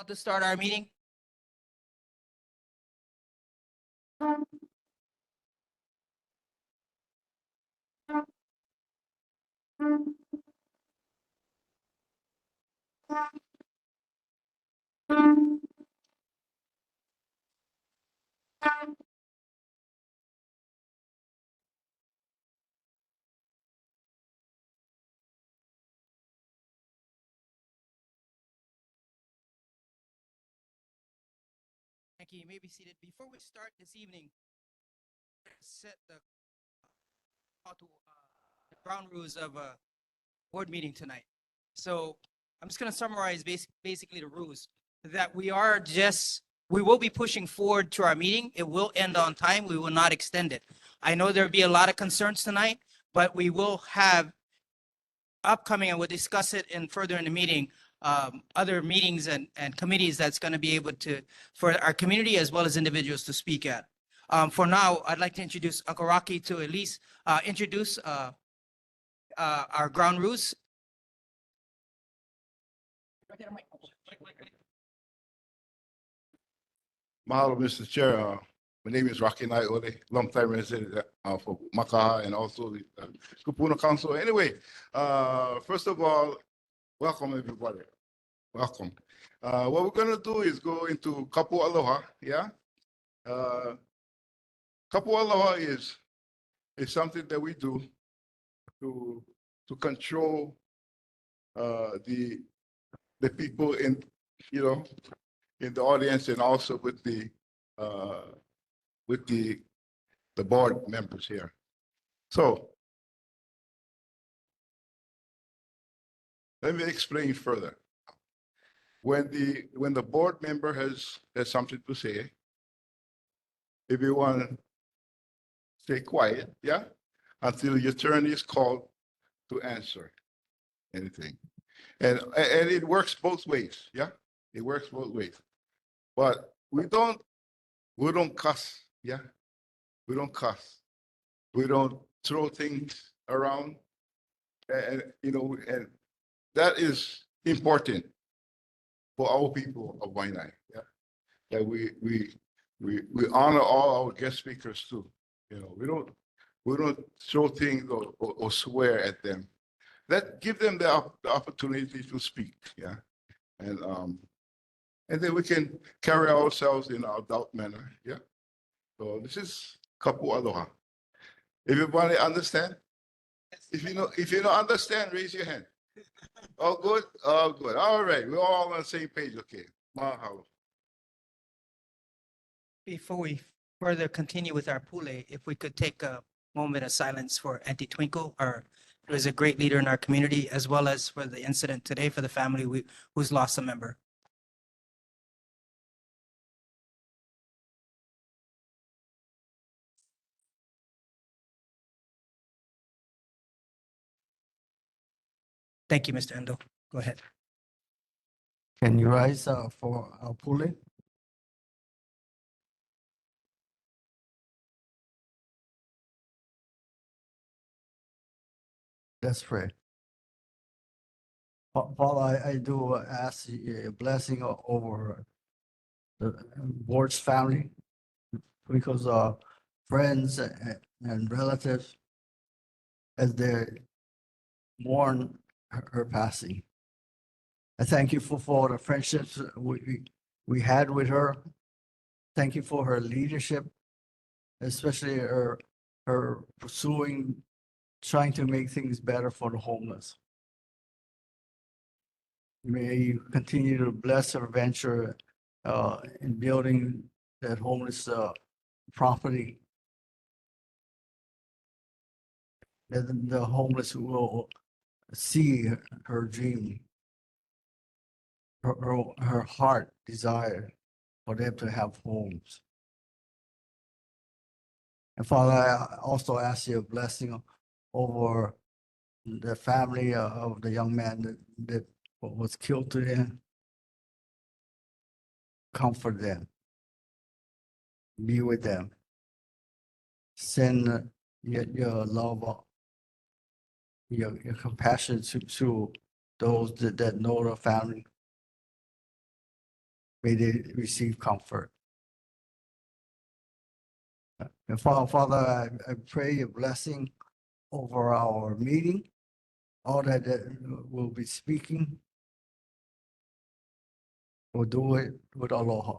about to start our meeting. Thank you. You may be seated. Before we start this evening, set the the ground rules of a board meeting tonight. So I'm just going to summarize basically the rules that we will be pushing forward to our meeting. It will end on time. We will not extend it. I know there'll be a lot of concerns tonight, but we will have upcoming, and we'll discuss it further in the meeting, other meetings and committees that's going to be able to, for our community as well as individuals to speak at. For now, I'd like to introduce Uncle Rocky to at least introduce our ground rules. Mahalo, Mr. Chair. My name is Waianae, long-time resident for Makaha and also the Kupuna Council. Anyway, first of all, welcome everybody. Welcome. What we're going to do is go into Kapu Aloha, yeah? Kapu Aloha is something that we do to control the people in, in the audience and also with the board members here. So let me explain further. When the board member has something to say, everyone stay quiet, yeah, until your turn is called to answer anything. And it works both ways, yeah? It works both ways. But we don't cuss, yeah? We don't cuss. We don't throw things around. And that is important for our people of Waianae, yeah? That we honor all our guest speakers too. We don't throw things or swear at them. Give them the opportunity to speak, yeah? And then we can carry ourselves in an adult manner, yeah? So this is Kapu Aloha. Everybody understand? If you don't understand, raise your hand. All good? All good. All right. We're all on the same page. Okay. Mahalo. Before we further continue with our pule, if we could take a moment of silence for Auntie Twinkle, who is a great leader in our community, as well as for the incident today for the family who's lost a member. Thank you, Mr. Endo. Go ahead. Can you rise for our pule? Let's pray. Paul, I do ask a blessing over the board's family, because friends and relatives, as they mourn her passing. I thank you for the friendships we had with her. Thank you for her leadership, especially her pursuing, trying to make things better for the homeless. May you continue to bless her venture in building that homeless property. That the homeless will see her dream, her heart desire for them to have homes. And Father, I also ask you a blessing over the family of the young man that was killed today. Comfort them. Be with them. Send your love, your compassion to those that know the family. may they receive comfort. And Father, I pray a blessing over our meeting, all that will be speaking. We'll do it with aloha.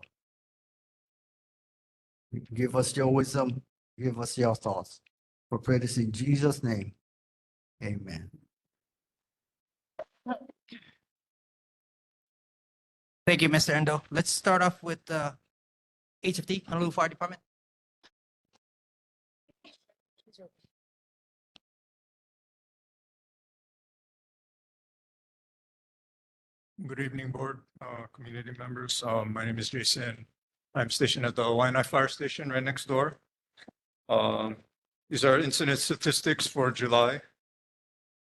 Give us your wisdom, give us your thoughts. We pray this in Jesus' name. Amen. Thank you, Mr. Endo. Let's start off with HFD, Honolulu Fire Department. Good evening, board, community members. My name is Jason. I'm stationed at the Waianae Fire Station right next door. These are incident statistics for July.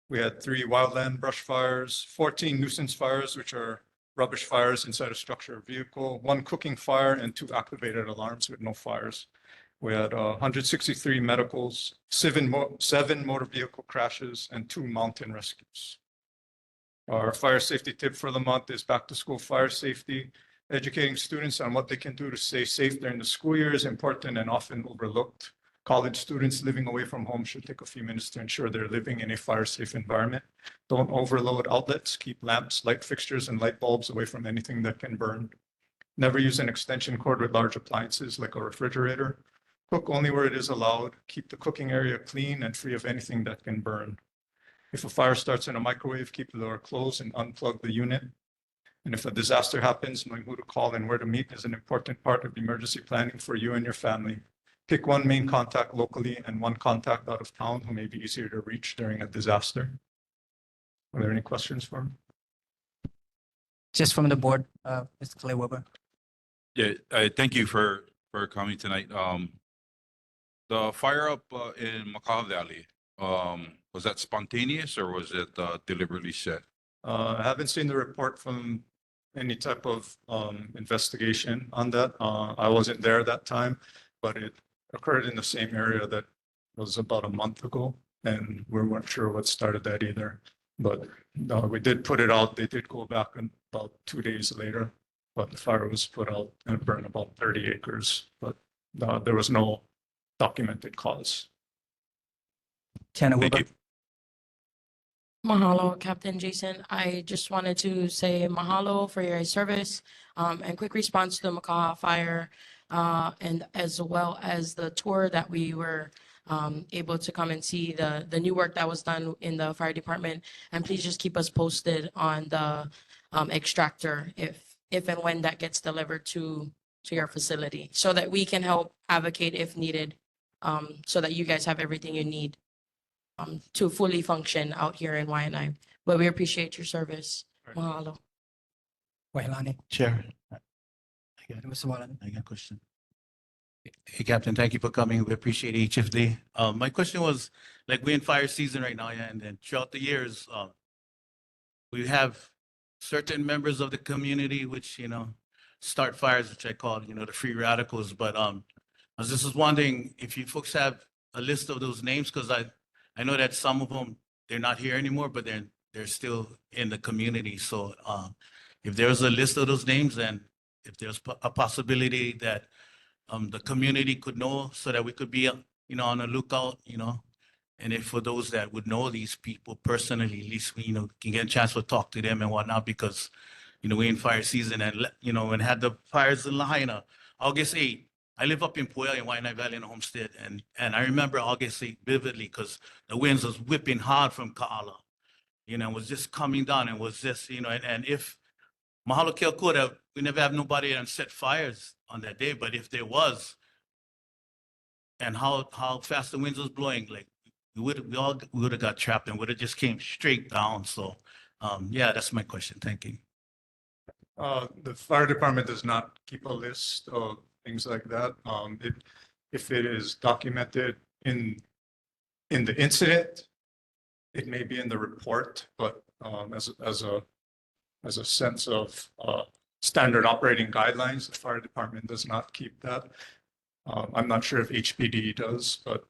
We had 3 wildland brush fires, 14 nuisance fires, which are rubbish fires inside a structure or vehicle, 1 cooking fire, and 2 activated alarms with no fires. We had 163 medicals, 7 motor vehicle crashes, and 2 mountain rescues. Our fire safety tip for the month is back to school fire safety. Educating students on what they can do to stay safe during the school year is important and often overlooked. College students living away from home should take a few minutes to ensure they're living in a fire safe environment. Don't overload outlets. Keep lamps, light fixtures, and light bulbs away from anything that can burn. Never use an extension cord with large appliances like a refrigerator. Cook only where it is allowed. Keep the cooking area clean and free of anything that can burn. If a fire starts in a microwave, keep the door closed and unplug the unit. And if a disaster happens, knowing who to call and where to meet is an important part of emergency planning for you and your family. Pick 1 main contact locally and 1 contact out of town who may be easier to reach during a disaster. Are there any questions for me? Just from the board, Mr. Clay Weber. Yeah, thank you for coming tonight. The fire up in Makaha Valley, was that spontaneous or was it deliberately set? I haven't seen the report from any type of investigation on that. I wasn't there that time, but it occurred in the same area that was about a month ago, and we weren't sure what started that either. But we did put it out. They did go back in about 2 days later, but the fire was put out and burned about 30 acres, but there was no documented cause. Tana Thank Weber. you. Mahalo, Captain Jason. I just wanted to say mahalo for your service and quick response to the Makaha fire, and as well as the tour that we were able to come and see the new work that was done in the fire department. And please just keep us posted on the extractor if and when that gets delivered to your facility so that we can help advocate if needed, so that you guys have everything you need to fully function out here in Waianae. But we appreciate your service. Right. Mahalo. Waianae. Chair, Mr. Wallen. I got a question. Hey, Captain, thank you for coming. We appreciate HFD. My question was, like, we're in fire season right now, yeah, and then throughout the years, we have certain members of the community which, start fires, which I call, the free radicals. But I was just wondering if you folks have a list of those names, because I know that some of them, they're not here anymore, but they're still in the community. So if there's a list of those names, and if there's a possibility that the community could know, so that we could be, on the lookout, and if for those that would know these people personally, at least we, can get a chance to talk to them and whatnot, because, we're in fire season, and, when had the fires in Lahaina, August 8th, I live up in Puea in Waianae Valley in a homestead, and I remember August 8th vividly because the winds was whipping hard from Ka'ala, was just coming down and was just, and if Mahalo Kea Kura, we never have nobody and set fires on that day, but if there was, and how fast the winds was blowing, like we would have got trapped and would have just came straight down. So, yeah, that's my question. Thank you. The fire department does not keep a list of things like that. If it is documented in the incident, it may be in the report, but as a sense of standard operating guidelines, the fire department does not keep that. I'm not sure if HPD does, but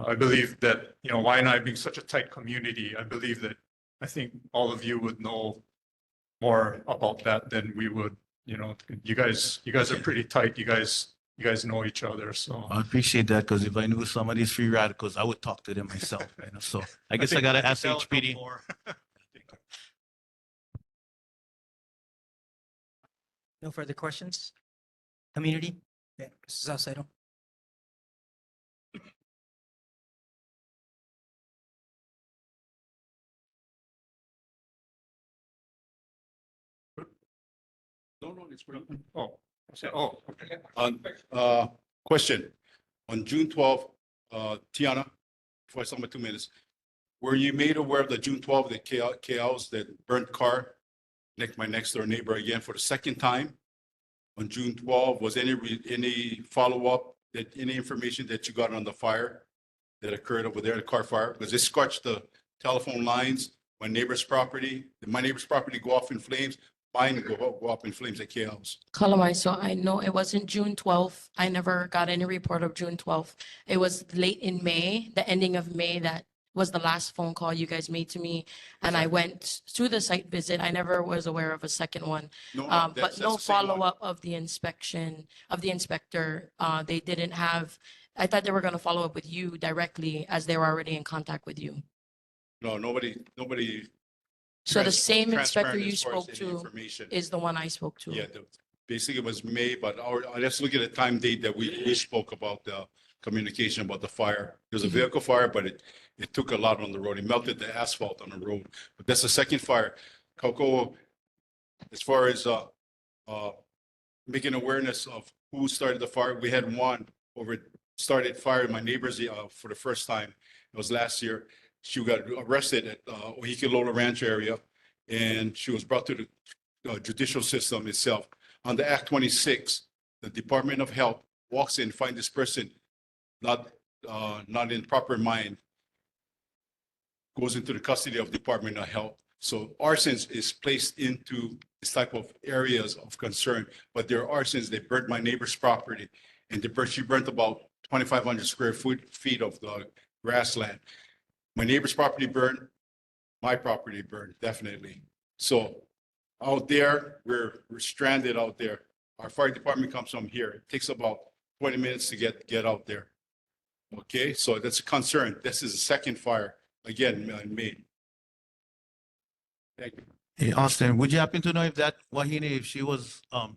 I believe that, Waianae being such a tight community, I think all of you would know more about that than we would you know, you guys are pretty tight. You guys know each other, so. I appreciate that because if I knew some of these free radicals, I would talk to them myself. You know, so I guess I think- gotta think ask that'll come HPD. more. No further questions? Community? Yeah, Mrs. Salcedo. No, it's pretty. Oh, okay. Question, on June 12th, Tiana, before I start my 2 minutes, were you made aware of the June 12th, the chaos, that burnt car, my next door neighbor again for the second time? On June 12th, was any follow-up, that any information that you got on the fire that occurred over there, the car fire? Because it scorched the telephone lines, my neighbor's property go off in flames, mine go up in flames at chaos. Kalamai, so I know it wasn't June 12th. I never got any report of June 12th. It was late in May, the ending of May, that was the last phone call you guys made to me. And I went to the site visit. I never was aware of a second one. No, But that's no the same one. follow-up of the inspection, of the inspector. They didn't have, I thought they were going to follow up with you directly as they were already in contact with you. No, nobody. So the same inspector transparent you as far as spoke any to information. is the one I spoke to. Yeah, basically it was May, but let's look at the time date that we spoke about the communication about the fire. There was a vehicle fire, but it took a lot on the road. It melted the asphalt on the road. But that's the second fire. Coco, as far as making awareness of who started the fire, we had one started fire in my neighbor's for the first time. It was last year. She got arrested at Ohikilola Ranch area, and she was brought to the judicial system itself. On the Act 26, the Department of Health walks in, find this person not in proper mind, goes into the custody of Department of Health. So arsons is placed into this type of areas of concern, but there are arsons that burnt my neighbor's property, and she burnt about 2,500 square feet of the grassland. My neighbor's property burned, my property burned, definitely. So out there, we're stranded out there. Our fire department comes from here. It takes about 20 minutes to get out there. Okay, so that's a concern. This is the second fire, again, in May. Thank you. Hey, Austin, would you happen to know if that Waianae, if she was from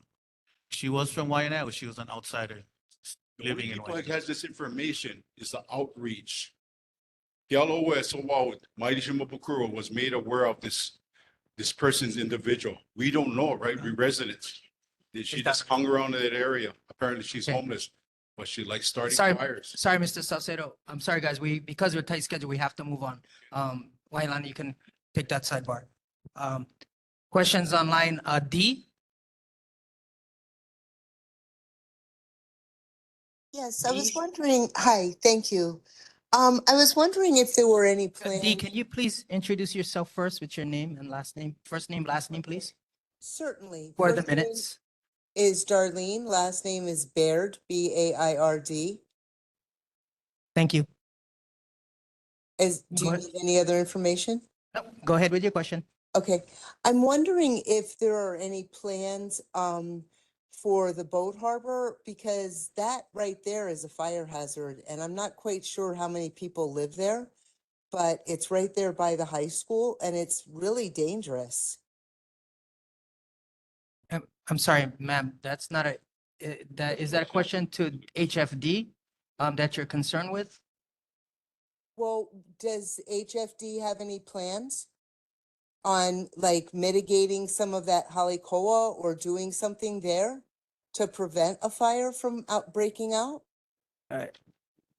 Waianae or she was an outsider The only living in people that Waianae? has this information is the outreach. Kealoha Sowau, Maidisha Mapukuro was made aware of this person's individual. We don't know, right? We residents. She just hung around in that area. Apparently she's Okay. homeless, but she likes starting Sorry, fires. sorry, Mr. Salcedo. I'm sorry, guys. Because we're tight schedule, we have to move on. Waianae, you can take that sidebar. Questions online, D? Yes, I was Dee? wondering, hi, thank you. I was wondering if there were any D, plans. can you please introduce yourself first with your name and last name? First name, last name, please, Certainly. for the First name minutes. Is Darlene, last name is Baird, Baird. Thank you. Do Go you ahead. need any other information? No, go ahead with your question. Okay, I'm wondering if there are any plans for the boat harbor, because that right there is a fire hazard, and I'm not quite sure how many people live there, but it's right there by the high school, and it's really dangerous. I'm sorry, ma'am, that's not is that a question to HFD that you're concerned with? Well, does HFD have any plans on like mitigating some of that halikoa or doing something there to prevent a fire from breaking out?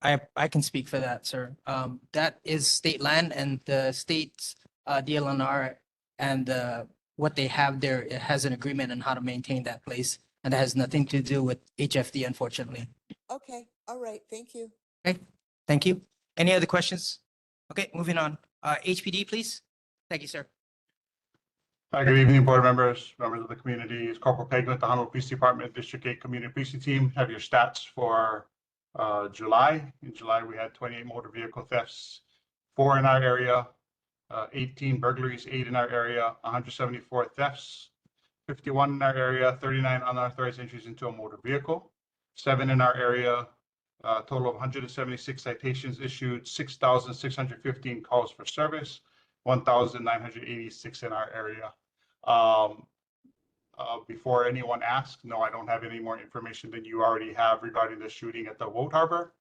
I can speak for that, sir. That is state land and the state's DLNR and what they have there, it has an agreement on how to maintain that place. And it has nothing to do with HFD, unfortunately. Okay, all right, thank you. Okay, thank you. Any other questions? Okay, moving on. HPD, please. Thank you, sir. Hi, good evening, board members, members of the community. It's Corporal Peglet, the Honolulu Police Department, District 8 Community Policing Team. Have your stats for July. In July, we had 28 motor vehicle thefts, 4 in our area, 18 burglaries, 8 in our area, 174 thefts, 51 in our area, 39 unauthorized entries into a motor vehicle, 7 in our area, total of 176 citations issued, 6,615 calls for service, 1,986 in our area. Before anyone asks, no, I don't have any more information than you already have regarding the shooting at the Wold Harbor.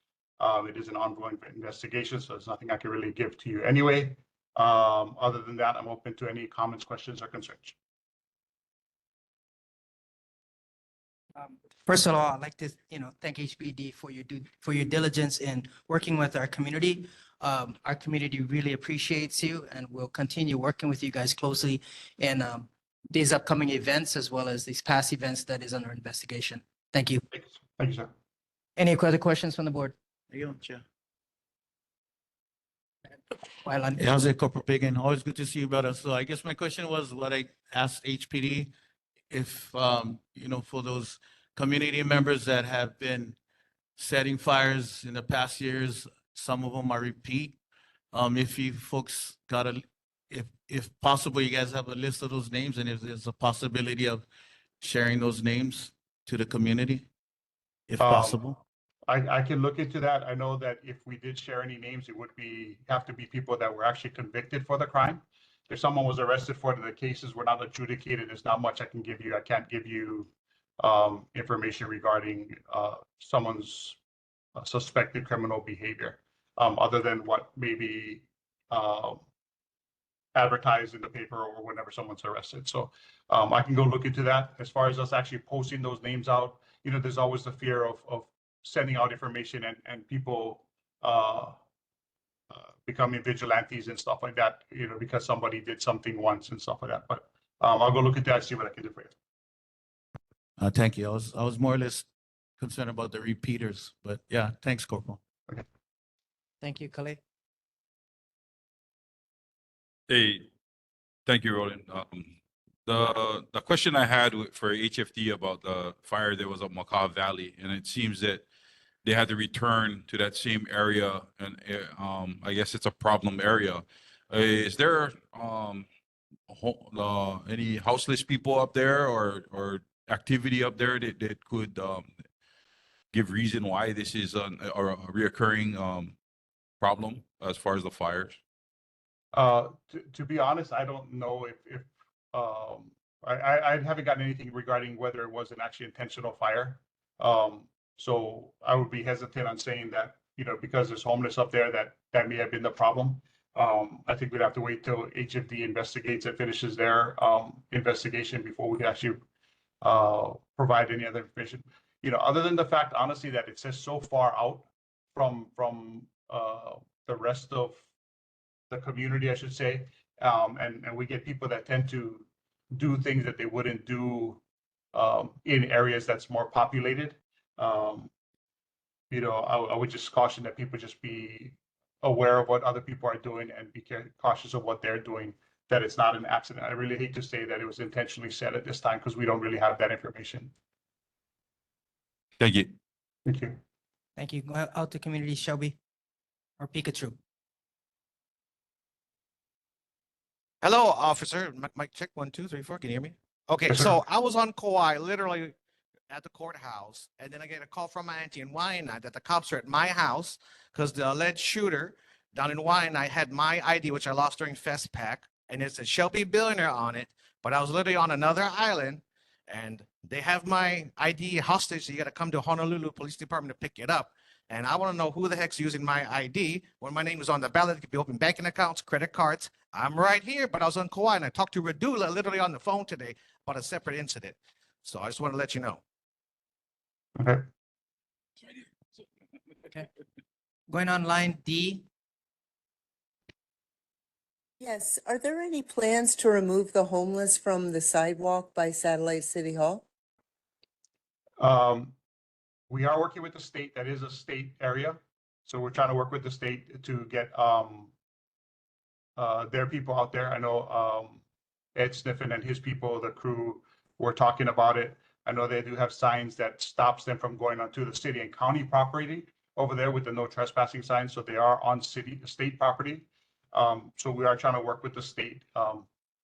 It is an ongoing investigation, so there's nothing I can really give to you anyway. Other than that, I'm open to any comments, questions, or concerns. First of all, I'd like to, thank HPD for your diligence in working with our community. Our community really appreciates you and will continue working with you guys closely in these upcoming events as well as these past events that is under investigation. Thank you. Thank you, sir. Any other questions from the board? There you go, Chair. Waianae? How's it, Corporal Pagan? Always good to see you, brother. So I guess my question was what I asked HPD, if, for those community members that have been setting fires in the past years, some of them are repeat. If you folks got if possible, you guys have a list of those names, and if there's a possibility of sharing those names to the community, if possible. I can look into that. I know that if we did share any names, it would have to be people that were actually convicted for the crime. If someone was arrested for it and the cases were not adjudicated, there's not much I can give you. I can't give you information regarding someone's suspected criminal behavior, other than what may be advertised in the paper or whenever someone's arrested. So I can go look into that. As far as us actually posting those names out, there's always the fear of sending out information and people becoming vigilantes and stuff like that, because somebody did something once and stuff like that. But I'll go look at that, see what I can do for you. Thank you. I was more or less concerned about the repeaters, but yeah, thanks, Corporal. Thank you, Khalid. Hey, thank you, Roland. The question I had for HFD about the fire that was at Macaw Valley, and it seems that they had to return to that same area, and I guess it's a problem area. Is there any houseless people up there or activity up there that could give reason why this is a reoccurring problem as far as the fires? To be honest, I don't know if I haven't gotten anything regarding whether it was an actually intentional fire. So I would be hesitant on saying that, because there's homeless up there, that may have been the problem. I think we'd have to wait till HFD investigates and finishes their investigation before we can actually provide any other information. Other than the fact, honestly, that it says so far out from the rest of the community, I should say, and we get people that tend to do things that they wouldn't do in areas that's more populated. I would just caution that people just be aware of what other people are doing and be cautious of what they're doing, that it's not an accident. I really hate to say that it was intentionally set at this time because we don't really have that information. Thank you. Thank you. Thank you. Go out to community, Shelby or Pikachu. Hello, officer. Mic check, 1, 2, 3, 4. Can you hear me? Okay, Yes, sir. so I was on Kauai, literally at the courthouse, and then I get a call from my auntie in Waianae that the cops are at my house because the alleged shooter down in Waianae had my ID, which I lost during FestPack, and it said Shelby Billionaire on it, but I was literally on another island, and they have my ID hostage, so you got to come to Honolulu Police Department to pick it up. And I want to know who the heck's using my ID when my name is on the ballot. It could be open banking accounts, credit cards. I'm right here, but I was on Kauai and I talked to Radula literally on the phone today about a separate incident. So I just want to let you know. Okay. Okay. Going on line D. Yes, are there any plans to remove the homeless from the sidewalk by Satellite City Hall? We are working with the state. That is a state area. So we're trying to work with the state to get their people out there. I know Ed Sniffen and his people, the crew, were talking about it. I know they do have signs that stops them from going onto the city and county property over there with the no trespassing signs. So they are on state property. So we are trying to work with the state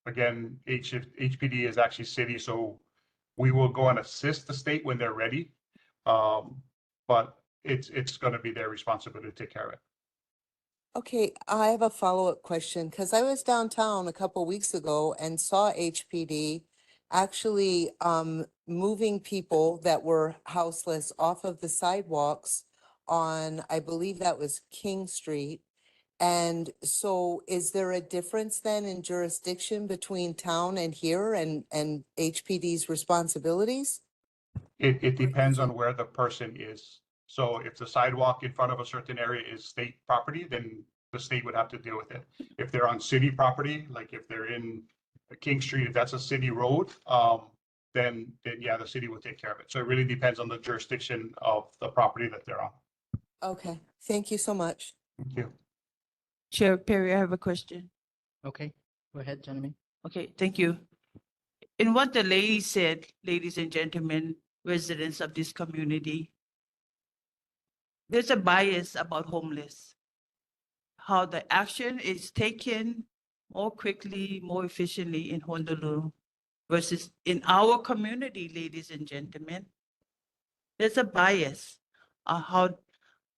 Again, HPD is actually city, so we will go and assist the state when they're ready. But it's gonna be their responsibility to take care of it. Okay, I have a follow-up question because I was downtown a couple weeks ago and saw HPD actually moving people that were houseless off of the sidewalks on, I believe that was King Street. And so is there a difference then in jurisdiction between town and here and HPD's responsibilities? It depends on where the person is. So if the sidewalk in front of a certain area is state property, then the state would have to deal with it. If they're on city property, like if they're in King Street, if that's a city road, then yeah, the city will take care of it. So it really depends on the jurisdiction of the property that they're on. Okay, thank you so much. Thank you. Chair Perry, I have a question. Okay, go ahead, gentlemen. Okay, thank you. In what the lady said, ladies and gentlemen, residents of this community, there's a bias about homeless. How the action is taken more quickly, more efficiently in Honolulu versus in our community, ladies and gentlemen. There's a bias on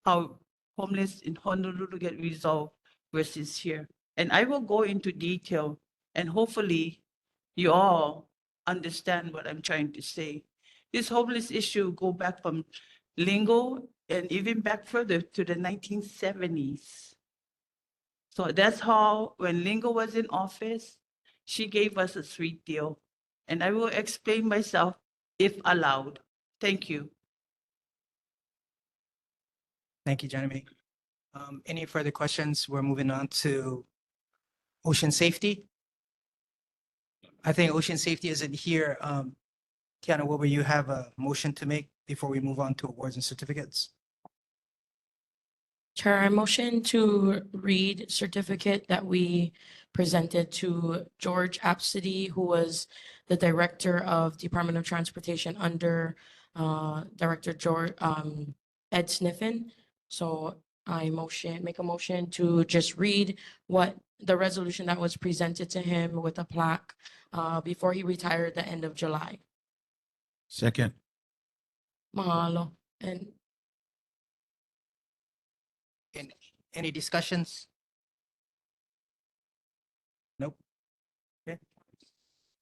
how homeless in Honolulu get resolved versus here. And I will go into detail and hopefully you all understand what I'm trying to say. This homeless issue go back from Lingo and even back further to the 1970s. So that's how, when Lingo was in office, she gave us a sweet deal. And I will explain myself if allowed. Thank you. Thank you, Jeremy. Any further questions? We're moving on to ocean safety. I think ocean safety isn't here. Tiana, Wilbur, you have a motion to make before we move on to awards and certificates? Chair, I motion to read certificate that we presented to George Apsedy, who was the Director of Department of Transportation under Director George Ed Sniffen. So I make a motion to just read what the resolution that was presented to him with a plaque before he retired at the end of July. Second. Mahalo. And Any discussions? Nope. Okay.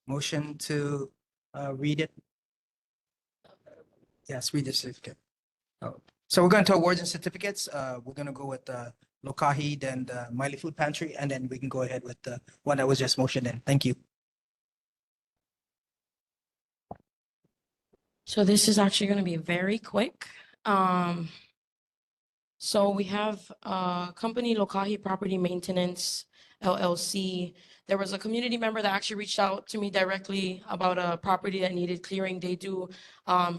Motion to read it. Yes, read the certificate. Oh, so we're going to awards and certificates. We're going to go with Lokahi, then the Miley Food Pantry, and then we can go ahead with the one that was just motioned in. Thank you. so this is actually going to be very quick. So we have company Lokahi Property Maintenance LLC. There was a community member that actually reached out to me directly about a property that needed clearing. They do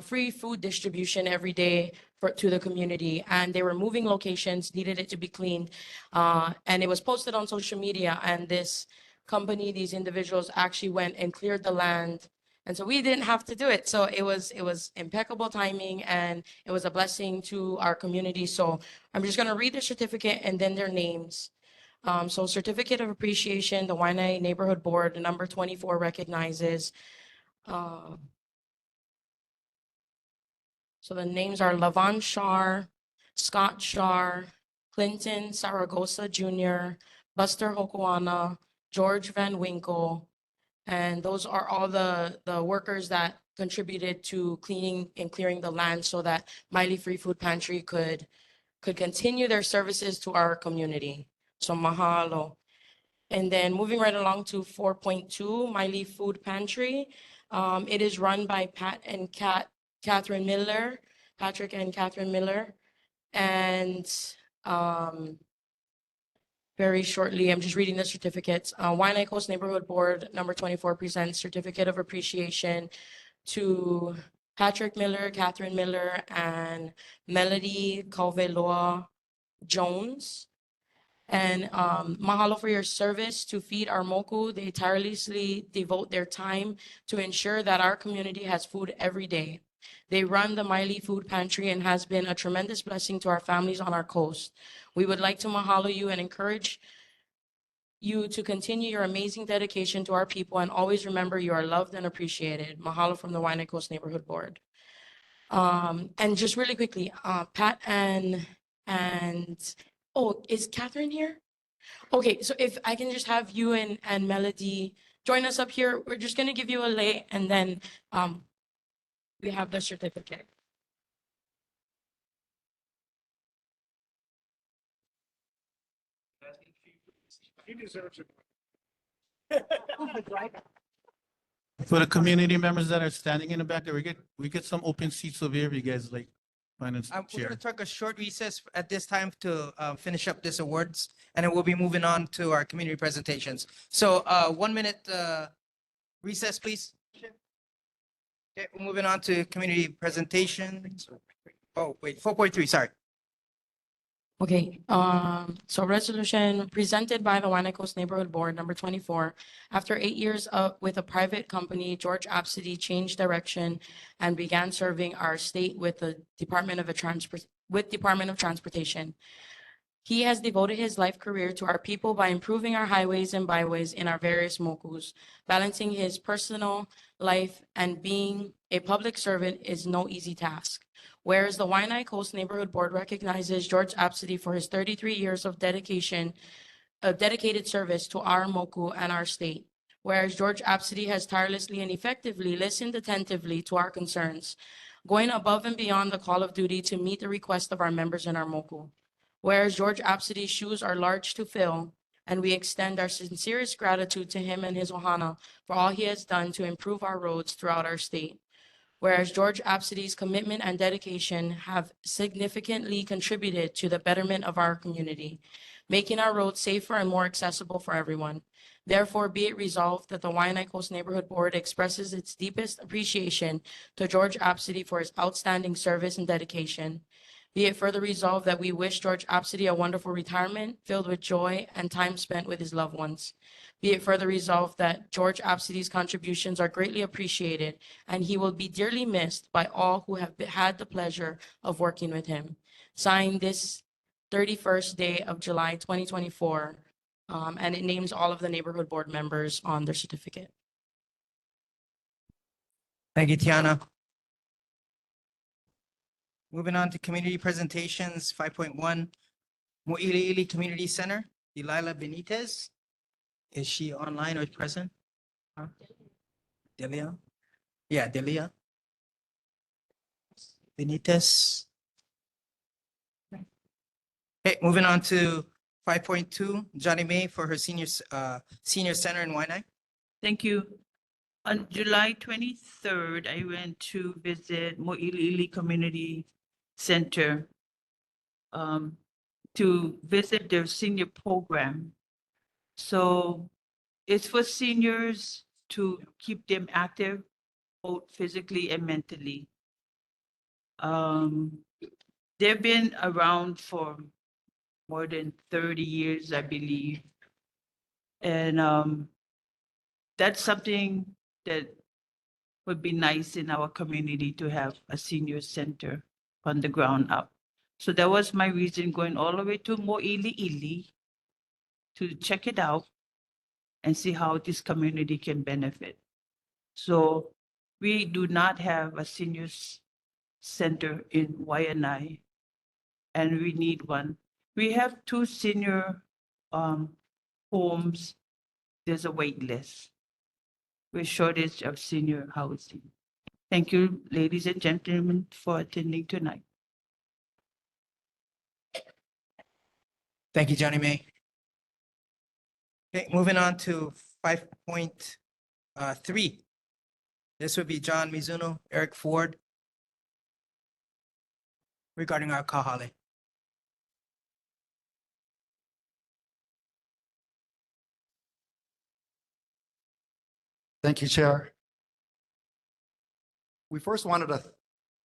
free food distribution every day to the community, and they were moving locations, needed it to be cleaned. And it was posted on social media, and this company, these individuals actually went and cleared the land. And so we didn't have to do it. So it was impeccable timing, and it was a blessing to our community. So I'm just going to read the certificate and then their names. So Certificate of Appreciation, the Waianae Neighborhood Board, number 24 recognizes. So the names are Lavon Shar, Scott Shar, Clinton Saragosa Jr., Buster Hokoana, George Van Winkle. And those are all the workers that contributed to cleaning and clearing the land so that Miley Free Food Pantry could continue their services to our community. So mahalo. And then moving right along to 4.2, Miley Food Pantry. It is run by Patrick and Catherine Miller. And very shortly, I'm just reading the certificates. Waianae Coast Neighborhood Board, number 24, presents Certificate of Appreciation to Patrick Miller, Catherine Miller, and Melody Calveloa Jones. And mahalo for your service to feed our moku. They tirelessly devote their time to ensure that our community has food every day. They run the Miley Food Pantry and has been a tremendous blessing to our families on our coast. We would like to mahalo you and encourage you to continue your amazing dedication to our people and always remember you are loved and appreciated. Mahalo from the Waianae Coast Neighborhood Board. And just really quickly, Pat oh, is Catherine here? Okay, so if I can just have you and Melody join us up here, we're just gonna give you a lei and then we have the certificate. For the community members that are standing in the back there, we get some open seats over here if you guys like find a We're chair. gonna take a short recess at this time to finish up this awards, and then we'll be moving on to our community presentations. So 1 minute recess, please. Okay, we're moving on to community presentations. Oh, wait, 4.3, sorry. Okay, so resolution presented by the Waianae Coast Neighborhood Board, number 24. After 8 years with a private company, George Absidy changed direction and began serving our state with the Department of Transportation. He has devoted his life career to our people by improving our highways and byways in our various mokus. Balancing his personal life and being a public servant is no easy task. Whereas the Waianae Coast Neighborhood Board recognizes George Absidy for his 33 years of dedicated service to our moku and our state. Whereas George Absidy has tirelessly and effectively listened attentively to our concerns, going above and beyond the call of duty to meet the request of our members in our moku. Whereas George Absidy's shoes are large to fill, and we extend our sincerest gratitude to him and his ohana for all he has done to improve our roads throughout our state. Whereas George Absidy's commitment and dedication have significantly contributed to the betterment of our community, making our roads safer and more accessible for everyone. Therefore, be it resolved that the Waianae Coast Neighborhood Board expresses its deepest appreciation to George Absidy for his outstanding service and dedication. Be it further resolved that we wish George Absidy a wonderful retirement filled with joy and time spent with his loved ones. Be it further resolved that George Absidy's contributions are greatly appreciated and he will be dearly missed by all who have had the pleasure of working with him. Signed this 31st day of July 2024, and it names all of the neighborhood board members on their certificate. Thank you, Tiana. Moving on to community presentations, 5.1, Mo'iliili Community Center, Delilah Benitez. Is she online or present? Huh? Delia? Yeah, Delia. Benitez. Okay, moving on to 5.2, Johnny May for her senior center in Waianae. Thank you. On July 23rd, I went to visit Mo'iliili Community Center to visit their senior program. So it's for seniors to keep them active, both physically and mentally. They've been around for more than 30 years, I believe. And that's something that would be nice in our community to have a senior center from the ground up. So that was my reason going all the way to Mo'iliili to check it out and see how this community can benefit. So we do not have a seniors center in Waianae, and we need one. We have 2 senior homes. There's a wait list with shortage of senior housing. Thank you, ladies and gentlemen, for attending tonight. Thank you, Johnny May. Okay, moving on to 5.3. This would be John Mizuno, Eric Ford, regarding our kahale. Thank you, Chair. We first wanted to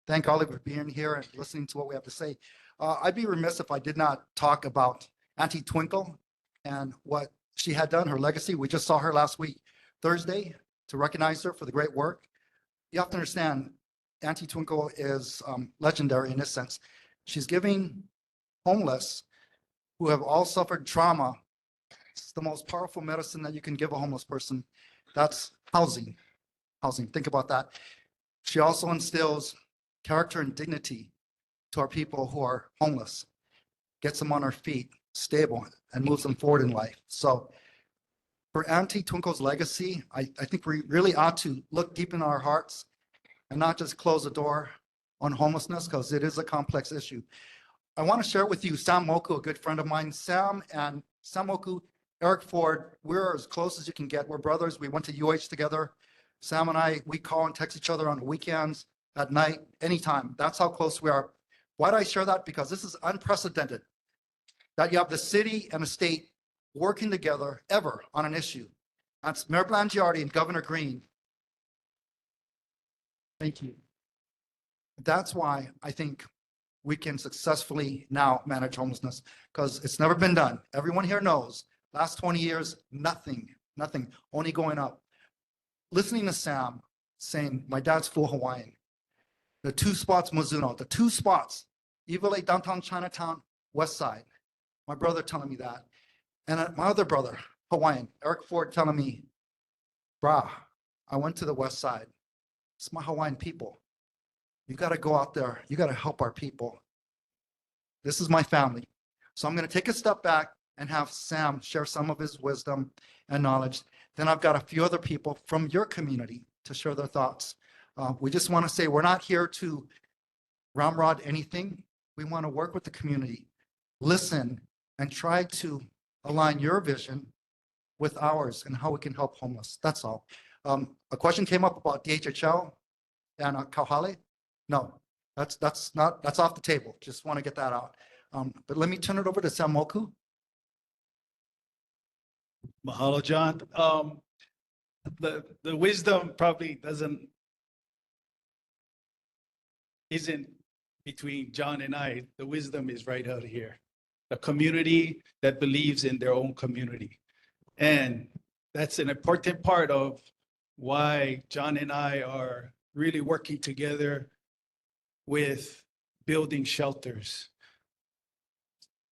thank all of you for being here and listening to what we have to say. I'd be remiss if I did not talk about Auntie Twinkle and what she had done, her legacy. We just saw her last week, Thursday, to recognize her for the great work. You have to understand, Auntie Twinkle is legendary in this sense. She's giving homeless who have all suffered trauma It's the most powerful medicine that you can give a homeless person. That's housing. Housing. Think about that. She also instills character and dignity to our people who are homeless, gets them on their feet, stable, and moves them forward in life. So for Auntie Twinkle's legacy, I think we really ought to look deep in our hearts and not just close the door on homelessness, because it is a complex issue. I want to share with you Sam Moku, a good friend of mine. Sam Moku, Eric Ford, we're as close as you can get. We're brothers. We went to UH together. Sam and I, we call and text each other on the weekends, at night, anytime. That's how close we are. Why do I share that? Because this is unprecedented, that you have the city and the state working together ever on an issue. That's Mayor Blangiardi and Governor Green. Thank you. That's why I think we can successfully now manage homelessness, because it's never been done. Everyone here knows, last 20 years, nothing, only going up. Listening to Sam saying, my dad's full Hawaiian. The two spots, Mizuno, the two spots, Evile downtown Chinatown, West Side. My brother telling me that. And my other brother, Hawaiian, Eric Ford, telling me, brah, I went to the West Side. It's my Hawaiian people. You got to go out there. You got to help our people. This is my family. So I'm going to take a step back and have Sam share some of his wisdom and knowledge. Then I've got a few other people from your community to share their thoughts. We just want to say we're not here to ramrod anything. We want to work with the community, listen, and try to align your vision with ours and how we can help homeless. That's all. A question came up about DHHL and Kauhale. No, that's off the table. Just want to get that out. But let me turn it over to Sam Moku. Mahalo, John. The wisdom probably isn't between John and I. The wisdom is right out here. A community that believes in their own community. And that's an important part of why John and I are really working together with building shelters.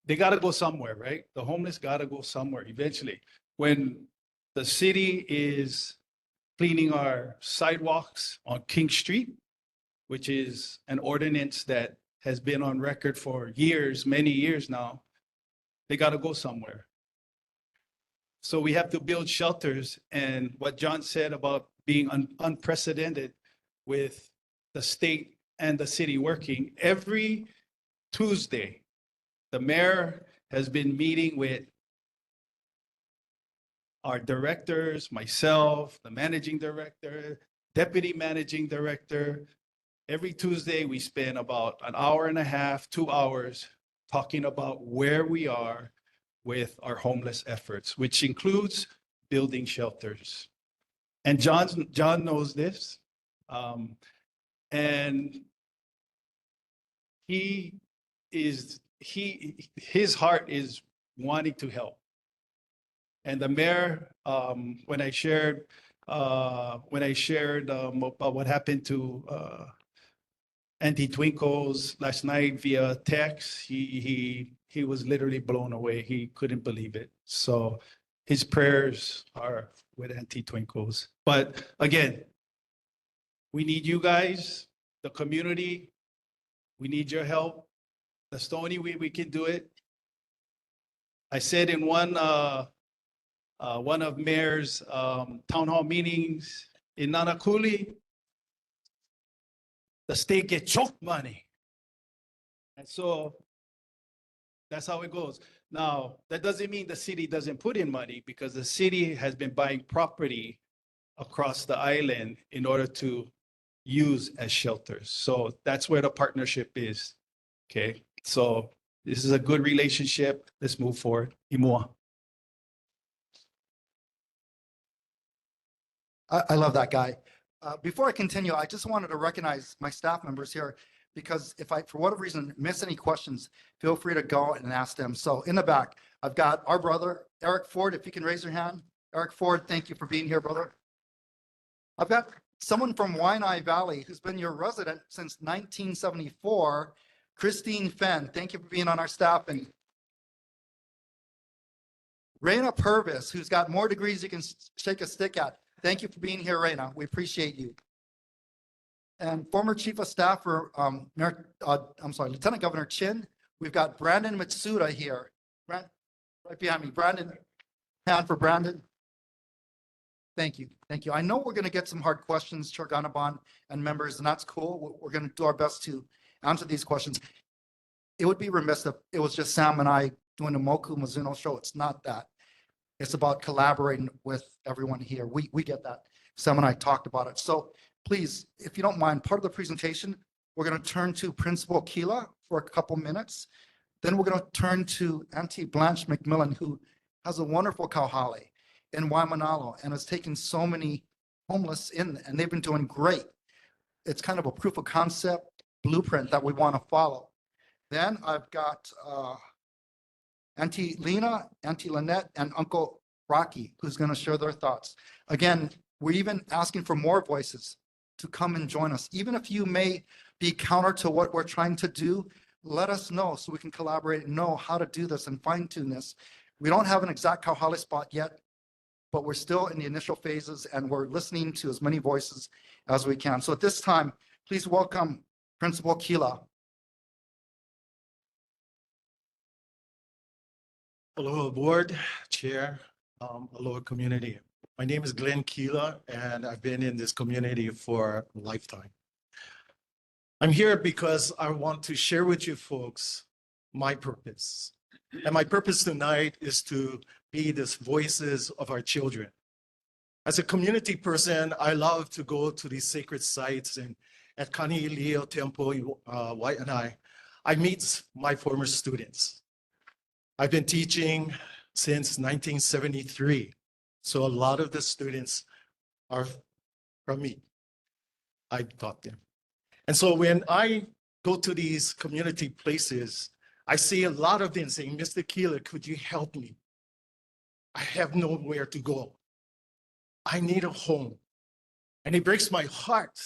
They got to go somewhere, right? The homeless got to go somewhere eventually. When the city is cleaning our sidewalks on King Street, which is an ordinance that has been on record for years, many years now, they got to go somewhere. So we have to build shelters. And what John said about being unprecedented with the state and the city working, every Tuesday, the mayor has been meeting with our directors, myself, the managing director, deputy managing director. Every Tuesday, we spend about an hour and a half, 2 hours talking about where we are with our homeless efforts, which includes building shelters. And John knows this. And his heart is wanting to help. And the mayor, when I shared about what happened to Auntie Twinkle's last night via text, he was literally blown away. He couldn't believe it. So his prayers are with Auntie Twinkle's. But again, we need you guys, the community. We need your help. That's the only way we can do it. I said in one of Mayor's town hall meetings in Nanakuli, the state gets choked money. And so that's how it goes. Now, that doesn't mean the city doesn't put in money, because the city has been buying property across the island in order to use as shelters. So that's where the partnership is. Okay, so this is a good relationship. Let's move forward. Imua. I love that guy. Before I continue, I just wanted to recognize my staff members here, because if I, for whatever reason, miss any questions, feel free to go and ask them. So in the back, I've got our brother, Eric Ford, if you can raise your hand. Eric Ford, thank you for being here, brother. I've got someone from Waianae Valley who's been your resident since 1974, Christine Fenn. Thank you for being on our staff. And Raina Purvis, who's got more degrees you can shake a stick at. Thank you for being here, Raina. We appreciate you. And former Chief of Staff for, Lieutenant Governor Chin, we've got Brandon Mitsuda here. Right behind me, Brandon. Hand for Brandon. Thank you. Thank you. I know we're going to get some hard questions, Chair Ganaban and members, and that's cool. We're going to do our best to answer these questions. It would be remiss if it was just Sam and I doing the Moku Mizuno show. It's not that. It's about collaborating with everyone here. We get that. Sam and I talked about it. So please, if you don't mind, part of the presentation, we're going to turn to Principal Keela for a couple minutes. Then we're going to turn to Auntie Blanche McMillan, who has a wonderful kauhale in Waimanalo and has taken so many homeless in, and they've been doing great. It's kind of a proof of concept blueprint that we want to follow. Then I've got Auntie Lena, Auntie Lynette, and Uncle Rocky, who's going to share their thoughts. Again, we're even asking for more voices to come and join us. Even if you may be counter to what we're trying to do, let us know so we can collaborate and know how to do this and fine tune this. We don't have an exact kauhale spot yet, but we're still in the initial phases and we're listening to as many voices as we can. So at this time, please welcome Principal Keela. Aloha board, chair, aloha community. My name is Glenn Keela and I've been in this community for a lifetime. I'm here because I want to share with you folks my purpose. And my purpose tonight is to be the voices of our children. As a community person, I love to go to these sacred sites, and at Kani'ilio Temple in Waianae, I meet my former students. I've been teaching since 1973, so a lot of the students are from me. I taught them. And so when I go to these community places, I see a lot of them saying, Mr. Keela, could you help me? I have nowhere to go. I need a home. And it breaks my heart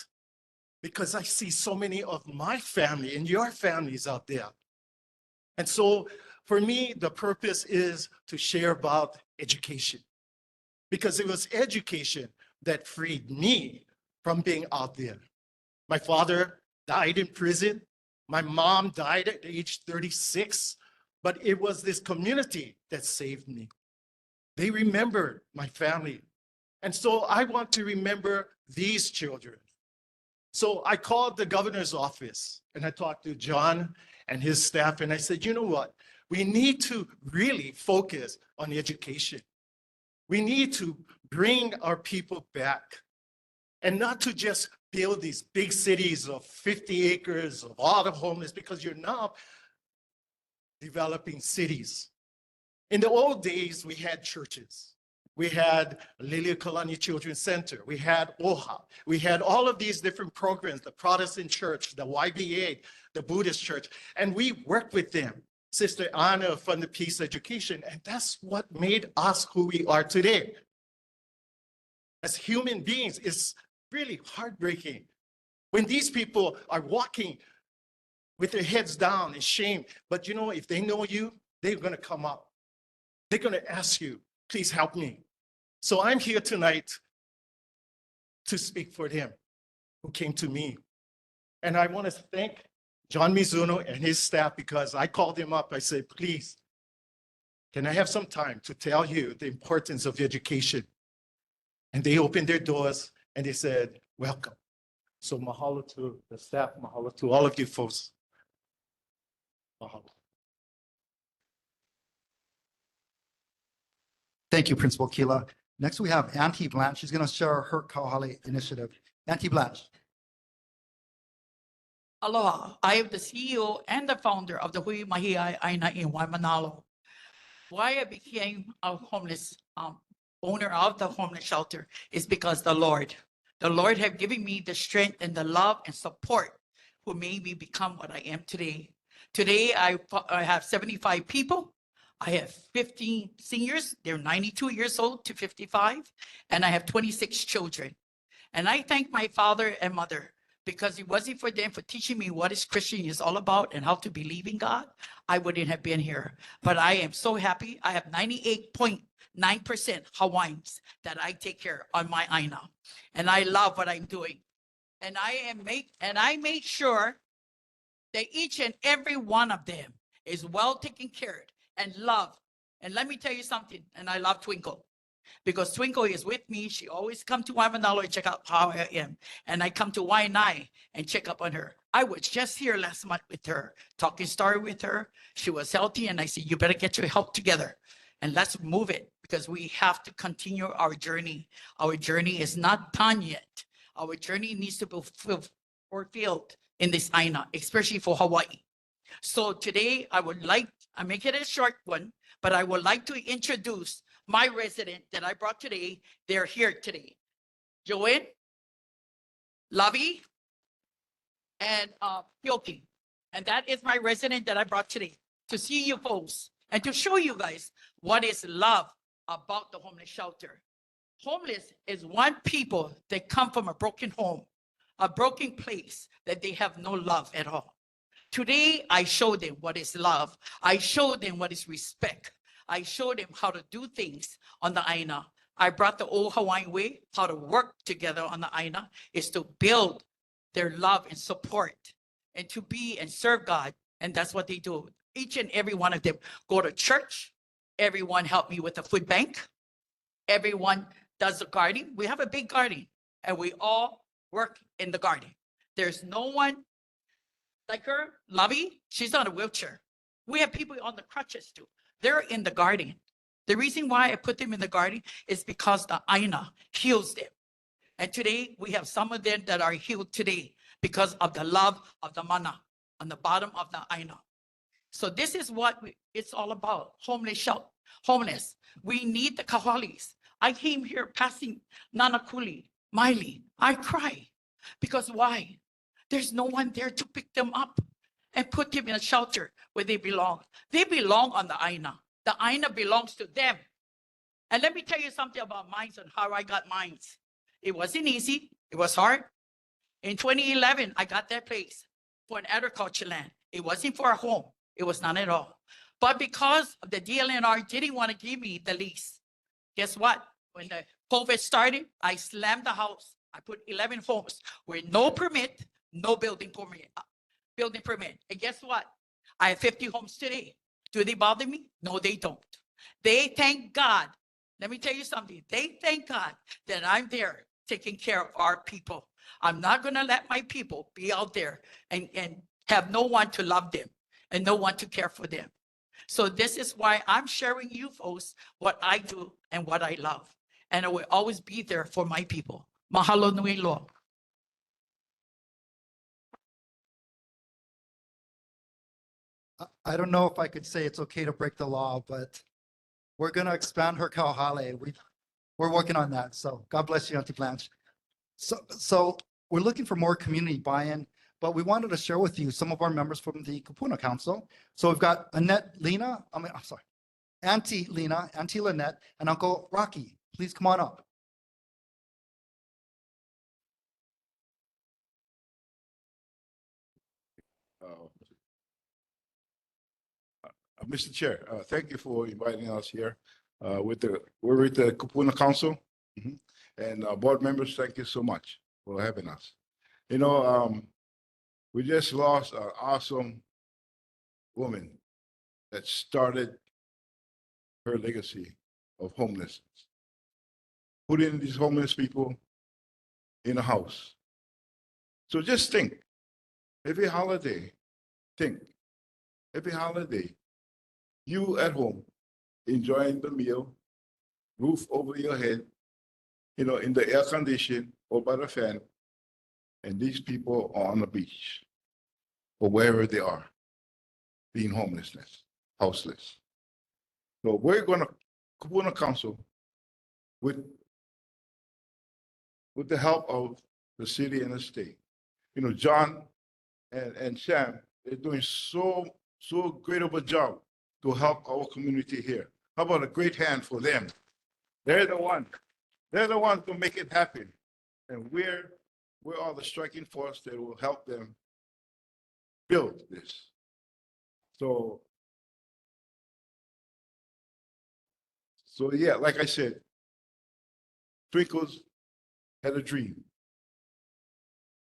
because I see so many of my family and your families out there. And so for me, the purpose is to share about education, because it was education that freed me from being out there. My father died in prison. My mom died at age 36, but it was this community that saved me. They remembered my family. And so I want to remember these children. So I called the governor's office and I talked to John and his staff, and I said, you know what? We need to really focus on education. We need to bring our people back and not to just build these big cities of 50 acres of all the homeless, because you're now developing cities. In the old days, we had churches. We had Liliuokalani Children's Center. We had OHA. We had all of these different programs, the Protestant Church, the YBA, the Buddhist Church, and we worked with them. Sister Anna from the Peace Education, and that's what made us who we are today. As human beings, it's really heartbreaking when these people are walking with their heads down in shame. But you know, if they know you, they're going to come up. They're going to ask you, please help me. So I'm here tonight to speak for them who came to me. And I want to thank John Mizuno and his staff, because I called him up. I said, please, can I have some time to tell you the importance of education? And they opened their doors and they said, welcome. So mahalo to the staff, mahalo to all of you folks. Mahalo. Thank you, Principal Keela. Next, we have Auntie Blanche. She's going to share her kauhale initiative. Auntie Blanche. Aloha, I am the CEO and the founder of the Hui Mahi Aina in Waimanalo. Why I became a homeless owner of the homeless shelter is because the Lord have given me the strength and the love and support who made me become what I am today. Today, I have 75 people. I have 15 seniors. They're 92 years old to 55. And I have 26 children. And I thank my father and mother Because it wasn't for them for teaching me what is Christian is all about and how to believe in God, I wouldn't have been here. But I am so happy. I have 98.9% Hawaiians that I take care on my Aina. And I love what I'm doing. And I make sure that each and every one of them is well taken care of and loved. And let me tell you something, and I love Twinkle. Because Twinkle is with me. She always come to Waimanalo and check out how I am. And I come to Waianae and check up on her. I was just here last month with her, talking story with her. She was healthy and I said, you better get your health together and let's move it because we have to continue our journey. Our journey is not done yet. Our journey needs to be fulfilled in this Aina, especially for Hawaii. So today I make it a short one, but I would like to introduce my resident that I brought today. They're here today. Joanne, Lavi, and Yoki. And that is my resident that I brought today to see you folks and to show you guys what is love about the homeless shelter. Homeless is one people that come from a broken home, a broken place that they have no love at all. Today, I show them what is love. I show them what is respect. I show them how to do things on the Aina. I brought the old Hawaiian way, how to work together on the Aina is to build their love and support and to be and serve God. And that's what they do. Each and every one of them go to church. Everyone help me with the food bank. Everyone does the garden. We have a big garden and we all work in the garden. There's no one like her, Lavi, she's on a wheelchair. We have people on the crutches too. They're in the garden. The reason why I put them in the garden is because the Aina heals them. And today we have some of them that are healed today because of the love of the mana on the bottom of the Aina. So this is what it's all about, homeless. We need the kahalis. I came here passing Nanakuli, Miley. I cry because why? There's no one there to pick them up and put them in a shelter where they belong. They belong on the Aina. The Aina belongs to them. And let me tell you something about mines and how I got mines. It wasn't easy. It was hard. In 2011, I got that place for an agriculture land. It wasn't for a home. It was none at all. But because of the DLNR didn't want to give me the lease, guess what? When the COVID started, I slammed the house. I put 11 homes with no permit, no building permit. And guess what? I have 50 homes today. Do they bother me? No, they don't. They thank God. Let me tell you something. They thank God that I'm there taking care of our people. I'm not going to let my people be out there and have no one to love them and no one to care for them. So this is why I'm sharing you folks what I do and what I love. And I will always be there for my people. Mahalo nui loa. I don't know if I could say it's okay to break the law, but we're going to expand her kauhale. We're working on that. So God bless you, Auntie Blanche. So we're looking for more community buy-in, but we wanted to share with you some of our members from the Kupuna Council. So we've got Auntie Lena, Auntie Lynette, and Uncle Rocky. Please come on up. Mr. Chair, thank you for inviting us here. We're with the Kupuna Council. Mhm. And board members, thank you so much for having us. You know, we just lost an awesome woman that started her legacy of homelessness, putting these homeless people in a house. So just think, every holiday, every holiday, you at home enjoying the meal, roof over your head, you know, in the air condition or by the fan, and these people are on the beach or wherever they are, being houseless. So we're going to, Kupuna Council, with the help of the city and the state. You know, John and Sam, they're doing so great of a job to help our community here. How about a great hand for them? They're the ones to make it happen. And we're we're all the striking force that will help them build this. So yeah, like I said, Twinkles had a dream.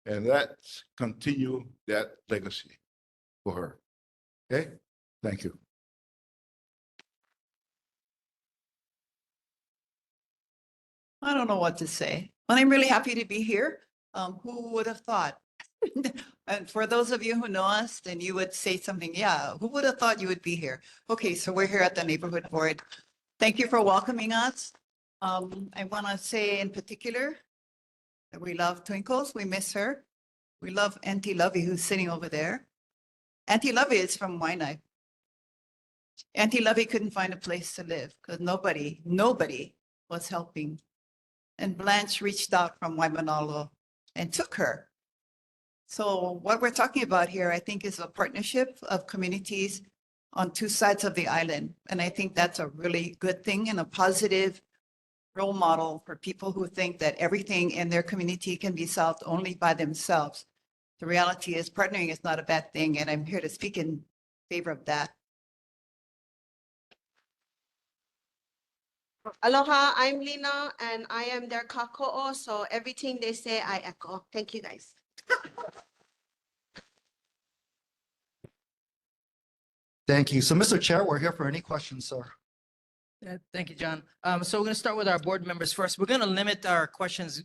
And let's continue that legacy for her. Okay? Thank you. I don't know what to say, but I'm really happy to be here. Who would have thought? And for those of you who know us, then you would say something, yeah, who would have thought you would be here? Okay, so we're here at the neighborhood board. Thank you for welcoming us. I want to say in particular that we love Twinkles. We miss her. We love Auntie Lovey, who's sitting over there. Auntie Lovey is from Waianae. Auntie Lovey couldn't find a place to live because nobody was helping. And Blanche reached out from Waimanalo and took her. So what we're talking about here, I think, is a partnership of communities on two sides of the island. And I think that's a really good thing and a positive role model for people who think that everything in their community can be solved only by themselves. The reality is partnering is not a bad thing, and I'm here to speak in favor of that. Aloha, I'm Lina, and I am their kako'o, so everything they say, I echo. Thank you, guys. Thank you. So, Mr. Chair, we're here for any questions, sir. Yeah, thank you, John. So we're going to start with our board members first. We're going to limit our questions,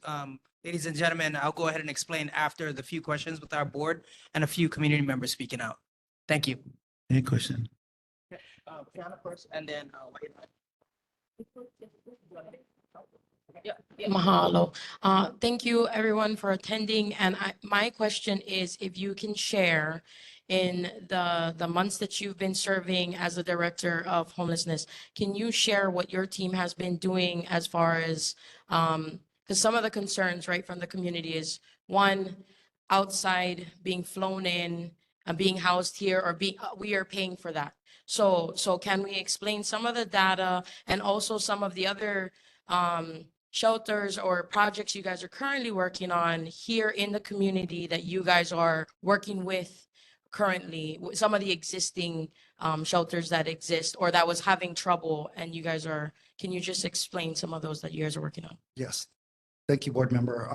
ladies and gentlemen. I'll go ahead and explain after the few questions with our board and a few community members speaking out. Thank you. Any question? Fiona first, and then Mahalo. Thank you everyone for attending. And my question is if you can share in the months that you've been serving as the director of homelessness, can you share what your team has been doing as far as, because some of the concerns, right, from the community is one, outside being flown in and being housed here or we are paying for that. So can we explain some of the data and also some of the other shelters or projects you guys are currently working on here in the community that you guys are working with currently, some of the existing shelters that exist or that was having trouble and you guys are, can you just explain some of those that you guys are working on? Yes. Thank you, board member.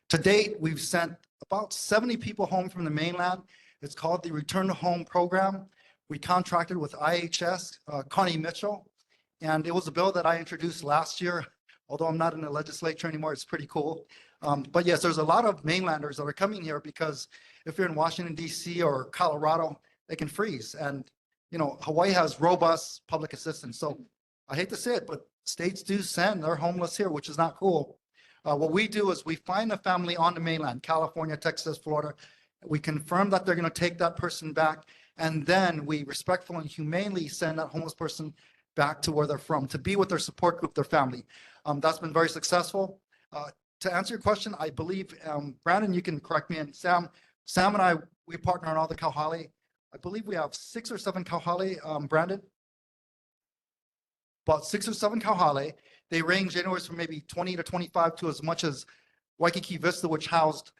To date, we've sent about 70 people home from the mainland. It's called the Return to Home Program. We contracted with IHS, Connie Mitchell, and it was a bill that I introduced last year. Although I'm not in the legislature anymore, it's pretty cool. But yes, there's a lot of mainlanders that are coming here because if you're in Washington, D.C. or Colorado, they can freeze. And, you know, Hawaii has robust public assistance. So I hate to say it, but states do send their homeless here, which is not cool. What we do is we find a family on the mainland, California, Texas, Florida. We confirm that they're going to take that person back. And then we respectfully and humanely send that homeless person back to where they're from, to be with their support group, their family. That's been very successful. To answer your question, I believe, Brandon, you can correct me, and Sam and I, we partner on all the kauhale. I believe we have 6 or 7 kauhale, Brandon? About 6 or 7 kauhale. They range anywhere from maybe 20 to 25 to as much as Waikiki Vista, which housed,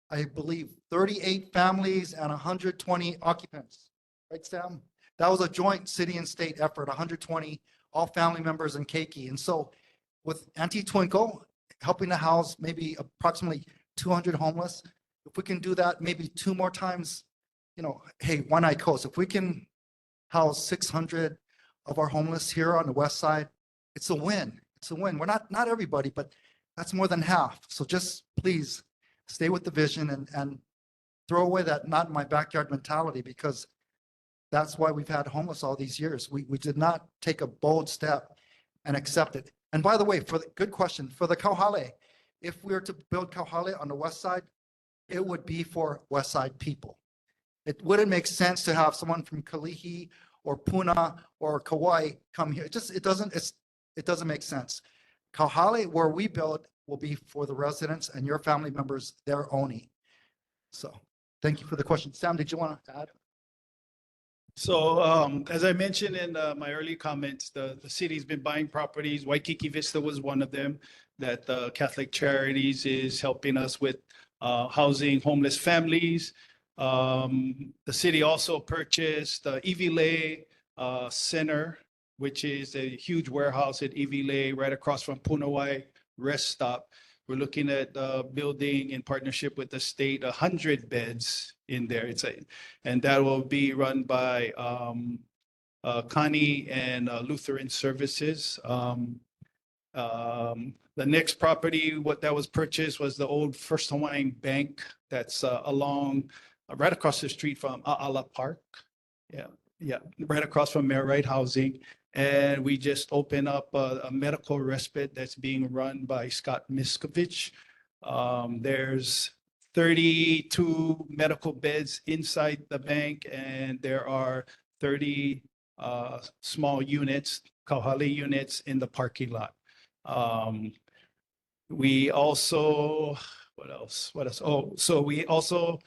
I believe, 38 families and 120 occupants. Right, Sam? That was a joint city and state effort, 120, all family members in Keiki. And so with Auntie Twinkle helping to house maybe approximately 200 homeless, if we can do that maybe 2 more times, you know, hey, Waianae Coast, if we can house 600 of our homeless here on the west side, it's a win. It's a win. We're not everybody, but that's more than half. So just please stay with the vision and throw away that not in my backyard mentality, because that's why we've had homeless all these years. We did not take a bold step and accept it. And by the way, good question, for the kauhale, if we were to build kauhale on the west side, it would be for west side people. It wouldn't make sense to have someone from Kalihi or Puna or Kauai come here. It doesn't make sense. Kauhale, where we build, will be for the residents and your family members, their owning. So thank you for the question. Sam, did you want to add? So as I mentioned in my early comments, the city's been buying properties. Waikiki Vista was one of them that Catholic Charities is helping us with housing homeless families. The city also purchased the Evile Center, which is a huge warehouse at Evile right across from Punawai Rest Stop. We're looking at building in partnership with the state 100 beds in there. And that will be run by Connie and Lutheran Services. The next property, what that was purchased was the old First Hawaiian Bank that's along, right across the street from A'ala Park. Yeah, right across from Mayor Wright Housing. And we just opened up a medical respite that's being run by Scott Miskovich. There's 32 medical beds inside the bank, and there are 30 small units, kauhale units in the parking lot. We also, what else? Oh, so we also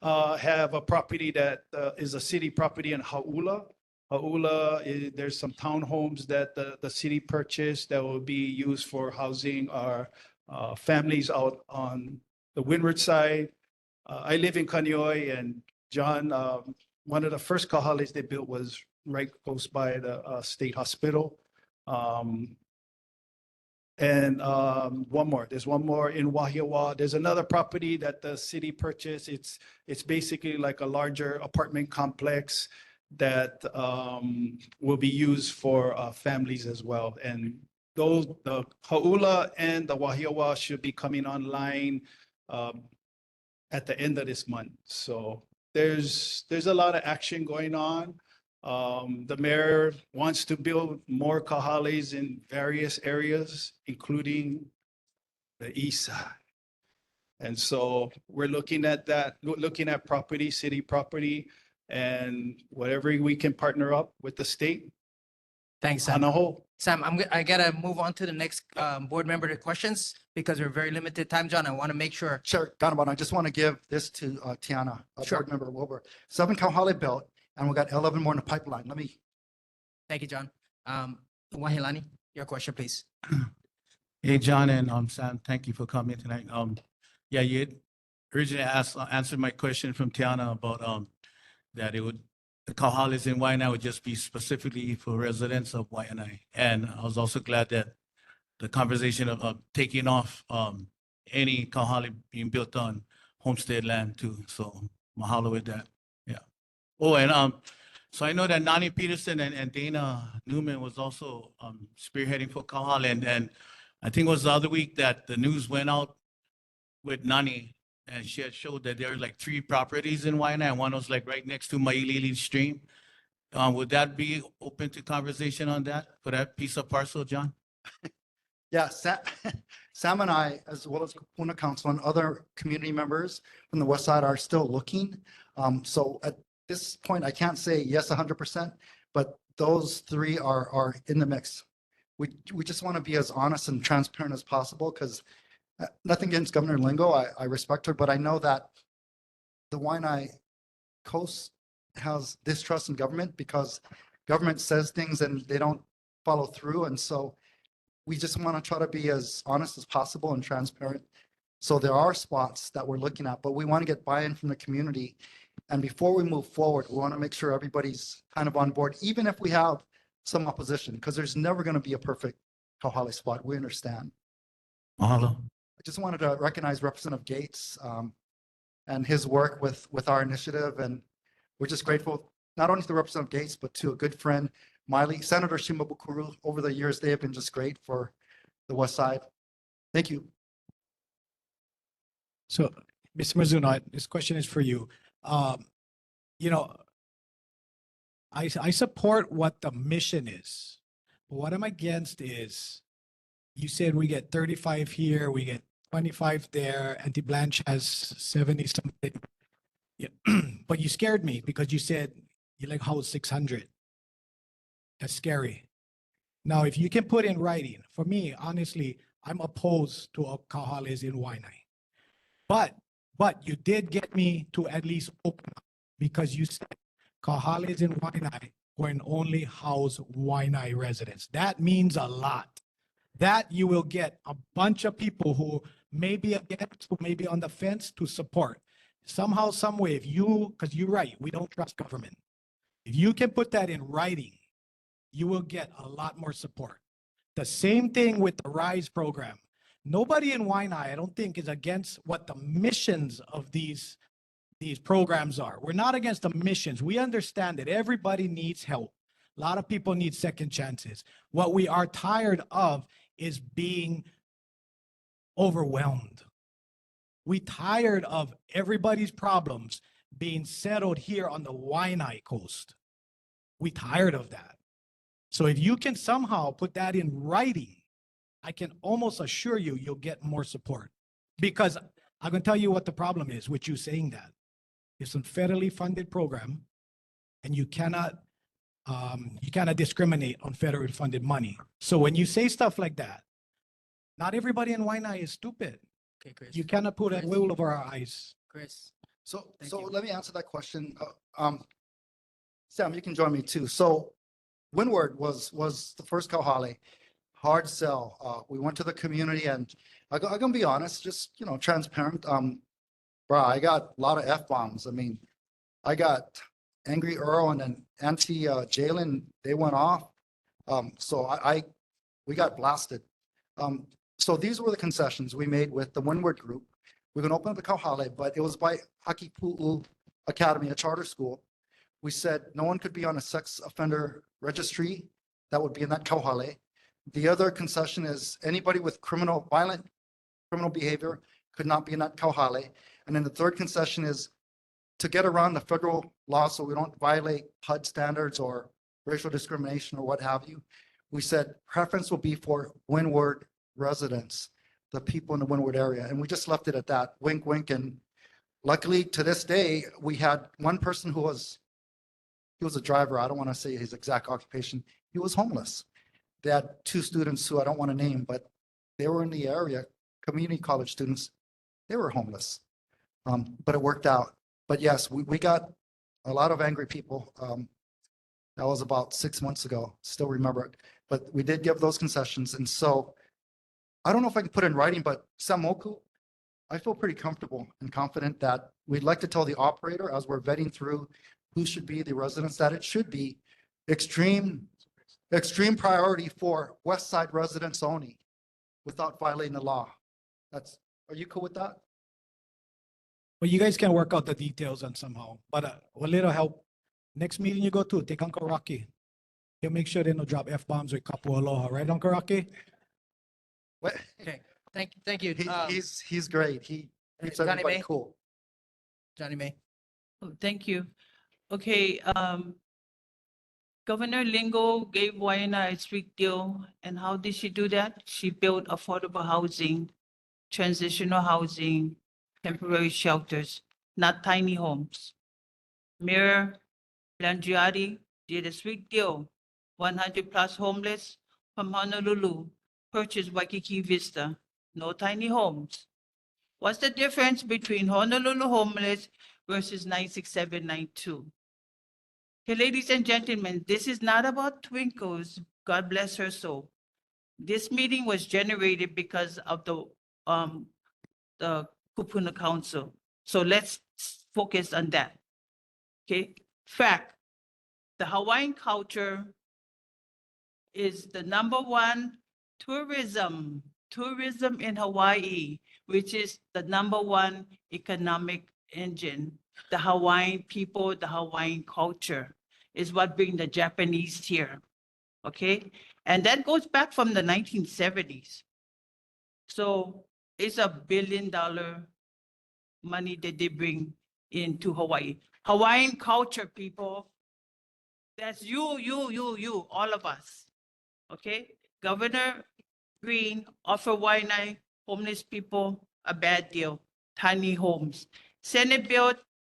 have a property that is a city property in Hauula. Hauula, there's some townhomes that the city purchased that will be used for housing our families out on the windward side. I live in Kaneohe, and John, one of the first kahales they built was right close by the state hospital. And there's one more in Wahiawa. There's another property that the city purchased. It's basically like a larger apartment complex that will be used for families as well. And those, the Hauula and the Wahiawa should be coming online at the end of this month. So there's a lot of action going on. The mayor wants to build more kahales in various areas, including the east side. And so we're looking at that, looking at property, city property, and whatever we can partner up with the state. Thanks, On Sam. a whole. Sam, I gotta move on to the next board member to questions because we're very limited time, John. I want to make sure. Sure, Donovan, I just want to give this to Tiana, a Sure. board member over 7 kauhale built, and we got 11 more in the pipeline. Let me. Thank you, John. Wahilani, your question, please. Hey, John and Sam, thank you for coming tonight. Yeah, you had originally answered my question from Tiana about that the kauhales in Waianae would just be specifically for residents of Waianae. And I was also glad that the conversation of taking off any kauhale being built on homestead land too. So mahalo with that. Yeah. Oh, and so I know that Nani Peterson and Dana Newman was also spearheading for kauhale, and I think it was the other week that the news went out with Nani, and she had showed that there were like 3 properties in Waianae, and one was like right next to Mailili Stream. Would that be open to conversation on that, for that piece of parcel, John? Yeah, Sam and I, as well as Kupuna Council and other community members from the west side are still looking. So at this point, I can't say yes 100%, but those 3 are in the mix. We just want to be as honest and transparent as possible because nothing against Governor Lingo, I respect her, but I know that the Waianae Coast has distrust in government because government says things and they don't follow through. And so we just want to try to be as honest as possible and transparent. So there are spots that we're looking at, but we want to get buy-in from the community. And before we move forward, we want to make sure everybody's kind of on board, even if we have some opposition, because there's never going to be a perfect kauhale spot. We understand. Mahalo. I just wanted to recognize Representative Gates and his work with our initiative. And we're just grateful, not only to Representative Gates, but to a good friend, Miley, Senator Shimabukuro. Over the years, they have been just great for the West Side. Thank you. So, Mr. Mizuno, this question is for you. You know, I support what the mission is, but what I'm against is you said we get 35 here, we get 25 there, Auntie Blanche has 70 something. Yeah. But you scared me because you said you like how 600. That's scary. Now, if you can put in writing, for me, honestly, I'm opposed to kauhales in Waianae. But you did get me to at least open up because you said kauhales in Waianae can only house Waianae residents. That means a lot. That you will get a bunch of people who maybe against, who may be on the fence, to support. Somehow, some way, if you, because you're right, we don't trust government. If you can put that in writing, you will get a lot more support. The same thing with the RISE program. Nobody in Waianae, I don't think, is against what the missions of these programs are. We're not against the missions. We understand that everybody needs help. A lot of people need second chances. What we are tired of is being overwhelmed. We tired of everybody's problems being settled here on the Waianae coast. We tired of that. So if you can somehow put that in writing, I can almost assure you, you'll get more support. Because I'm going to tell you what the problem is with you saying that. It's a federally funded program, and you cannot discriminate on federally funded money. So when you say stuff like that, not everybody in Waianae is stupid. Okay, Chris. You cannot put a Chris. wool over our eyes. Chris. So, Thank so you. let me answer that question. Sam, you can join me too. So Windward was the first Kauhale, hard sell. We went to the community and I'm gonna be honest, just, transparent. I got a lot of F-bombs. I mean, I got Angry Earl and then Auntie Jalen, they went off. So we got blasted. So these were the concessions we made with the Windward group. We're gonna open up the Kauhale, but it was by Hakipu'u Academy, a charter school. We said no one could be on a sex offender registry. That would be in that Kauhale. The other concession is anybody with violent criminal behavior could not be in that Kauhale. And then the third concession is to get around the federal law so we don't violate HUD standards or racial discrimination or what have you. We said preference will be for Windward residents, the people in the Windward area. And we just left it at that, wink, wink. And luckily to this day, we had one person he was a driver. I don't want to say his exact occupation. He was homeless. They had two students who I don't want to name, but they were in the area, community college students. They were homeless, but it worked out. But yes, we got a lot of angry people. That was about 6 months ago. Still remember it. But we did give those concessions. And so I don't know if I can put in writing, but Samoku, I feel pretty comfortable and confident that we'd like to tell the operator as we're vetting through who should be the residents, that it should be extreme priority for West Side residents only without violating the law. Are you cool with that? Well, you guys can work out the details on somehow, but a little help. Next meeting you go to, take Uncle Rocky. He'll make sure they don't drop F-bombs or kapu aloha, right, Uncle Rocky? What? Okay, thank you. He's great. He keeps Johnny everybody May? cool. Johnny May. Oh, thank you. Okay, Governor Lingo gave Waianae a strict deal, and how did she do that? She built affordable housing, transitional housing, temporary shelters, not tiny homes. Mayor Blangiardi did a sweet deal, 100+ homeless from Honolulu, purchased Waikiki Vista, no tiny homes. What's the difference between Honolulu homeless versus 96792? Okay, ladies and gentlemen, this is not about Twinkles, God bless her soul. This meeting was generated because of the Kupuna Council. So let's focus on that. Okay, fact, the Hawaiian culture is the #1 tourism in Hawaii, which is the #1 economic engine. The Hawaiian people, the Hawaiian culture is what bring the Japanese here, okay? And that goes back from the 1970s. So it's $1 billion money that they bring into Hawaii. Hawaiian culture, people, that's you, all of us, okay? Governor Green offered Waianae homeless people a bad deal, tiny homes. Senate Bill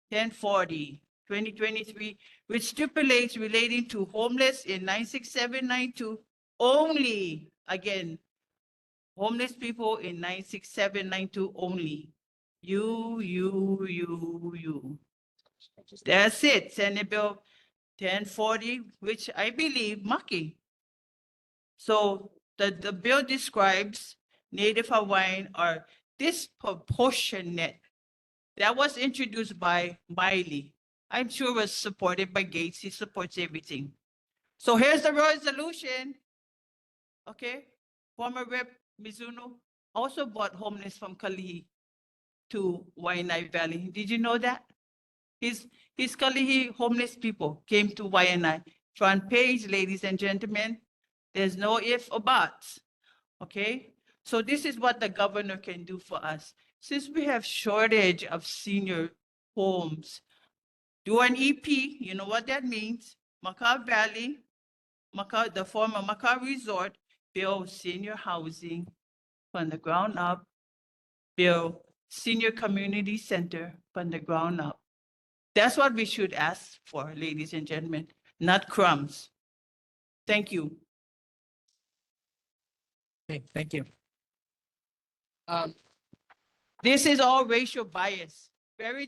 1040, 2023, which stipulates relating to homeless in 96792 only, again, homeless people in 96792 only. You. That's it, Senate Bill 1040, which I believe Maki. So the bill describes Native Hawaiian are disproportionate that was introduced by Miley. I'm sure was supported by Gates. He supports everything. So here's the resolution. Okay, former Rep Mizuno also brought homeless from Kalihi to Waianae Valley. Did you know that? His Kalihi homeless people came to Waianae. Front page, ladies and gentlemen. There's no if or buts. Okay, so this is what the governor can do for us. Since we have shortage of senior homes, do an EP, you know what that means? Macau Valley, the former Macau Resort, build senior housing from the ground up, build senior community center from the ground up. That's what we should ask for, ladies and gentlemen, not crumbs. Thank you. Okay, thank you. This is all racial bias, very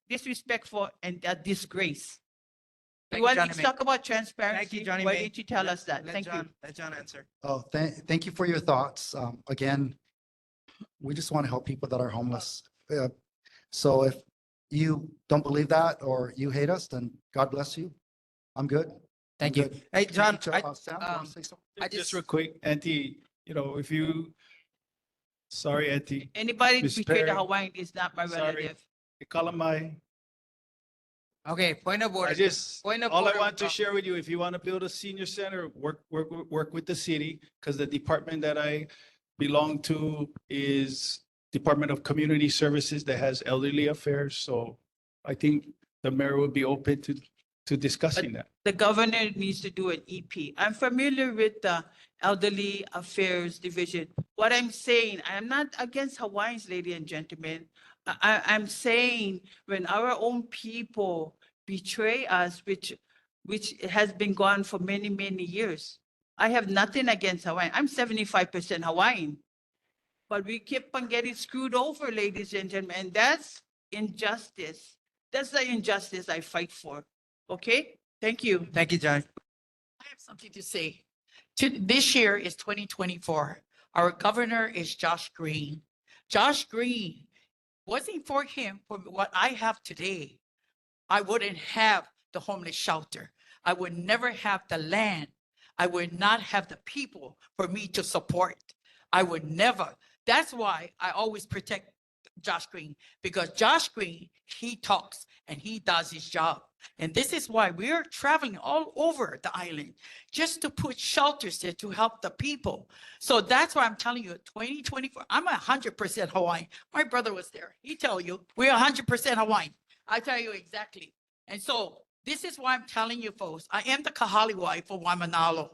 disrespectful and a disgrace. Thank You you, want Johnny to May. talk about transparency? Johnny Why May. didn't you tell us that? Let Thank you. John- Let John answer. Oh, thank you for your thoughts. Again, we just want to help people that are homeless. So if you don't believe that or you hate us, then God bless you. I'm good. Thank I'm you. good. Hey, John, Sam, you wanna say something? I Just real quick, Auntie, you know, if you, sorry, Auntie. Anybody Miss betray the Perry, Hawaiian is not my sorry. relative. Kalamai. Okay, point of order. I just, Point of all I order, want to share with you, if you want to build a senior center, work with the city, because the department that I belong to is Department of Community Services that has elderly affairs. So I think the mayor would be open to discussing that. The governor needs to do an EP. I'm familiar with the Elderly Affairs Division. What I'm saying, I'm not against Hawaiians, ladies and gentlemen. I'm saying when our own people betray us, which has been gone for many, many years. I have nothing against Hawaiian. I'm 75% Hawaiian. But we keep on getting screwed over, ladies and gentlemen, and that's injustice. That's the injustice I fight for. Okay? Thank you. Thank you, John. I have something to say. This year is 2024. Our governor is Josh Green. Josh Green, wasn't for him, for what I have today, I wouldn't have the homeless shelter. I would never have the land. I would not have the people for me to support. I would never. That's why I always protect Josh Green, because Josh Green, he talks and he does his job. And this is why we're traveling all over the island just to put shelters there to help the people. So that's why I'm telling you, 2024, I'm 100% Hawaiian. My brother was there. He tell you, we're 100% Hawaiian. I tell you exactly. And so this is why I'm telling you folks, I am the kahali wife for Waimanalo.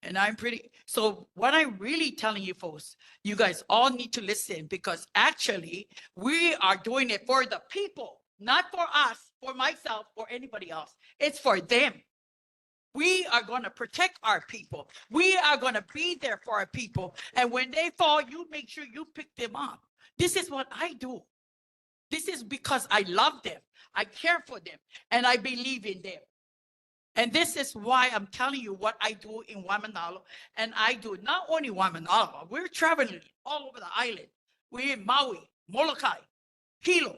And I'm pretty, so what I'm really telling you folks, you guys all need to listen, because actually we are doing it for the people, not for us, for myself, or anybody else. It's for them. We are going to protect our people. We are going to be there for our people. And when they fall, you make sure you pick them up. This is what I do. This is because I love them. I care for them and I believe in them. And this is why I'm telling you what I do in Waimanalo. And I do not only Waimanalo, we're traveling all over the island. We're in Maui, Molokai, Hilo.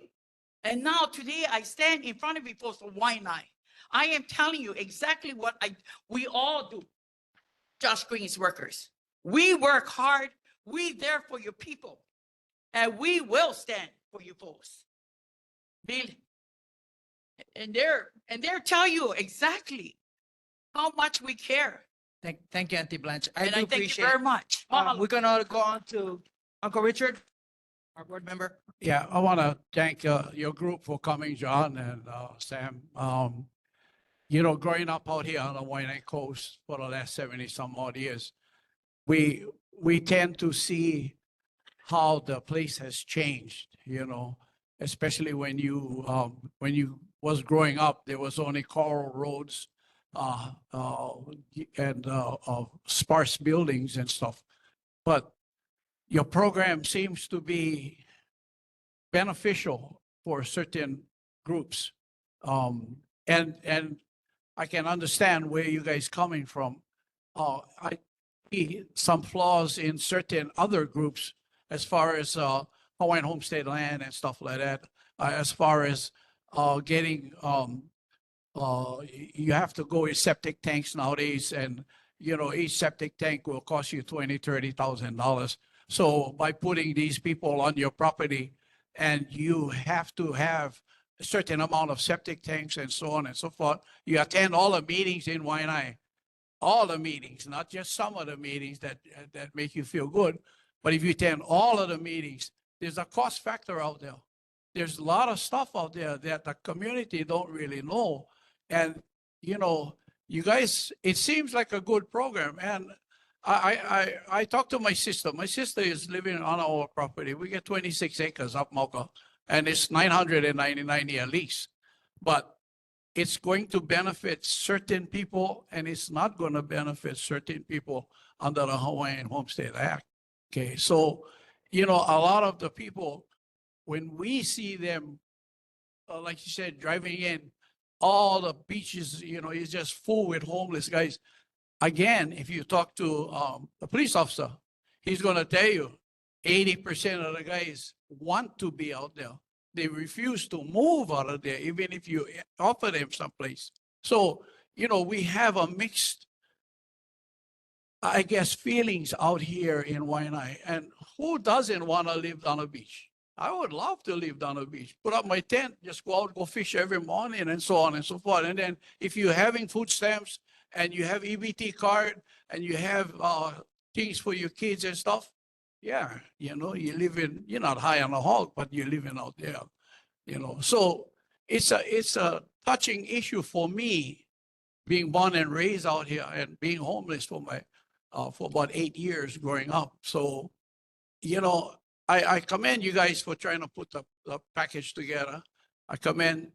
And now today I stand in front of you folks for Waianae. I am telling you exactly what we all do. Josh Green's workers. We work hard. We there for your people. And we will stand for you folks. And they're telling you exactly how much we care. Thank you, Auntie Blanche. I And do I thank you appreciate. very much. We're gonna go on to Uncle Richard, our board member. Yeah, I want to thank your group for coming, John and Sam. You know, growing up out here on the Waianae Coast for the last 70 some odd years, we tend to see how the place has changed, you know, especially when you was growing up, there was only coral roads and sparse buildings and stuff. But your program seems to be beneficial for certain groups. And I can understand where you guys coming from. I see some flaws in certain other groups as far as Hawaiian homestead land and stuff like that. As far as getting you have to go with septic tanks nowadays, and you know each septic tank will cost you $20,000-$30,000. So by putting these people on your property, and you have to have a certain amount of septic tanks and so on and so forth, you attend all the meetings in Waianae, all the meetings, not just some of the meetings that make you feel good, but if you attend all of the meetings, there's a cost factor out there. There's a lot of stuff out there that the community don't really know. And, you know, you guys, it seems like a good program. And I talked to my sister. My sister is living on our property. We get 26 acres up Mauka, and it's 999 year lease. But it's going to benefit certain people, and it's not going to benefit certain people under the Hawaiian Homestead Act. Okay, so, you know, a lot of the people, when we see them, like you said, driving in, all the beaches, you know, is just full with homeless guys. Again, if you talk to a police officer, he's going to tell you 80% of the guys want to be out there. They refuse to move out of there, even if you offer them someplace. So, you know, we have a mixed, I guess, feelings out here in Waianae. And who doesn't want to live on a beach? I would love to live down the beach, put up my tent, just go out, go fish every morning and so on and so forth. And then if you're having food stamps and you have EBT card and you have things for your kids and stuff, yeah, you know, you live in, you're not high on the hog, but you're living out there, you know. So it's a touching issue for me, being born and raised out here and being homeless for about 8 years growing up. So, you know, I commend you guys for trying to put the package together. I commend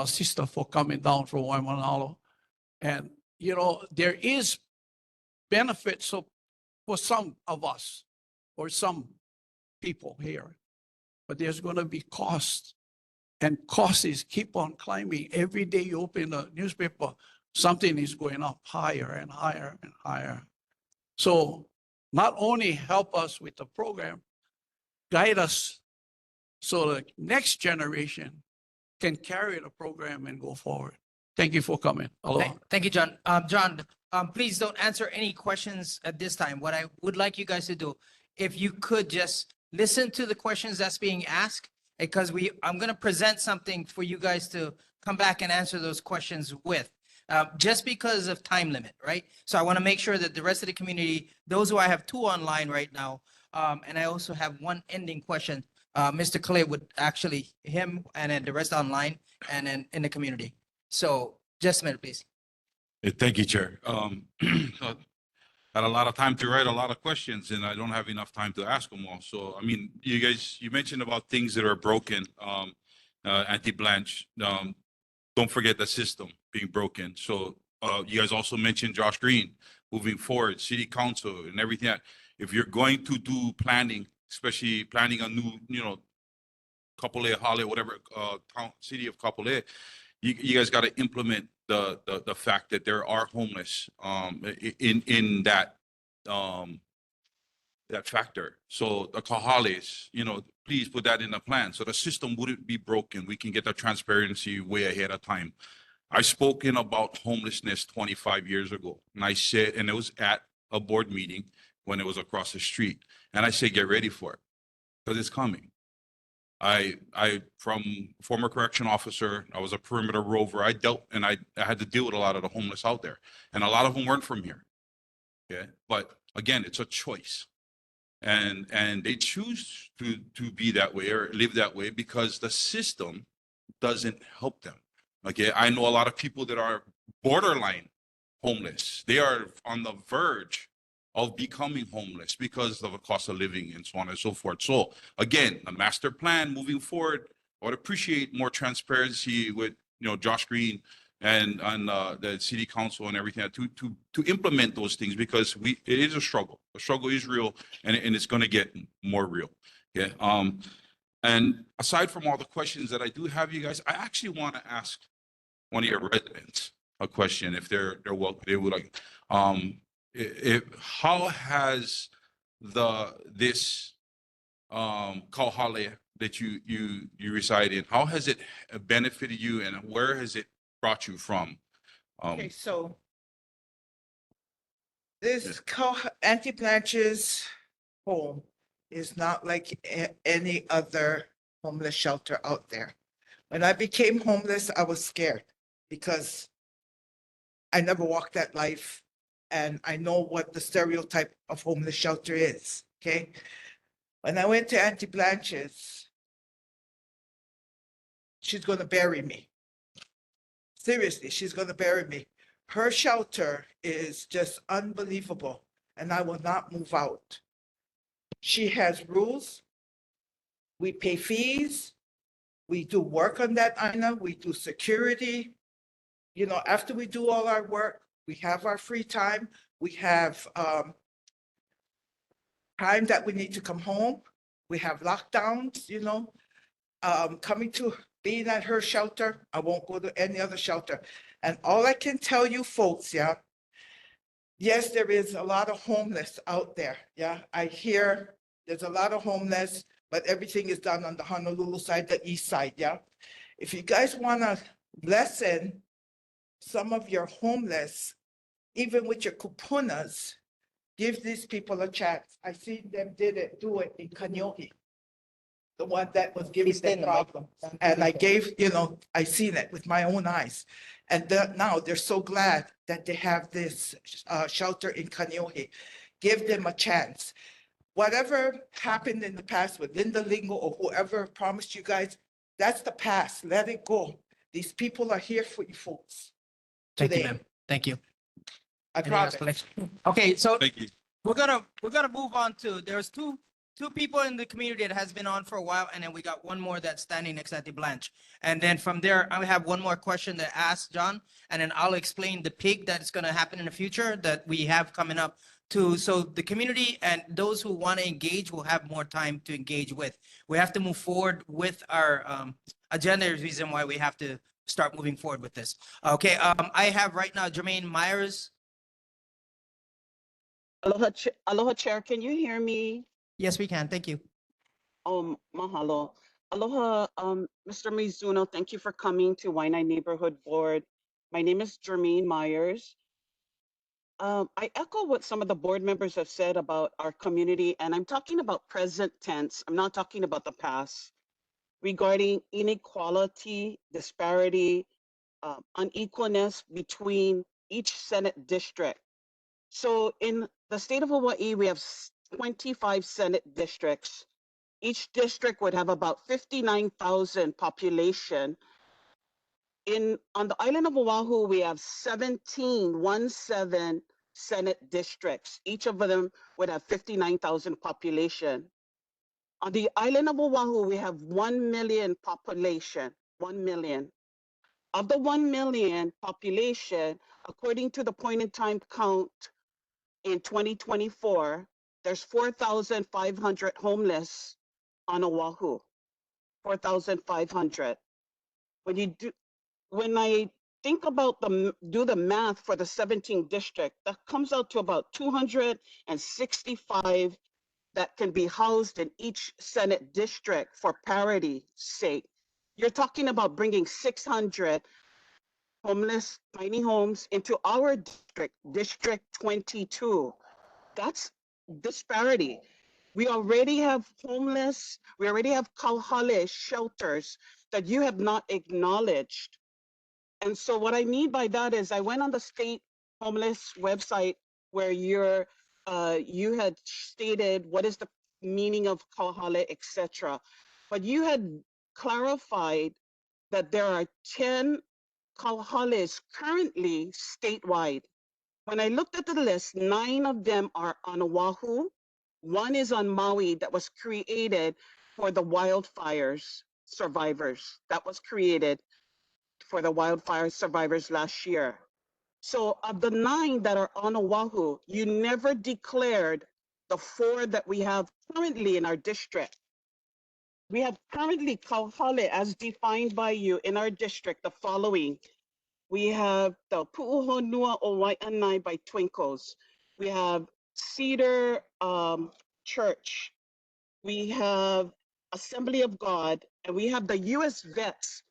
sister for coming down from Waimanalo. And, you know, there is benefits for some of us or some people here, but there's going to be costs, and costs keep on climbing. Every day you open the newspaper, something is going up higher and higher and higher. So not only help us with the program, guide us so the next generation can carry the program and go forward. Thank you for coming. Aloha. Thank you, John. John, please don't answer any questions at this time. What I would like you guys to do, if you could just listen to the questions that's being asked, because I'm going to present something for you guys to come back and answer those questions with, just because of time limit, right? So I want to make sure that the rest of the community, those who I have two online right now, and I also have one ending question. Mr. Clay would actually, him and then the rest online and then in the community. So just a minute, please. Thank you, Chair. Had a lot of time to write a lot of questions, and I don't have enough time to ask them all. So, I mean, you mentioned about things that are broken, Auntie Blanche. Don't forget the system being broken. So you guys also mentioned Josh Green moving forward, city council and everything. If you're going to do planning, especially planning a new, you know, Kapolei, Hale, whatever, city of Kapolei, you guys got to implement the fact that there are homeless in that that factor. So the kahales, you know, please put that in the plan so the system wouldn't be broken. We can get the transparency way ahead of time. I spoken about homelessness 25 years ago, and I said, and it was at a board meeting when it was across the street, and I said, get ready for it because it's coming. I from former correction officer, I was a perimeter rover. I had to deal with a lot of the homeless out there, and a lot of them weren't from here. Okay, but again, it's a choice, and they choose to be that way or live that way because the system doesn't help them. Okay, I know a lot of people that are borderline homeless. They are on the verge of becoming homeless because of the cost of living and so on and so forth. So again, a master plan moving forward. I would appreciate more transparency with, you know, Josh Green and the city council and everything to implement those things, because it is a struggle. The struggle is real, and it's going to get more real. Yeah. And aside from all the questions that I do have, you guys, I actually want to ask one of your residents a question, if they're welcome. They would like. How has this Kauhale that you reside in, how has it benefited you and where has it brought you from? Okay, so this Auntie Blanche's home is not like any other homeless shelter out there. When I became homeless, I was scared because I never walked that life and I know what the stereotype of homeless shelter is, okay? When I went to Auntie Blanche's, she's gonna bury me. Seriously, she's gonna bury me. Her shelter is just unbelievable and I will not move out. She has rules. We pay fees. We do work on that island. We do security. You know, after we do all our work, we have our free time. We have time that we need to come home. We have lockdowns, you know. Coming to being at her shelter, I won't go to any other shelter. And all I can tell you folks, yeah, yes, there is a lot of homeless out there. Yeah, I hear there's a lot of homeless, but everything is done on the Honolulu side, the east side. Yeah. If you guys want to lessen some of your homeless, even with your kupunas, give these people a chance. I seen them do it in Kaneohe. The one that was giving them problems. And I gave, you know, I seen it with my own eyes. And now they're so glad that they have this shelter in Kaneohe. Give them a chance. Whatever happened in the past with Linda Lingo or whoever promised you guys, that's the past. Let it go. These people are here for you folks. Thank you, Today. ma'am. Thank you. I Any last promise. collection? Okay, so Thank you. we're gonna move on to, there's two people in the community that has been on for a while, and then we got one more that's standing next at the Blanche. And then from there, I have one more question to ask John, and then I'll explain the pig that's gonna happen in the future that we have coming up too. So the community and those who want to engage will have more time to engage with. We have to move forward with our agenda, is the reason why we have to start moving forward with this. Okay, I have right now Jermaine Myers. Aloha, Chair. Can you hear me? Yes, we can. Thank you. Mahalo. Aloha, Mr. Mizuno. Thank you for coming to Waianae Neighborhood Board. My name is Jermaine Myers. I echo what some of the board members have said about our community, and I'm talking about present tense. I'm not talking about the past, regarding inequality, disparity, unequalness between each Senate district. So in the state of Hawaii, we have 25 Senate districts. Each district would have about 59,000 population. On the island of Oahu, we have 17 Senate districts. Each of them would have 59,000 population. On the island of Oahu, we have 1 million population, 1 million. Of the 1 million population, according to the point in time count in 2024, there's 4,500 homeless on Oahu, 4,500. When I think about do the math for the 17th district, that comes out to about 265 that can be housed in each Senate district for parity's sake. You're talking about bringing 600 homeless tiny homes into our district, District 22. That's disparity. We already have homeless, we already have kauhale shelters that you have not acknowledged. And so what I mean by that is I went on the state homeless website where you had stated what is the meaning of kauhale, etc. But you had clarified that there are 10 kauhales currently statewide. When I looked at the list, 9 of them are on Oahu. 1 is on Maui that was created for the wildfires survivors. That was created for the wildfire survivors last year. So of the 9 that are on Oahu, you never declared the 4 that we have currently in our district. We have currently kauhale as defined by you in our district, the following. We have the Pu'uhonua o Waianae by Twinkles. We have Cedar Church. we have Assembly of God, and we have the US vets.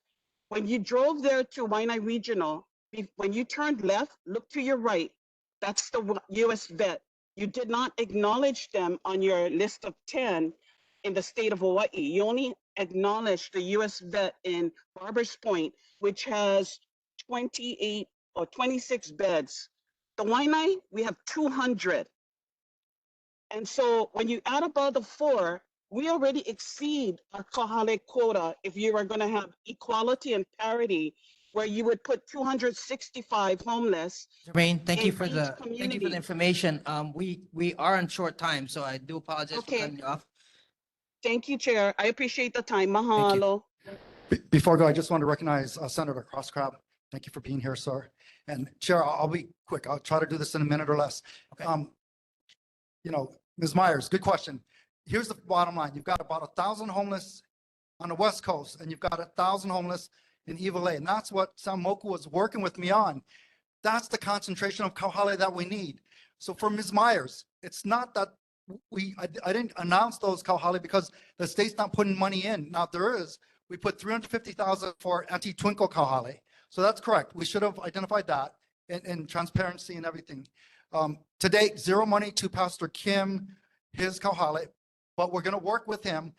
When you drove there to Waianae Regional, when you turned left, look to your right. That's the US vet. You did not acknowledge them on your list of 10 in the state of Hawaii. You only acknowledged the US vet in Barbers Point, which has 28 or 26 beds. The Waianae, we have 200. And so when you add up all the four, we already exceed our kahale quota if you are going to have equality and parity, where you would put 265 homeless. Jermaine, thank you in for each thank you for the community. information. We are on short time, so I do apologize for Okay. cutting you off. Thank you, Chair. I appreciate the time. Thank you. Mahalo. Before I go, I just want to recognize Senator Crosscrab. Thank you for being here, sir. And Chair, I'll be quick. I'll try to do this in a minute or less. Okay. You know, Ms. Myers, good question. Here's the bottom line. You've got about 1,000 homeless on the West Coast, and you've got 1,000 homeless in Iwalei. And that's what Sam Moku was working with me on. That's the concentration of kauhale that we need. So for Ms. Myers, it's not that I didn't announce those kauhale because the state's not putting money in. Now there is. We put 350,000 for anti-twinkle kauhale. So that's correct. We should have identified that in transparency and everything. To date, zero money to Pastor Kim, his kauhale, but we're going to work with him.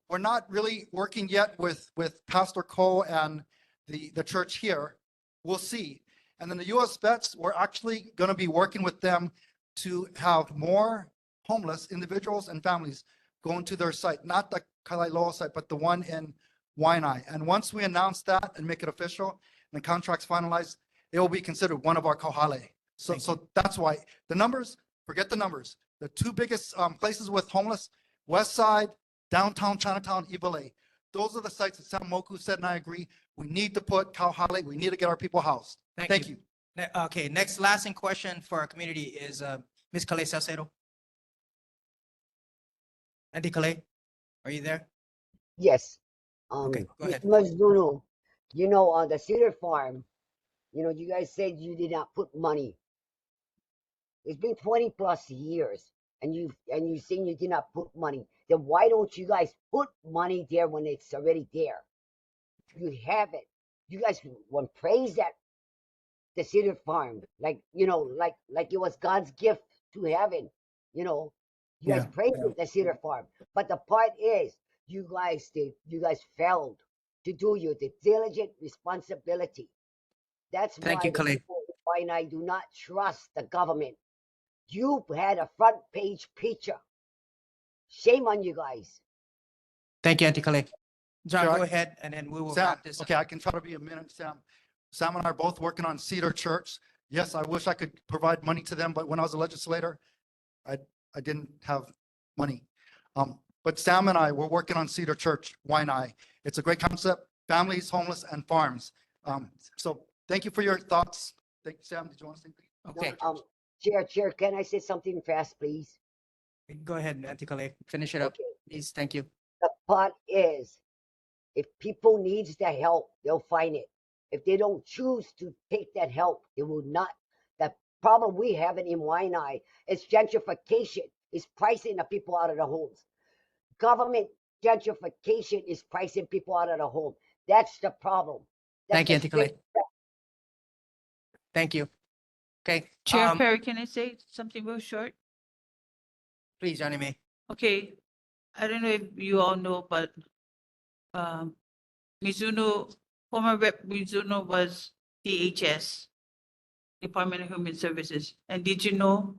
We're not really working yet with Pastor Cole and the church here. We'll see. And then the US vets, we're actually going to be working with them to have more homeless individuals and families going to their site, not the Kalailoa site, but the one in Waianae. And once we announce that and make it official and the contract's finalized, it will be considered one of our kauhale. So that's why the numbers, forget the numbers. The two biggest places with homeless, West Side, downtown Chinatown, Iwalei. Those are the sites that Sam Moku said, and I agree. We need to put kauhale. We need to get our people housed. Thank you. Okay, next last in question for our community is Ms. Calais Salcedo. Auntie Calais, are you there? Yes. Okay, go ahead. Mazduno, you know, on the Cedar Farm, you know, you guys said you did not put money. It's been 20 plus years, and you saying you did not put money. Then why don't you guys put money there when it's already there? You have it. You guys want praise that the Cedar Farm, like, you know, like it was God's gift to heaven. You know, you guys praise the Cedar Farm, but the part is, you guys failed to do your diligent responsibility. That's Thank why you, the Calais. people of Waianae do not trust the government. You had a front page picture. Shame on you guys. Thank you, Auntie Calais. John, Sure, go ahead, and then we will Sam, wrap this up. okay, I can try to be a minute, Sam. Sam and I are both working on Cedar Church. Yes, I wish I could provide money to them, but when I was a legislator, I didn't have money. But Sam and I were working on Cedar Church, Waianae. It's a great concept, families, homeless, and farms. So thank you for your thoughts. Thank you, Sam. Did you want to say anything? Okay. Chair, can I say something fast, please? Go ahead, Auntie Calais. Finish it up, please. Thank you. The part is, if people needs the help, they'll find it. If they don't choose to take that help, they will not. The problem we have in Waianae is gentrification is pricing the people out of the homes. Government gentrification is pricing people out of the home. That's the problem. Thank you, Auntie Calais. Thank you. Okay. Chair Perry, can I say something real short? Please, Johnny May. Okay, I don't know if you all know, but Mizuno, former Rep Mizuno was DHS, Department of Human Services. And did you know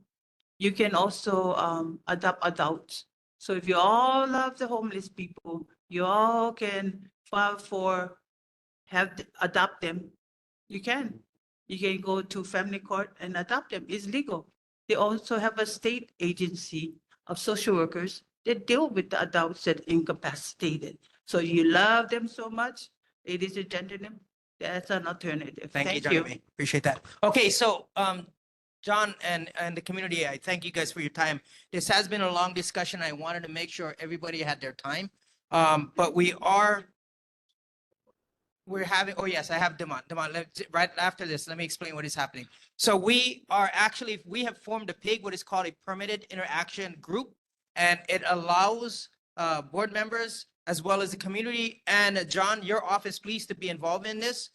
you can also adopt adults? So if you all love the homeless people, you all can file for adopt them. You can. You can go to family court and adopt them. It's legal. They also have a state agency of social workers that deal with the adults that are incapacitated. So you love them so much, ladies and gentlemen, that's an alternative. Thank you, Johnny May. Appreciate that. Okay, so John and the community, I thank you guys for your time. This has been a long discussion. I wanted to make sure everybody had their time. But we're having, oh yes, I have Demont. Right after this, let me explain what is happening. So we have formed a PIG, what is called a Permitted Interaction Group, and it allows board members as well as the community. And John, your office, please to be involved in this.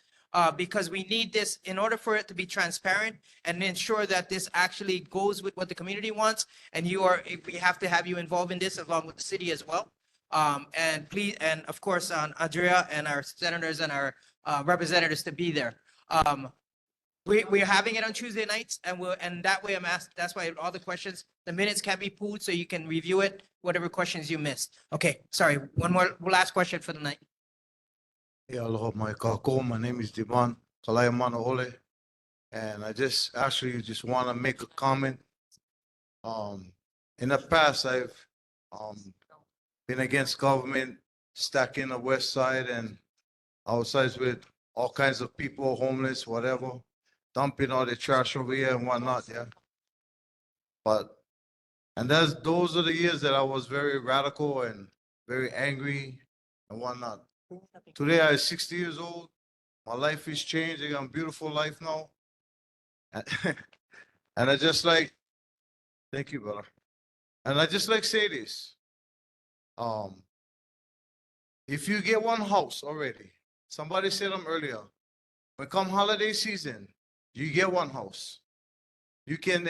Because we need this in order for it to be transparent and ensure that this actually goes with what the community wants. And we have to have you involved in this along with the city as well. And please, and of course, on Andrea and our senators and our representatives to be there. We're having it on Tuesday nights and that way that's why all the questions, the minutes can be pulled so you can review it, whatever questions you missed. Okay, sorry, one more last question for the night. Yeah, aloha mai kako. My name is Divan Kalaiamana Ole. And I just actually just want to make a comment. In the past, I've been against government stacking the west side and outside with all kinds of people, homeless, whatever, dumping all the trash over here and whatnot, yeah. And those are the years that I was very radical and very angry and whatnot. Today, I'm 60 years old. My life is changed. I got a beautiful life now. And I just like, thank you, brother. And I just like say this. If you get one house already, somebody said them earlier, when come holiday season, you get one house. You can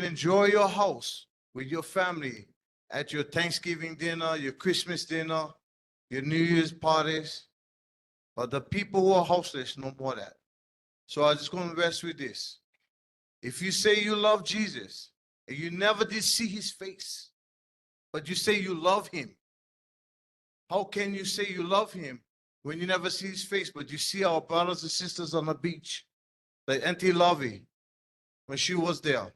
enjoy your house with your family at your Thanksgiving dinner, your Christmas dinner, your New Year's parties. But the people who are houseless, no more that. So I just going to rest with this. If you say you love Jesus and you never did see his face, but you say you love him, how can you say you love him when you never see his face, but you see our brothers and sisters on the beach, like Auntie Lovey, when she was there,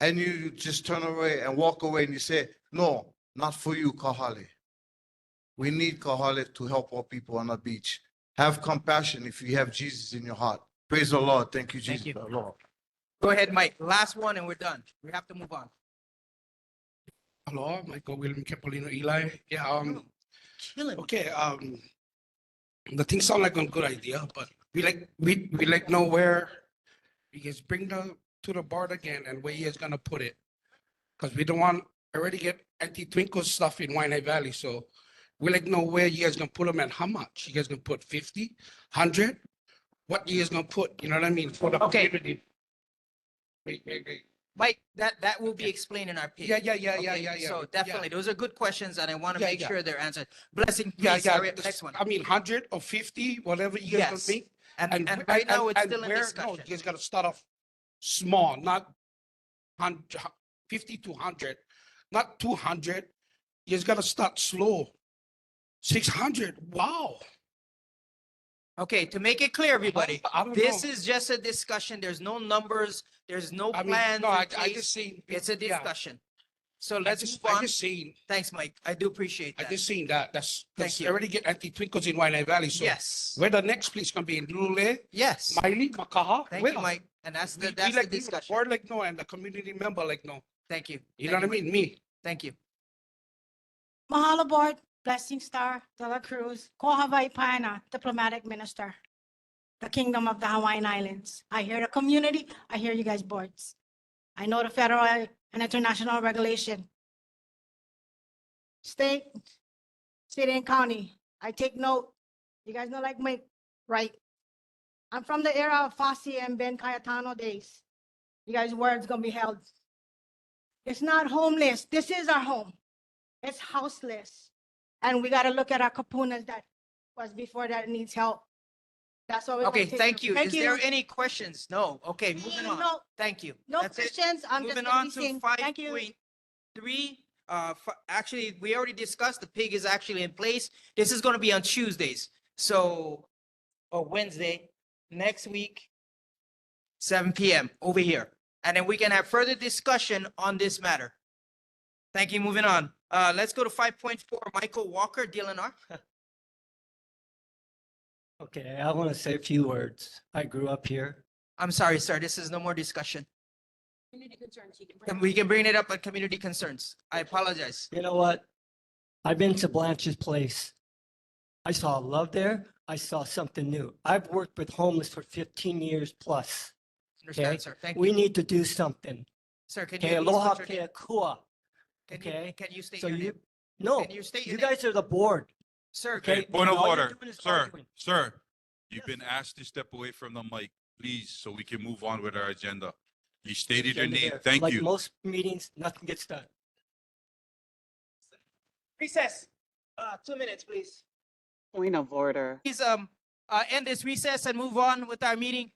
and you just turn away and walk away and you say, no, not for you, Kahale. We need Kahale to help our people on the beach. Have compassion if you have Jesus in your heart. Praise the Lord. Thank you, Jesus. Thank you. Lord. Go ahead, Mike. Last one and we're done. We have to move on. Hello, Michael William Capolino Eli. Yeah, okay, the thing sound like a good idea, but we like know where you guys bring to the board again and where you guys gonna put it. Cause we don't want, already get anti-twinkle stuff in Waianae Valley, so we like know where you guys gonna put them and how much. You guys gonna put 50, 100? What you guys gonna put, you know what I mean, for the community? Mike, that will be explained in our page. Yeah. So definitely, those are good questions and I want to Yeah, make yeah. sure they're answered. Blessing, Yeah, please, yeah. hurry up, next one. I mean, 100 or 50, whatever you guys Yes. gonna make. And right now it's still in No, discussion. you guys gotta start off small, not 50 to 100, not 200. You just gotta start slow. 600, wow. Okay, to make it clear, everybody, I don't this know. is just a discussion. There's no numbers. There's no I mean, plans. no, in I place. just seen. It's a yeah. discussion. So let's move I on. just seen. Thanks, Mike. I do appreciate I that. just seen that. That's Thank you. I already get anti-twinkles in Waianae Valley. So Yes. where the next place gonna be in Lule? Yes. Miley, Makaha. Thank where? you, Mike. And that's We the like discussion. board like no, and the community member like no. Thank you. You Thank know what I Mike. mean? Me. Thank you. Mahalo Board, Blessing Star, De La Cruz, Ko Hawaii Paina, Diplomatic Minister, the Kingdom of the Hawaiian Islands. I hear the community, I hear you guys boards. I know the federal and international regulation. State, city and county, I take note. You guys know like Mike, right? I'm from the era of Fossey and Ben Cayetano days. You guys' words gonna be held. It's not homeless, this is our home. It's houseless. And we gotta look at our kapunas that was before that needs help. That's what we. Okay, wanna take thank care you. of. Is there any questions? No. Okay, moving on. No. Thank you. No That's it. questions, I'm just Moving on to releasing. Thank you. 5.3. Actually, we already discussed the pig is actually in place. This is going to be on Tuesdays. So, or Wednesday, next week, 7 p.m. over here. And then we can have further discussion on this matter. Thank you. Moving on. Let's go to 5.4. Michael Walker, DLNR. Okay, I want to say a few words. I grew up here. I'm sorry, sir. This is no more discussion. Community concerns. And we can bring it up at community concerns. I apologize. You know what? I've been to Blanche's place. I saw love there. I saw something new. I've worked with homeless for 15 years plus. Understand, Okay? sir. Thank We you. need to do something. Sir, can you Okay, at least aloha put your name- kea kua. Can Okay? you state So your you, name? No, And you state you your name. guys are the board. Sir, Okay. Hey, point of And all you're order, doing is sir, arguing. sir. You've been asked to step away from the mic, please, so we can move on with our agenda. You stated your Agenda name. there. Thank Like you. most meetings, nothing gets done. recess. 2 minutes, please. Point of order. Please, end this recess and move on with our meeting.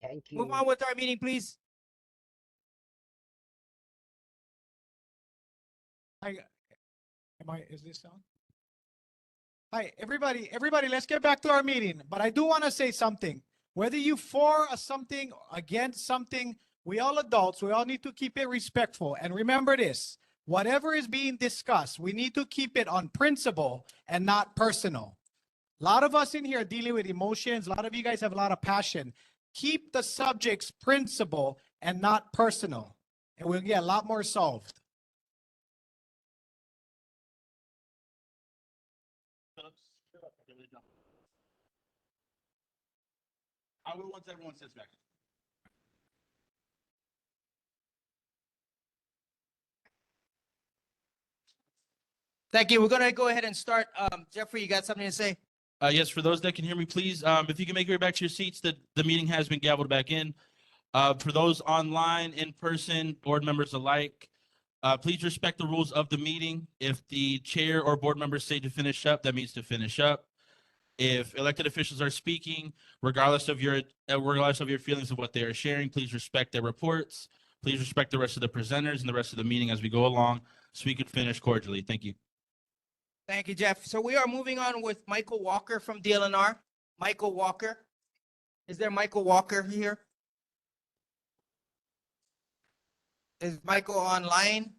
Thank you. Move on with our meeting, please. Is this on? Hi, everybody, let's get back to our meeting. But I do want to say something. Whether you for something, against something, we all adults, we all need to keep it respectful. And remember this, whatever is being discussed, we need to keep it on principle and not personal. A lot of us in here are dealing with emotions. A lot of you guys have a lot of passion. Keep the subjects principle and not personal, and we'll get a lot more solved. I will once everyone sits back. Thank you. We're gonna go ahead and start. Jeffrey, you got something to say? Yes, for those that can hear me, please, if you can make your way back to your seats, the meeting has been gavelled back in. For those online, in person, board members alike, please respect the rules of the meeting. If the chair or board members say to finish up, that means to finish up. If elected officials are speaking, regardless of your feelings of what they are sharing, please respect their reports. Please respect the rest of the presenters and the rest of the meeting as we go along, so we can finish cordially. Thank you. Thank you, Jeff. So we are moving on with Michael Walker from DLNR. Michael Walker. Is there Michael Walker here? Is Michael online?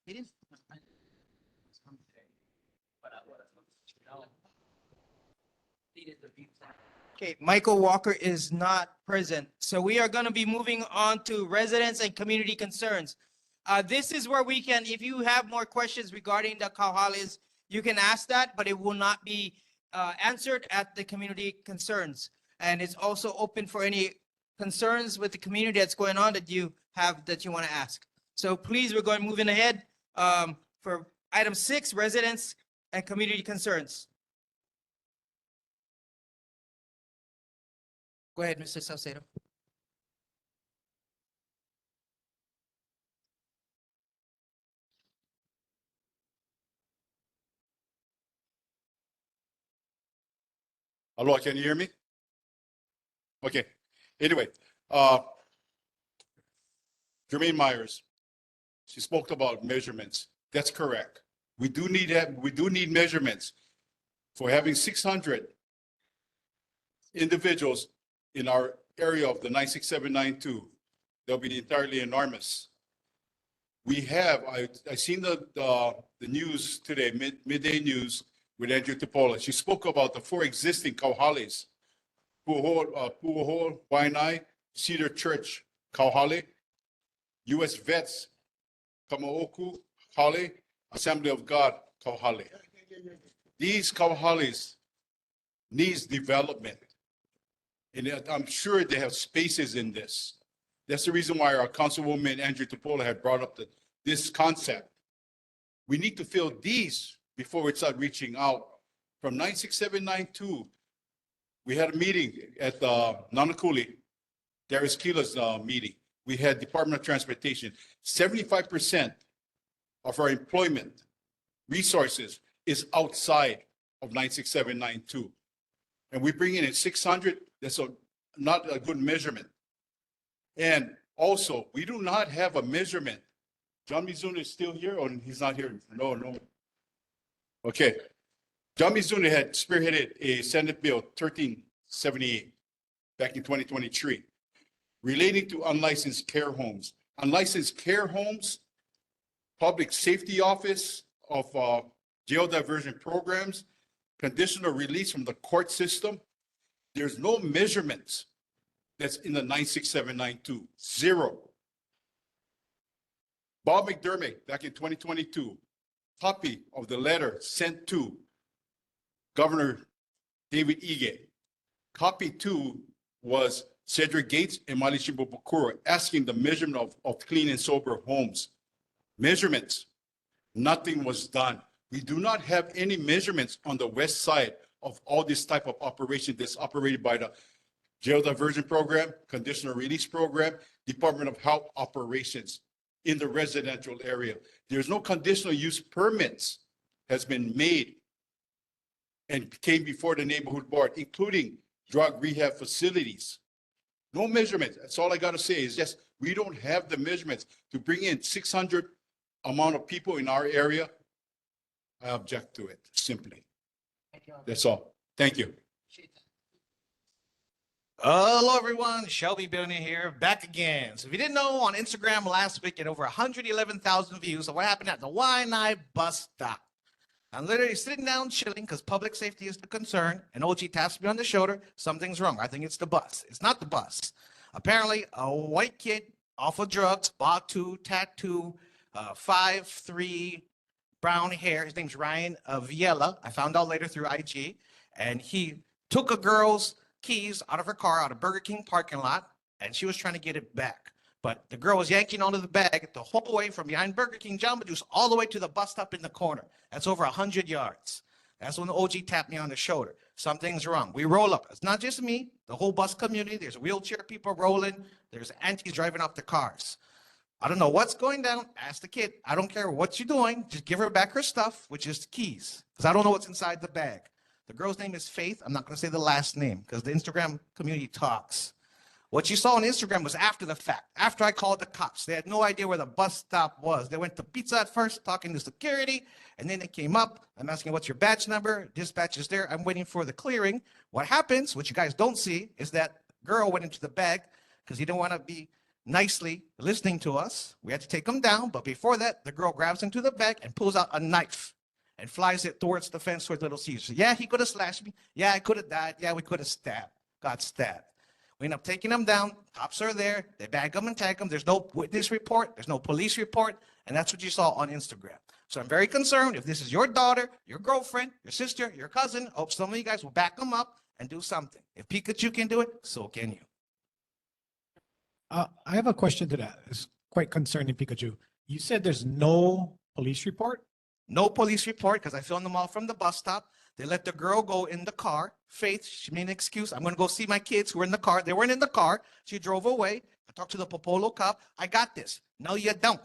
He didn't. Okay, Michael Walker is not present. So we are going to be moving on to residents and community concerns. This is where we can, if you have more questions regarding the Kauhalis, you can ask that, but it will not be answered at the community concerns. And it's also open for any concerns with the community that's going on that you have that you want to ask. So please, we're going moving ahead for item 6, residents and community concerns. Go ahead, Mr. Salcedo. Hello, can you hear me? Okay. Anyway, Jermaine Myers, she spoke about measurements. That's correct. We do need measurements for having 600 individuals in our area of the 96792. They'll be entirely enormous. We have, I seen the news today, midday news with Andrew Tipola. She spoke about the 4 existing Kauhalis, Pu'uhol, Waianae, Cedar Church, Kauhali, U.S. Vets, Kama'oku, Hale, Assembly of God, Kauhali. These Kauhalis needs development. And I'm sure they have spaces in this. That's the reason why our Councilwoman Andrew Tipola had brought up this concept. We need to fill these before we start reaching out. From 96792, we had a meeting at Nanakuli, Darius Kila's meeting. We had Department of Transportation. 75% of our employment resources is outside of 96792. And we bring in 600, that's not a good measurement. And also, we do not have a measurement. John Mizuna is still here, or he's not here? No. Okay. John Mizuna had spearheaded a Senate Bill 1378 back in 2023 relating to unlicensed care homes. Unlicensed care homes, Public Safety Office of Jail Diversion Programs, conditional release from the court system. There's no measurements that's in the 96792, 0. Bob McDermott, back in 2022, copy of the letter sent to Governor David Ige. Copy 2 was Cedric Gates, and Mali Shimbapukuro, asking the measurement of clean and sober homes. Measurements, nothing was done. We do not have any measurements on the west side of all this type of operation that's operated by the Jail Diversion Program, Conditional Release Program, Department of Health Operations in the residential area. There's no conditional use permits has been made and came before the neighborhood board, including drug rehab facilities. No measurements. That's all I got to say is just, we don't have the measurements to bring in 600 amount of people in our area. I object to it, simply. That's all. Thank you. Hello, everyone. Shelby Billionaire here, back again. So if you didn't know, on Instagram last week, it had over 111,000 views of what happened at the Waianae bus stop. I'm literally sitting down chilling because public safety is the concern, and OG taps me on the shoulder. Something's wrong. I think it's the bus. It's not the bus. Apparently, a white kid off of drugs, Batu, tattoo, 5'3", brown hair. His name's Ryan Viella. I found out later through IG. And he took a girl's keys out of her car out of Burger King parking lot, and she was trying to get it back. But the girl was yanking onto the bag the whole way from behind Burger King Jamba Juice all the way to the bus stop in the corner. That's over 100 yards. That's when the OG tapped me on the shoulder. Something's wrong. We roll up. It's not just me, the whole bus community. There's wheelchair people rolling. There's aunties driving off the cars. I don't know what's going down. Ask the kid. I don't care what you're doing. Just give her back her stuff, which is the keys, because I don't know what's inside the bag. The girl's name is Faith. I'm not going to say the last name because the Instagram community talks. What you saw on Instagram was after the fact, after I called the cops. They had no idea where the bus stop was. They went to Pizza Hut first, talking to security, and then they came up. I'm asking, what's your badge number? Dispatch is there. I'm waiting for the clearing. What happens, what you guys don't see, is that girl went into the bag because he didn't want to be nicely listening to us. We had to take him down, but before that, the girl grabs into the bag and pulls out a knife and flies it towards the fence towards Little Caesars. Yeah, he could have slashed me. Yeah, I could have died. Yeah, we could have got stabbed. We end up taking them down. Cops are there. They bag them and tag them. There's no witness report. There's no police report. And that's what you saw on Instagram. So I'm very concerned if this is your daughter, your girlfriend, your sister, your cousin. I hope some of you guys will back them up and do something. If Pikachu can do it, so can you. I have a question to that. It's quite concerning, Pikachu. You said there's no police report? No police report because I filmed them all from the bus stop. They let the girl go in the car. Faith, she made an excuse. I'm going to go see my kids who were in the car. They weren't in the car. She drove away. I talked to the Popolo cop. I got this. No, you don't.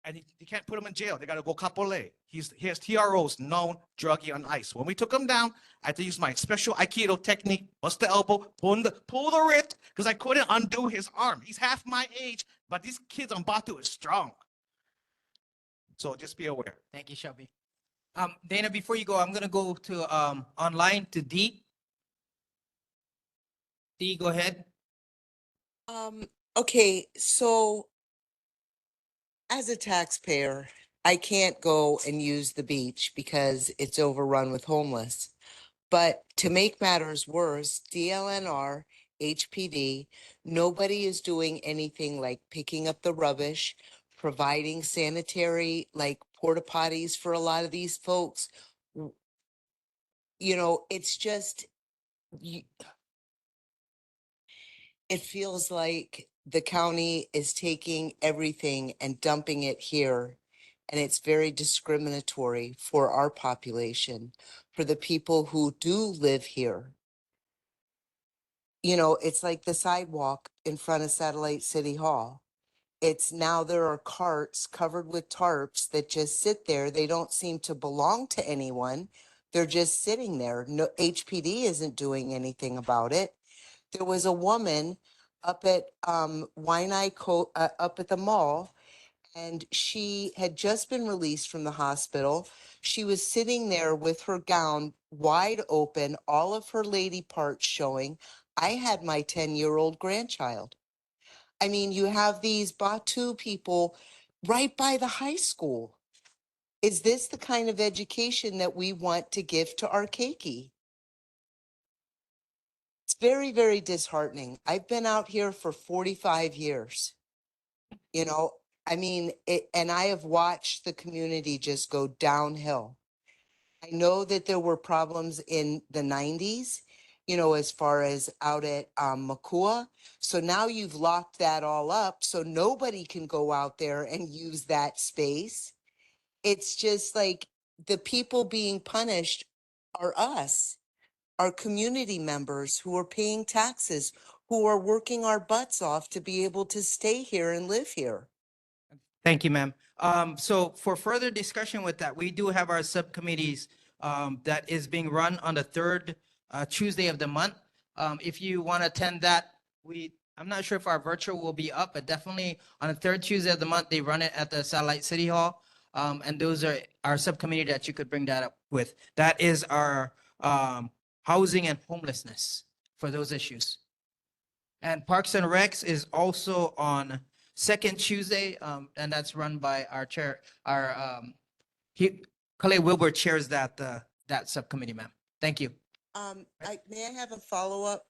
And you can't put him in jail. They got to go Capole. He has TROs, known druggie on ice. When we took him down, I had to use my special Aikido technique, bust the elbow, pull the wrist, because I couldn't undo his arm. He's half my age, but these kids on Batu is strong. So just be aware. Thank you, Shelby. Dana, before you go, I'm gonna go to online to D. D, go ahead. Okay, so as a taxpayer, I can't go and use the beach because it's overrun with homeless. But to make matters worse, DLNR, HPD, nobody is doing anything like picking up the rubbish, providing sanitary, like porta potties for a lot of these folks. You know, it's just, it feels like the county is taking everything and dumping it here. And it's very discriminatory for our population, for the people who do live here. You know, it's like the sidewalk in front of Satellite City Hall. It's now there are carts covered with tarps that just sit there. They don't seem to belong to anyone. They're just sitting there. No, HPD isn't doing anything about it. There was a woman up at Waianae up at the mall, and she had just been released from the hospital. She was sitting there with her gown wide open, all of her lady parts showing. I had my 10-year-old grandchild. I mean, you have these Batu people right by the high school. Is this the kind of education that we want to give to our keiki? It's very, very disheartening. I've been out here for 45 years. You know, I mean, and I have watched the community just go downhill. I know that there were problems in the 90s, as far as out at Makua. So now you've locked that all up, so nobody can go out there and use that space. It's just like the people being punished are us, our community members who are paying taxes, who are working our butts off to be able to stay here and live here. Thank you, ma'am. So for further discussion with that, we do have our subcommittees that is being run on the third Tuesday of the month. If you want to attend that, I'm not sure if our virtual will be up, but definitely on the third Tuesday of the month, they run it at the Satellite City Hall. And those are our subcommittee that you could bring that up with. That is our housing and homelessness for those issues. And Parks and Recs is also on second Tuesday, and that's run by our chair, Kale Wilbur chairs that subcommittee, ma'am. Thank you. May I have a follow-up?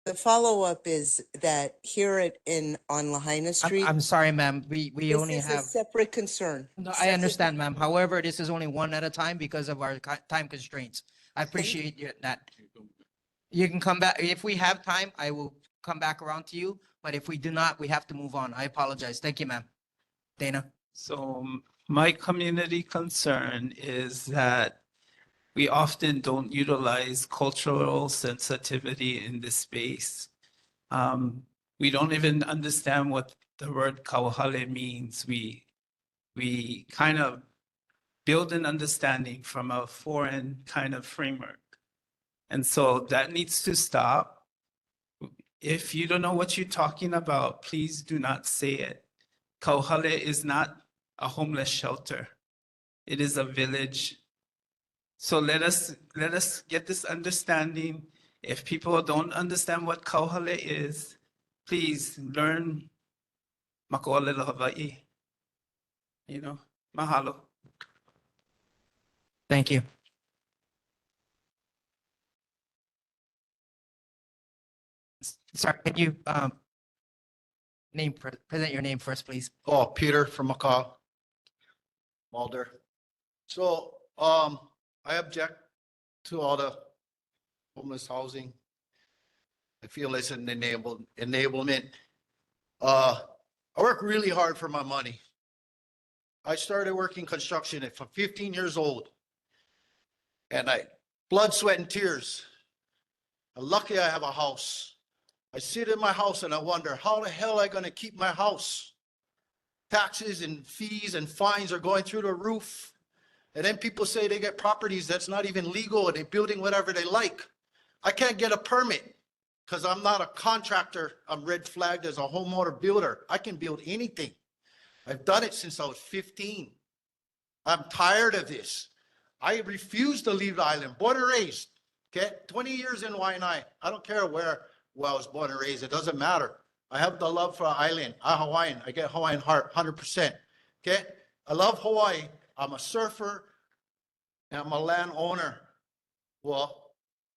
The follow-up is that here on Lahaina Street. I'm sorry, ma'am. We this only is a have. separate concern. No, I Separate- understand, ma'am. However, this is only one at a time because of our time constraints. I appreciate that. You can come back. If we have time, I will come back around to you. But if we do not, we have to move on. I apologize. Thank you, ma'am. Dana? So my community concern is that we often don't utilize cultural sensitivity in this space. We don't even understand what the word kauhale means. We kind of build an understanding from a foreign kind of framework. And so that needs to stop. If you don't know what you're talking about, please do not say it. Kauhale is not a homeless shelter. It is a village. So let us get this understanding. If people don't understand what kauhale is, please learn Mako'olelo Hawaii. Mahalo. Thank you. Sorry, can you present your name first, please? Oh, Peter from McCaw. Mulder. So, I object to all the homeless housing. I feel it's an enablement. I work really hard for my money. I started working construction at 15 years old. And blood, sweat, and tears. I'm lucky I have a house. I sit in my house and I wonder, how the hell am I gonna keep my house? Taxes and fees and fines are going through the roof. And then people say they get properties that's not even legal and they're building whatever they like. I can't get a permit because I'm not a contractor. I'm red flagged as a homeowner builder. I can build anything. I've done it since I was 15. I'm tired of this. I refuse to leave the island, born and raised. Okay, 20 years in Waianae. I don't care where I was born and raised. It doesn't matter. I have the love for an island. I'm Hawaiian. I get Hawaiian heart, 100%. Okay, I love Hawaii. I'm a surfer and I'm a landowner. Well,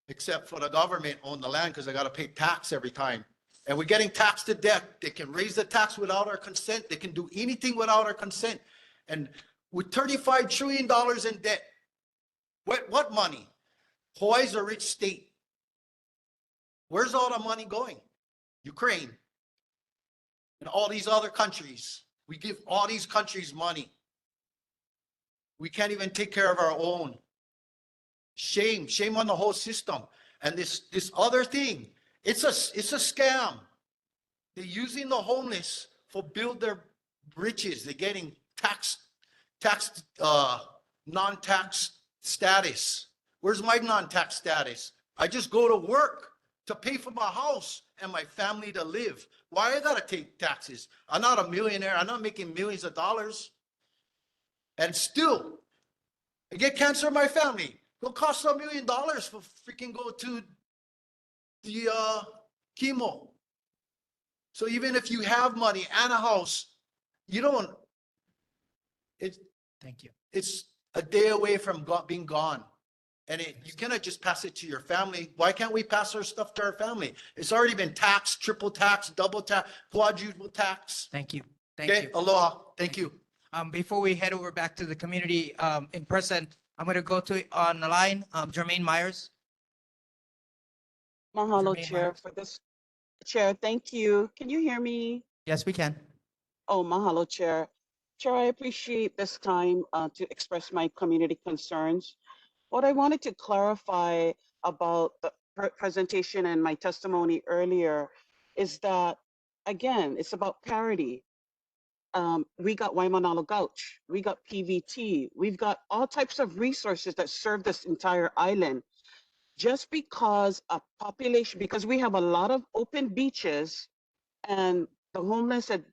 except for the government own the land because I got to pay tax every time. And we're getting taxed to death. They can raise the tax without our consent. They can do anything without our consent. And with $35 trillion in debt, what money? Hawaii's a rich state. Where's all the money going? Ukraine and all these other countries. We give all these countries money. We can't even take care of our own. Shame on the whole system. And this other thing, it's a scam. They're using the homeless for build their riches. They're getting non-tax status. Where's my non-tax status? I just go to work to pay for my house and my family to live. Why I gotta take taxes? I'm not a millionaire. I'm not making millions of dollars. And still, I get cancer in my family. It'll cost $1 million for freaking go to the chemo. So even if you have money and a house, you don't. Thank you. It's a day away from being gone. And you cannot just pass it to your family. Why can't we pass our stuff to our family? It's already been taxed, triple tax, double tax, quadruple tax. Thank you. Thank Okay, you. aloha. Thank you. Before we head over back to the community in person, I'm going to go to on the line, Jermaine Myers. Mahalo, Jermaine Chair, Myers. for this. Chair, thank you. Can you hear me? Yes, we can. Oh, mahalo, Chair. Chair, I appreciate this time to express my community concerns. What I wanted to clarify about the presentation and my testimony earlier is that, again, it's about parity. We got Waimanalo Gouch, we got PVT, we've got all types of resources that serve this entire island. Just because a population, because we have a lot of open beaches and the homeless had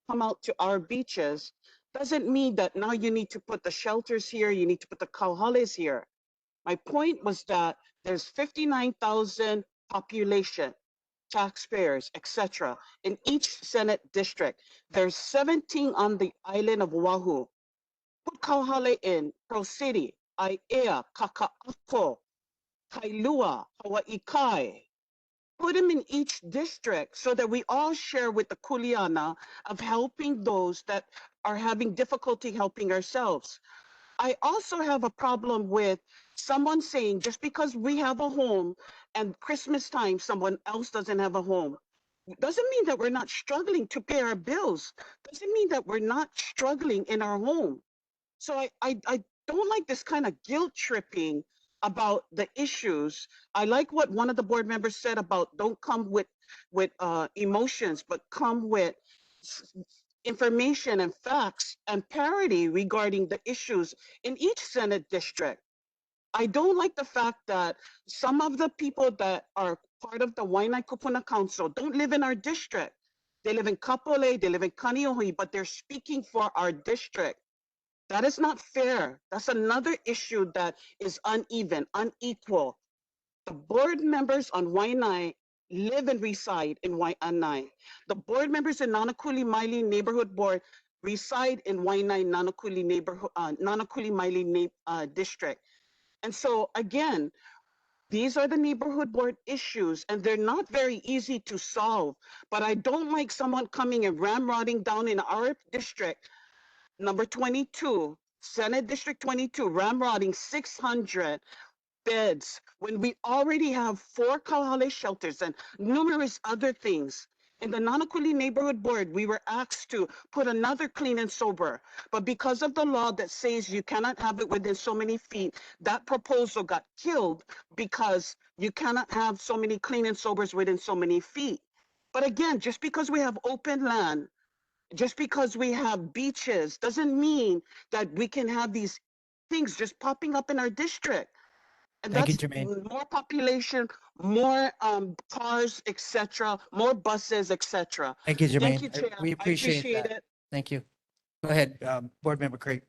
come out to our beaches, doesn't mean that now you need to put the shelters here, you need to put the kauhales here. My point was that there's 59,000 population, taxpayers, etc. in each Senate district. There's 17 on the island of Oahu. Put Kauhale in Pearl City, Aiea, Kaka'ako, Kailua, Hawaii Kai. Put them in each district so that we all share with the kuleana of helping those that are having difficulty helping ourselves. I also have a problem with someone saying just because we have a home and Christmas time someone else doesn't have a home doesn't mean that we're not struggling to pay our bills. Doesn't mean that we're not struggling in our home. So I don't like this kind of guilt tripping about the issues. I like what one of the board members said about don't come with emotions, but come with information and facts and parity regarding the issues in each Senate district. I don't like the fact that some of the people that are part of the Waianae Kupuna Council don't live in our district. They live in Kapolei, they live in Kaneohe, but they're speaking for our district. That is not fair. That's another issue that is uneven, unequal. The board members on Waianae live and reside in Waianae. The board members in Nanakuli Maili Neighborhood Board reside in Waianae Nanakuli Neighborhood, Nanakuli Maili District. And so again, these are the neighborhood board issues, and they're not very easy to solve. But I don't like someone coming and ramrodding down in our district, number 22, Senate District 22, ramrodding 600 beds when we already have 4 Kalahale shelters and numerous other things. In the Nanakuli Neighborhood Board, we were asked to put another clean and sober, but because of the law that says you cannot have it within so many feet, that proposal got killed because you cannot have so many clean and sobers within so many feet. But again, just because we have open land, just because we have beaches, doesn't mean that we can have these things just popping up in our district. And Thank you, that's Jermaine. more population, more cars, etc., more buses, etc. Thank you, Thank Jermaine. you, Chair. We I appreciate appreciate that. it. Thank you. Go ahead, Board Member Chris.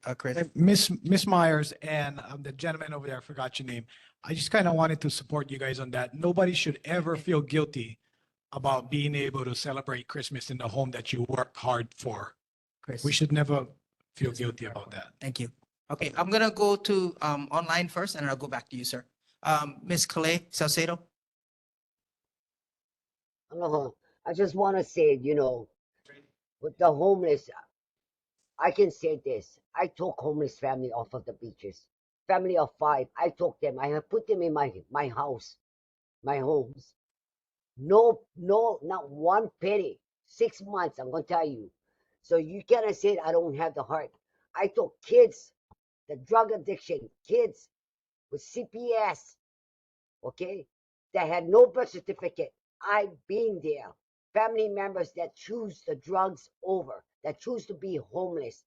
Miss Myers and the gentleman over there, I forgot your name. I just kind of wanted to support you guys on that. Nobody should ever feel guilty about being able to celebrate Christmas in the home that you work hard for. Chris. We should never feel guilty about that. Thank you. Okay, I'm gonna go to online first and I'll go back to you, sir. Ms. Calais Salcedo. Aloha. I just want to say, with the homeless, I can say this. I took homeless family off of the beaches. Family of 5. I took them. I have put them in my house, my homes. No, not one penny. 6 months, I'm gonna tell you. So you cannot say I don't have the heart. I took kids, the drug addiction, kids with CPS, okay, that had no birth certificate. I've been there. Family members that choose the drugs over, that choose to be homeless.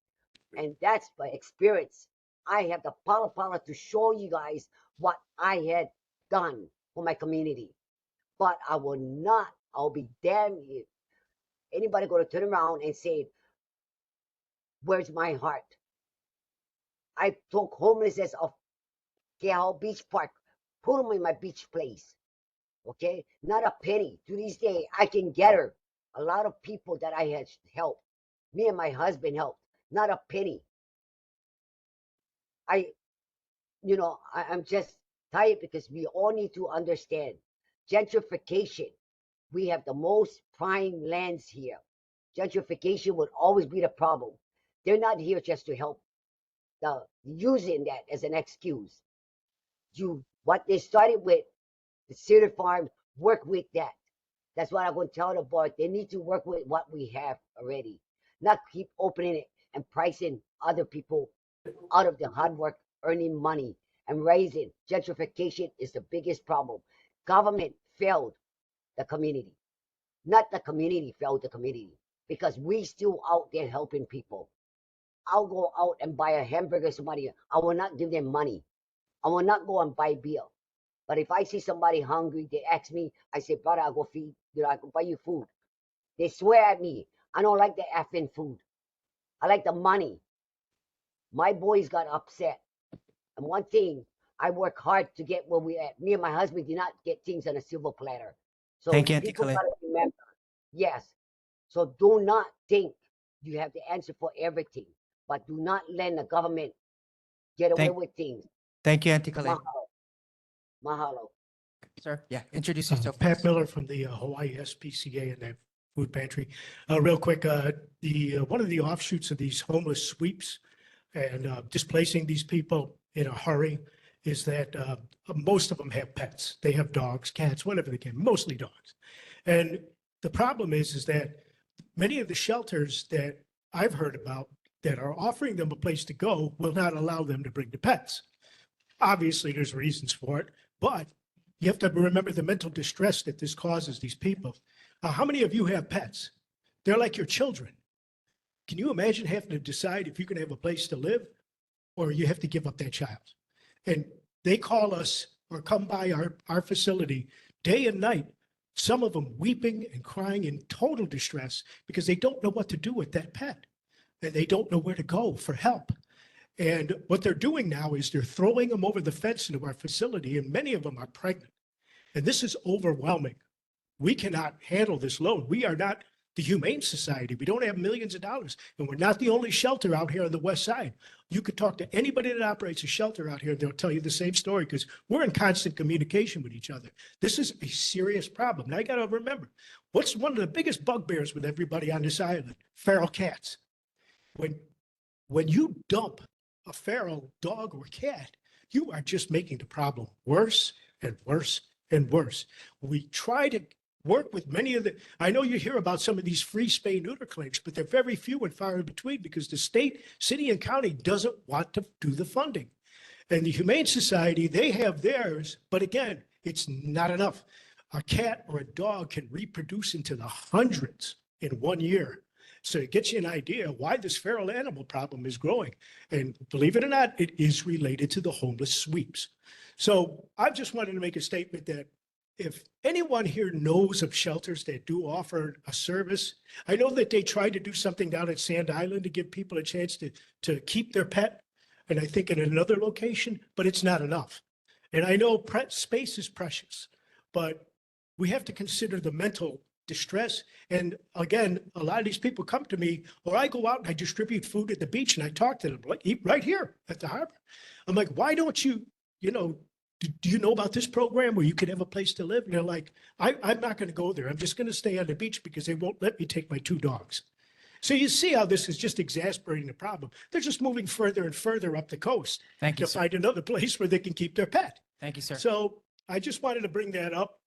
And that's by experience. I have the power to show you guys what I had done for my community. But I will not, I'll be damned if anybody going to turn around and say, where's my heart? I took homelessness of Keau Beach Park, put them in my beach place. Okay, not a penny. To this day, I can get her. A lot of people that I had helped, me and my husband helped, not a penny. I'm just tired because we all need to understand gentrification. We have the most prime lands here. Gentrification would always be the problem. They're not here just to help. Using that as an excuse. What they started with, the Cedar Farm, work with that. That's what I'm going to tell the board. They need to work with what we have already, not keep opening it and pricing other people out of the hard work, earning money and raising. Gentrification is the biggest problem. Government failed the community, not the community failed the community, because we still out there helping people. I'll go out and buy a hamburger somebody. I will not give them money. I will not go and buy beer. But if I see somebody hungry, they ask me, I say, brother, I'll go feed, I go buy you food. They swear at me. I don't like the effing food. I like the money. My boys got upset. And one thing, I work hard to get where we at. Me and my husband did not get things on a silver platter. So Thank you, Auntie people Kale. gotta remember, yes. So do not think you have the answer for everything, but do not let the government get away Thank- with things. Thank you, Auntie Kale. Mahalo. Mahalo. Sir, yeah, introduce yourself. Pat please. Miller from the Hawaii SPCA and the food pantry. Real quick, one of the offshoots of these homeless sweeps and displacing these people in a hurry is that most of them have pets. They have dogs, cats, whatever they can, mostly dogs. And the problem is that many of the shelters that I've heard about that are offering them a place to go will not allow them to bring the pets. Obviously, there's reasons for it, but you have to remember the mental distress that this causes these people. How many of you have pets? They're like your children. Can you imagine having to decide if you can have a place to live or you have to give up that child? And they call us or come by our facility day and night, some of them weeping and crying in total distress because they don't know what to do with that pet and they don't know where to go for help. And what they're doing now is they're throwing them over the fence into our facility, and many of them are pregnant. And this is overwhelming. We cannot handle this load. We are not the Humane Society. We don't have millions of dollars, and we're not the only shelter out here on the west side. You could talk to anybody that operates a shelter out here, and they'll tell you the same story because we're in constant communication with each other. This is a serious problem. Now, you got to remember, what's one of the biggest bugbears with everybody on this island? Feral cats. When you dump a feral dog or cat, you are just making the problem worse and worse and worse. We try to work with many of I know you hear about some of these free spay neuter claims, but they're very few and far in between because the state, city and county doesn't want to do the funding. And the Humane Society, they have theirs, but again, it's not enough. A cat or a dog can reproduce into the hundreds in 1 year. So it gets you an idea why this feral animal problem is growing. And believe it or not, it is related to the homeless sweeps. So I just wanted to make a statement that if anyone here knows of shelters that do offer a service, I know that they tried to do something down at Sand Island to give people a chance to keep their pet. And I think in another location, but it's not enough. And I know space is precious, but we have to consider the mental distress. And again, a lot of these people come to me, or I go out and I distribute food at the beach and I talk to them, like eat right here at the harbor. I'm like, why don't you, do you know about this program where you could have a place to live? And they're like, I'm not going to go there. I'm just going to stay on the beach because they won't let me take my 2 dogs. So you see how this is just exasperating the problem. They're just moving further and further up the coast Thank you, to sir. find another place where they can keep their pet. Thank you, sir. So I just wanted to bring that up.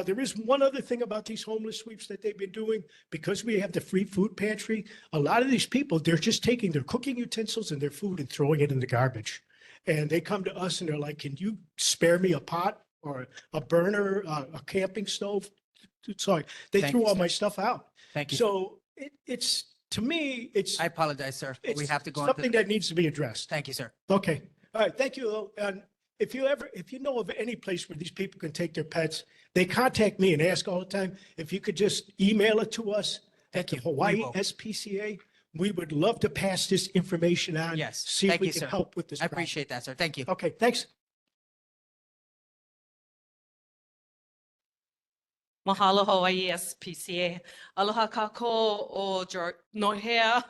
There is one other thing about these homeless sweeps that they've been doing. Because we have the free food pantry, a lot of these people, they're just taking their cooking utensils and their food and throwing it in the garbage. And they come to us and they're like, can you spare me a pot or a burner, a camping stove? Sorry, they Thank threw you, all sir. my stuff out. Thank you. So it's, to me, it's. I apologize, sir. We it's have to go on. something that needs to be addressed. Thank you, sir. Okay. All right. Thank you. And if you know of any place where these people can take their pets, they contact me and ask all the time. If you could just email it to us at the Hawaii will. SPCA, we would love to pass this information on. Yes. See if Thank we you, can sir. help with this. I problem. appreciate that, sir. Thank you. Okay. Thanks. Mahalo Hawaii SPCA. Aloha kako o Nohea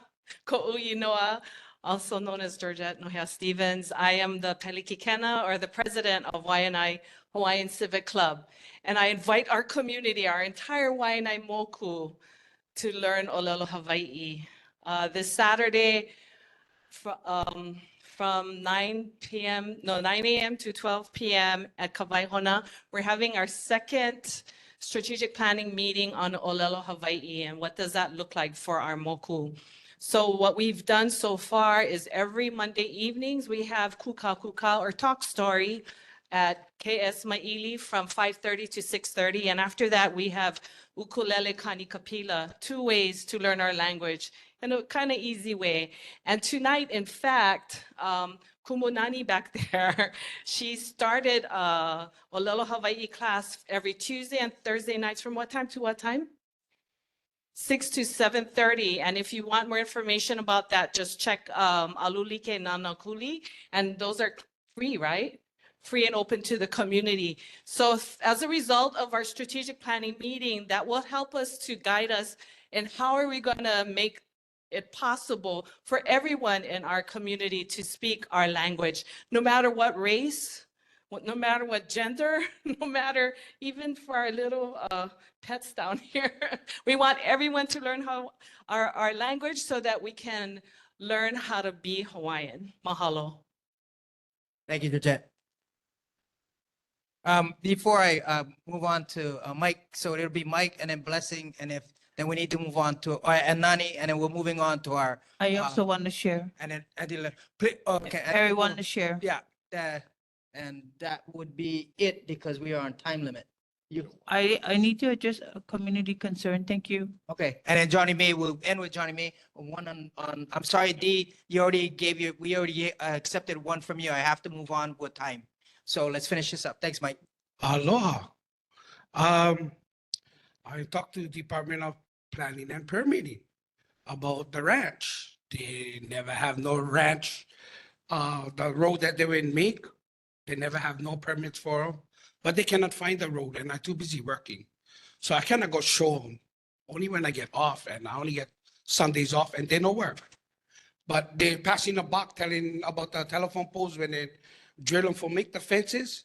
Ko'uinoa, also known as Georgette Nohea Stevens. I am the Pelikikena, or the president of Waianae Hawaiian Civic Club. And I invite our community, our entire Waianae Moku, to learn Olelo Hawaii. This Saturday from 9 a.m. to 12 p.m. at Kawaihona, we're having our second strategic planning meeting on Olelo, Hawaii, and what does that look like for our moku? So what we've done so far is every Monday evenings, we have kuka kuka or talk story at KS Maili from 5:30 to 6:30. And after that, we have ukulele kanikapila, 2 ways to learn our language in a kind of easy way. And tonight, in fact, Kumunani back there, she started Olelo Hawaii class every Tuesday and Thursday nights from what time to what time? 6 to 7:30. And if you want more information about that, just check Alulike Nanakuli. And those are free, right? Free and open to the community. So as a result of our strategic planning meeting, that will help us to guide us in how are we going to make it possible for everyone in our community to speak our language, no matter what race, no matter what gender, no matter even for our little pets down here. We want everyone to learn how our language so that we can learn how to be Hawaiian. Mahalo. Thank you, Georgette. Before I move on to Mike, so it'll be Mike and then Blessing, and then we need to move on to and Nani, and then we're moving on to our. I also want to share. And then Adila, okay. and then Everyone we'll- to share. Yeah, and that would be it because we are on time limit. You I need to address a community concern. Thank you. okay? And then Johnny May, we'll end with Johnny May. One on. I'm sorry, D. We already accepted one from you. I have to move on with time. So let's finish this up. Thanks, Mike. Aloha. I talked to the Department of Planning and Permitting about the ranch. They never have no ranch. The road that they will make, they never have no permits for them, but they cannot find the road and I'm too busy working. So I cannot go show them only when I get off, and I only get Sundays off and they don't work. But they're passing a buck telling about the telephone poles when they drill them for make the fences.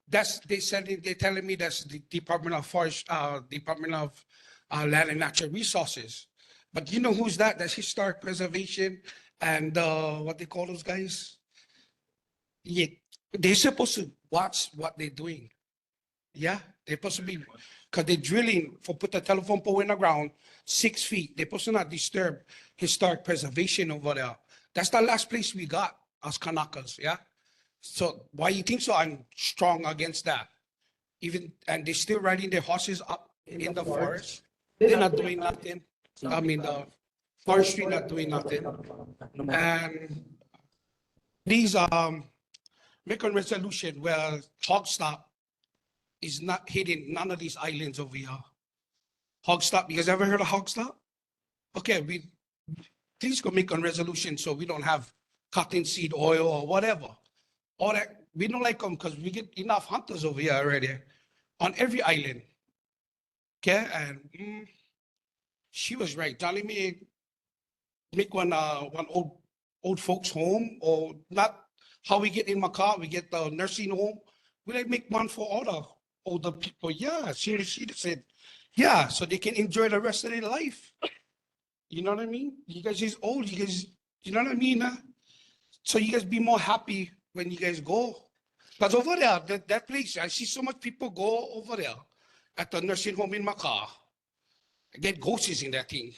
They're telling me that's the Department of Forest, Department of Land and Natural Resources. But you know who's that? That's Historic Preservation and what they call those guys? Yeah, they're supposed to watch what they're doing. Yeah, they're supposed to be, because they're drilling for put the telephone pole in the ground 6 feet. They're supposed to not disturb historic preservation over there. That's the last place we got us Kanakas, yeah? So why you think so? I'm strong against that. And they're still riding their horses up in the forest. They're not doing nothing. I mean, the forestry not doing nothing. And these make a resolution where hog stop is not hitting none of these islands over here. Hog stop, you guys ever heard of hog stop? Okay, please go make a resolution so we don't have cottonseed oil or whatever. All that, we don't like them because we get enough hunters over here already on every island. Okay, and she was right. Johnny may make one old folks home, or not how we get in Macau, we get the nursing home. We like make one for all the older people. Yeah, she said, yeah, so they can enjoy the rest of their life. You know what I mean? You guys is old, you guys, you know what I mean? Huh? So you guys be more happy when you guys go. Because over there, that place, I see so much people go over there at the nursing home in Macau. I get ghosts in that thing.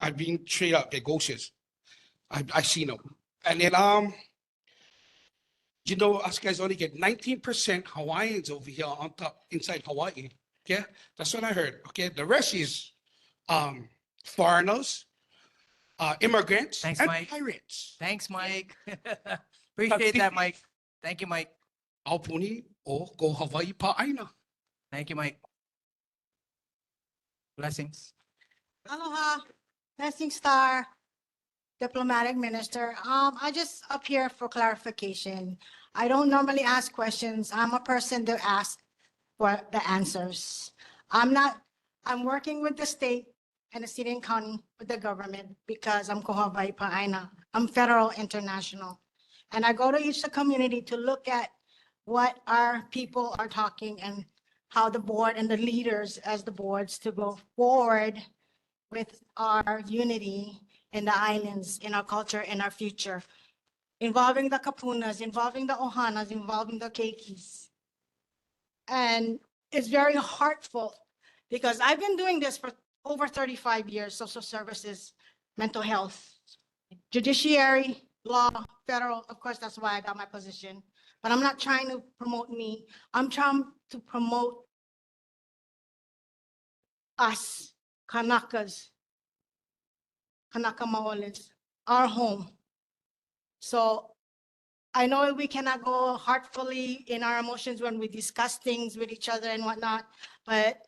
I've been straight up, get ghosts. I've seen them. And then, you know, us guys only get 19% Hawaiians over here on top, inside Hawaii. Okay, that's what I heard. Okay, the rest is foreigners, immigrants, Thanks, and Mike. pirates. Thanks, Mike. Appreciate that, Mike. Thank you, Mike. Aupuni o go Hawaii pa'aina. Thank you, Mike. Blessings. Aloha, Blessing Star, Diplomatic Minister. I just up here for clarification. I don't normally ask questions. I'm a person that asks for the answers. I'm working with the state and the city and county with the government because I'm Hawaii Pa'aina. I'm federal, international. And I go to each community to look at what our people are talking and how the board and the leaders as the boards to go forward with our unity in the islands, in our culture, in our future, involving the kapunas, involving the ohanas, involving the keikis. And is very heartful because I've been doing this for over 35 years, social services, mental health, judiciary, law, federal. Of course, that's why I got my position. But I'm not trying to promote me. I'm trying to promote us, Kanakas, Kanaka Maolis, our home. So I know we cannot go heartfully in our emotions when we discuss things with each other and whatnot, but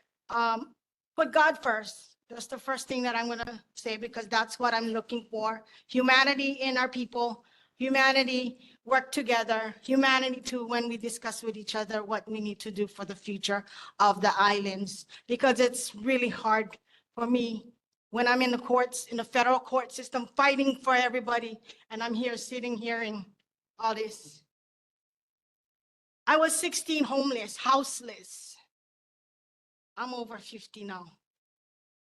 put God first. That's the first thing that I'm gonna say because that's what I'm looking for. Humanity in our people, humanity work together, humanity too when we discuss with each other what we need to do for the future of the islands. Because it's really hard for me when I'm in the courts, in the federal court system, fighting for everybody, and I'm here sitting hearing all this. I was 16 homeless, houseless. I'm over 50 now.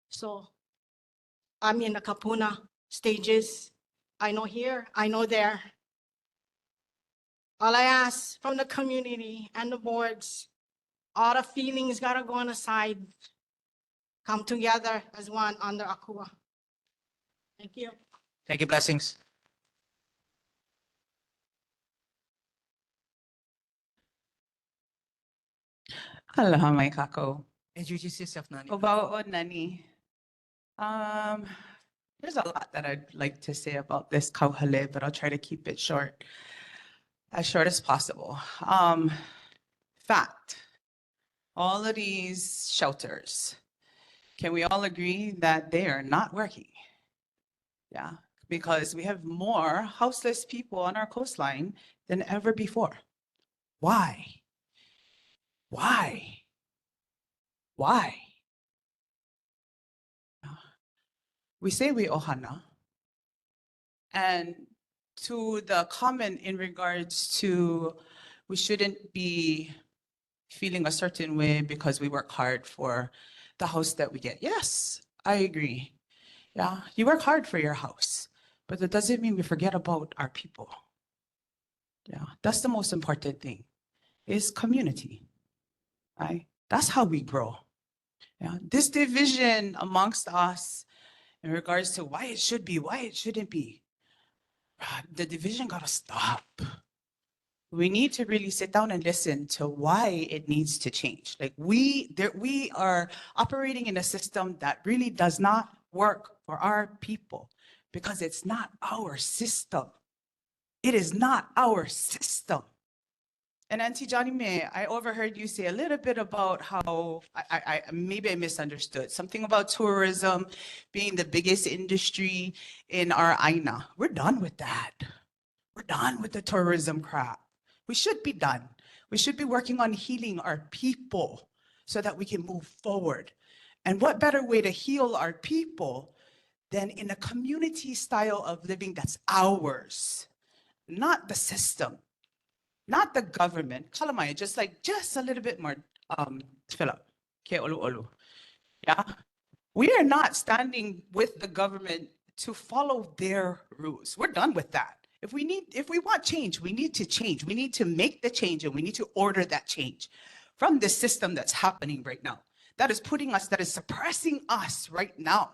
So I'm in the Kapuna stages. I know here, I know there. All I ask from the community and the boards, all the feelings gotta go on the side. Come together as one under Akua. Thank you. Thank you, blessings. Aloha mai kako. Introduce yourself, Nani. Obao o nani. There's a lot that I'd like to say about this kauhale, but I'll try to keep it short as possible. Fact, all of these shelters, can we all agree that they are not working? Yeah, because we have more houseless people on our coastline than ever before. Why? Why? Why? We say we ohana. And to the comment in regards to we shouldn't be feeling a certain way because we work hard for the house that we get. Yes, I agree. Yeah, you work hard for your house, but that doesn't mean we forget about our people. Yeah, that's the most important thing, is community, right? That's how we grow. Yeah, this division amongst us in regards to why it should be, why it shouldn't be, the division gotta stop. We need to really sit down and listen to why it needs to change. Like we are operating in a system that really does not work for our people because it's not our system. It is not our system. And Auntie Johnny May, I overheard you say a little bit about how maybe I misunderstood something about tourism being the biggest industry in our Aina. We're done with that. We're done with the tourism crap. We should be done. We should be working on healing our people so that we can move forward. And what better way to heal our people than in a community style of living that's ours, not the system, not the government. Kalamai, just a little bit more, Philip. Okay, olu. Yeah, we are not standing with the government to follow their rules. We're done with that. If we want change, we need to change. We need to make the change and we need to order that change from the system that's happening right now. That is suppressing us right now.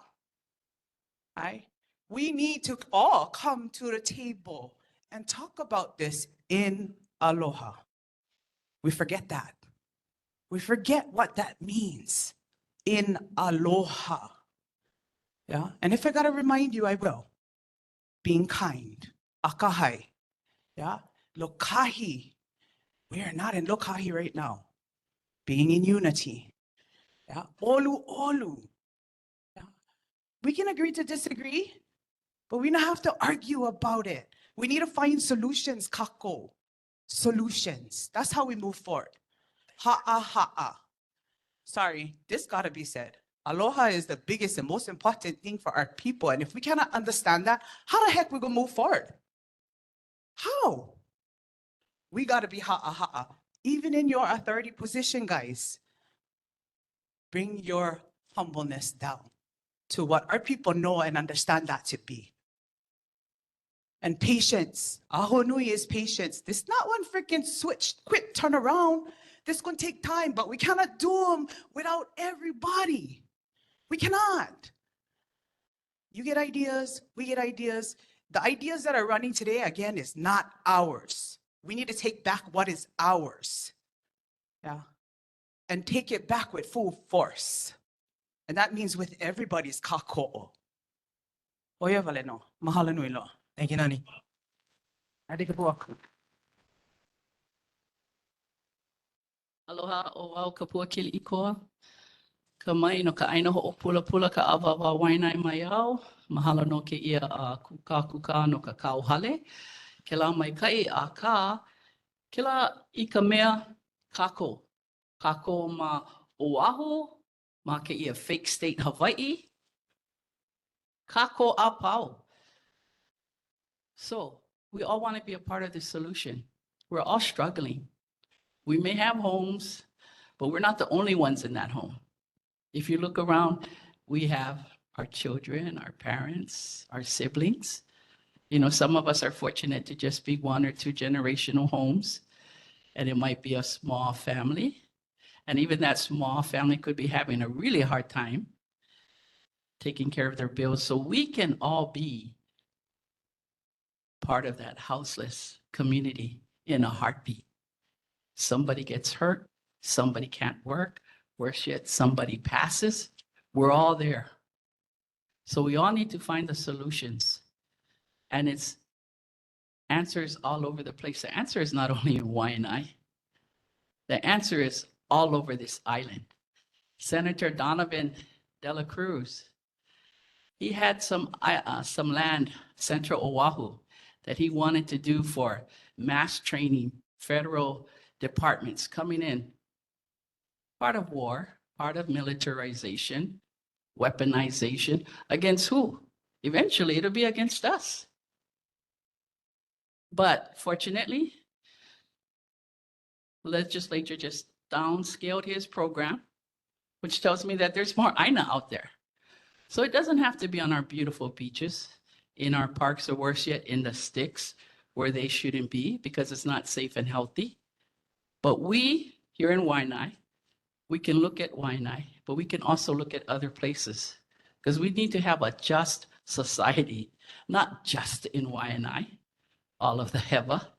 Right? We need to all come to the table and talk about this in aloha. We forget that. We forget what that means in aloha. Yeah. And if I gotta remind you, I will. Being kind. Akahai. Yeah. Lokahi. We are not in lokahi right now. Being in unity. Yeah. Olu. Yeah. We can agree to disagree, but we don't have to argue about it. We need to find solutions, kako. Solutions. That's how we move forward. Ha'a. Sorry, this gotta be said. Aloha is the biggest and most important thing for our people. And if we cannot understand that, how the heck we gonna move forward? How? We gotta be ha'a. Even in your authority position, guys, bring your humbleness down to what our people know and understand that to be. And patience. Ahonui is patience. This is not one freaking switch, quick turn around. This going to take time, but we cannot do them without everybody. We cannot. You get ideas, we get ideas. The ideas that are running today, again, is not ours. We need to take back what is ours. Yeah. And take it back with full force. And that means with everybody's kako. Oya valeno, mahalo nui loa. Thank you, Nani. Adi ka buak. Aloha o wau kapua kili ikoa. Ka mai no ka aina ho o pula pula ka awawa Waianae mai au. Mahalo no ke ia kuka no ka kauhale. Ke la mai kai a ka. Ke la I ka mea kako. Kako ma Oahu. Ma ke ia fake state Hawaii. Kako a pau. So we all want to be a part of the solution. We're all struggling. We may have homes, but we're not the only ones in that home. If you look around, we have our children, our parents, our siblings. You know, some of us are fortunate to just be 1 or 2 generational homes, and it might be a small family. And even that small family could be having a really hard time taking care of their bills. So we can all be part of that houseless community in a heartbeat. Somebody gets hurt, somebody can't work, worse yet, somebody passes. We're all there. So we all need to find the solutions. And it's answers all over the place. The answer is not only in Waianae. The answer is all over this island. Senator Donovan De La Cruz, he had some land, Central Oahu, that he wanted to do for mass training, federal departments coming in. Part of war, part of militarization, weaponization. Against who? Eventually, it'll be against us. But fortunately, the legislature just downscaled his program, which tells me that there's more Aina out there. So it doesn't have to be on our beautiful beaches, in our parks, or worse yet, in the sticks where they shouldn't be because it's not safe and healthy. But we here in Waianae, we can look at Waianae, but we can also look at other places because we need to have a just society, not just in Waianae, all of the Heva,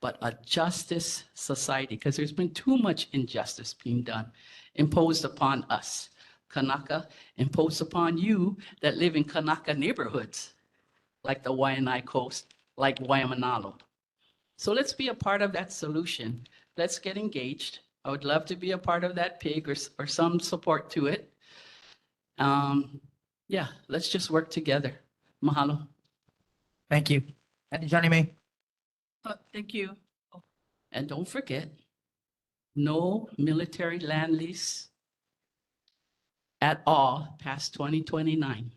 but a justice society because there's been too much injustice being done, imposed upon us, Kanaka, imposed upon you that live in Kanaka neighborhoods, like the Waianae Coast, like Waimanalo. So let's be a part of that solution. Let's get engaged. I would love to be a part of that PIG or some support to it. Yeah, let's just work together. Mahalo. Thank you. And Johnny May. Thank you. And don't forget, no military land lease at all past 2029.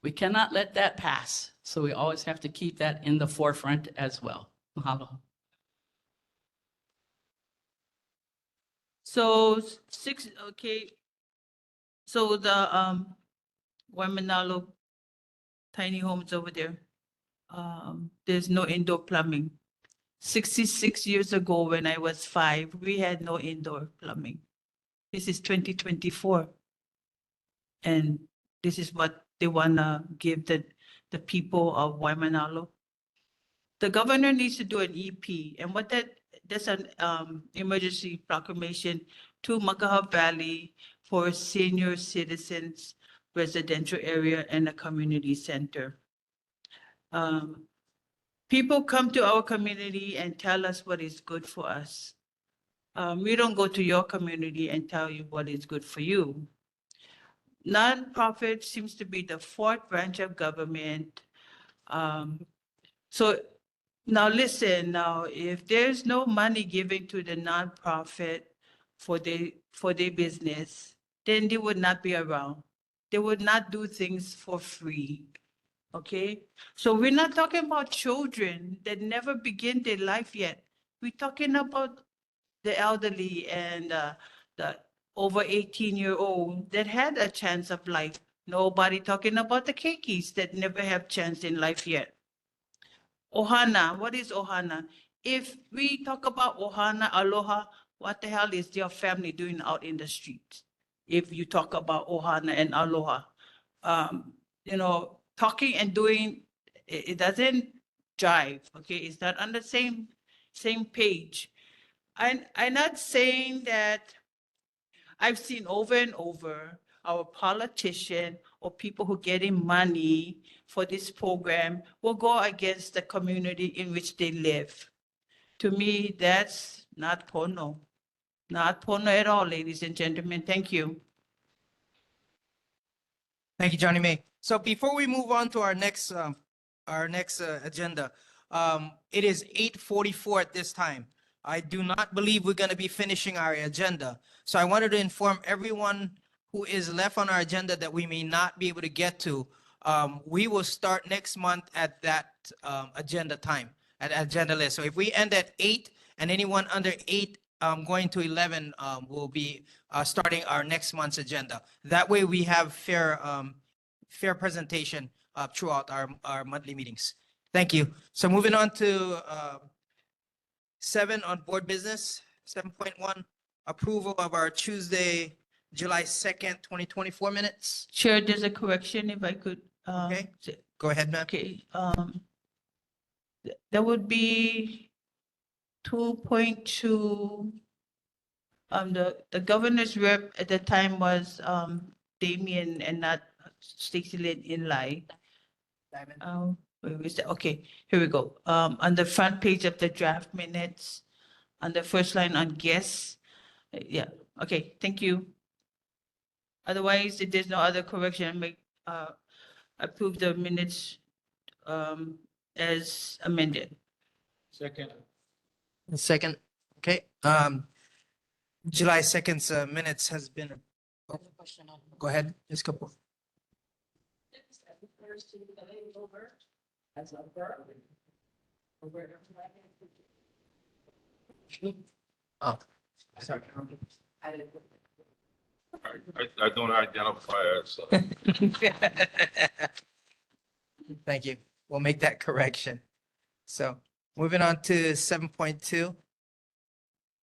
We cannot let that pass. So we always have to keep that in the forefront as well. Mahalo. So okay. So the Waimanalo tiny homes over there, there's no indoor plumbing. 66 years ago when I was 5, we had no indoor plumbing. This is 2024. And this is what they wanna give the people of Waimanalo. The governor needs to do an EP, and that's an emergency proclamation to Makaha Valley for senior citizens residential area and a community center. People come to our community and tell us what is good for us. We don't go to your community and tell you what is good for you. Nonprofit seems to be the 4th branch of government. So now listen, if there's no money given to the nonprofit for their business, then they would not be around. They would not do things for free. Okay? So we're not talking about children that never begin their life yet. We're talking about the elderly and the over 18-year-old that had a chance of life. Nobody talking about the keikis that never have chance in life yet. Ohana, what is Ohana? If we talk about Ohana, Aloha, what the hell is your family doing out in the streets? If you talk about Ohana and Aloha, talking and doing, it doesn't jive, okay? It's not on the same page. I'm not saying that I've seen over and over our politician or people who getting money for this program will go against the community in which they live. To me, that's not Pono. Not Pono at all, ladies and gentlemen. Thank you. Thank you, Johnny May. So before we move on to our next agenda, it is 8:44 at this time. I do not believe we're going to be finishing our agenda. So I wanted to inform everyone who is left on our agenda that we may not be able to get to. We will start next month at that agenda time, at agenda list. So if we end at 8 and anyone under 8 going to 11 will be starting our next month's agenda. That way we have fair presentation throughout our monthly meetings. Thank you. So moving on to 7 on board business, 7.1, approval of our Tuesday, July 2nd, 2024 minutes. Chair, there's a correction if I could. Okay, go ahead, ma'am. Okay, that would be 2.2. The governor's rep at the time was Damien and not Stacy Lynn Inlay. Where is that? Okay, here we go. On the front page of the draft minutes, on the first line on guests. Yeah, okay, thank you. Otherwise, if there's no other correction, approve the minutes as amended. Second. Second, okay. July 2nd's minutes has been. Go ahead, Ms. Kapoor. Oh, sorry. I don't identify as. Thank you. We'll make that correction. So moving on to 7.2.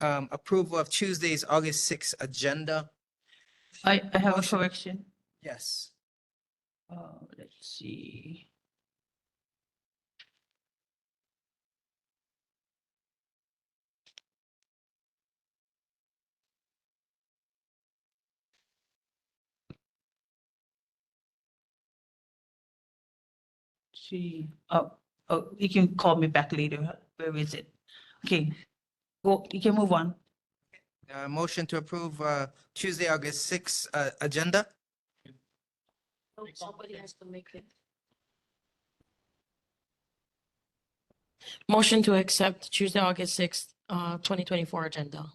Approval of Tuesday's August 6th agenda. I have a Motion. correction. Yes. Let's see. See, you can call me back later. Where is it? Okay, go, you can move on. Motion to approve Tuesday, August 6th agenda. Somebody has to make it. Motion to accept Tuesday, August 6th, 2024 agenda.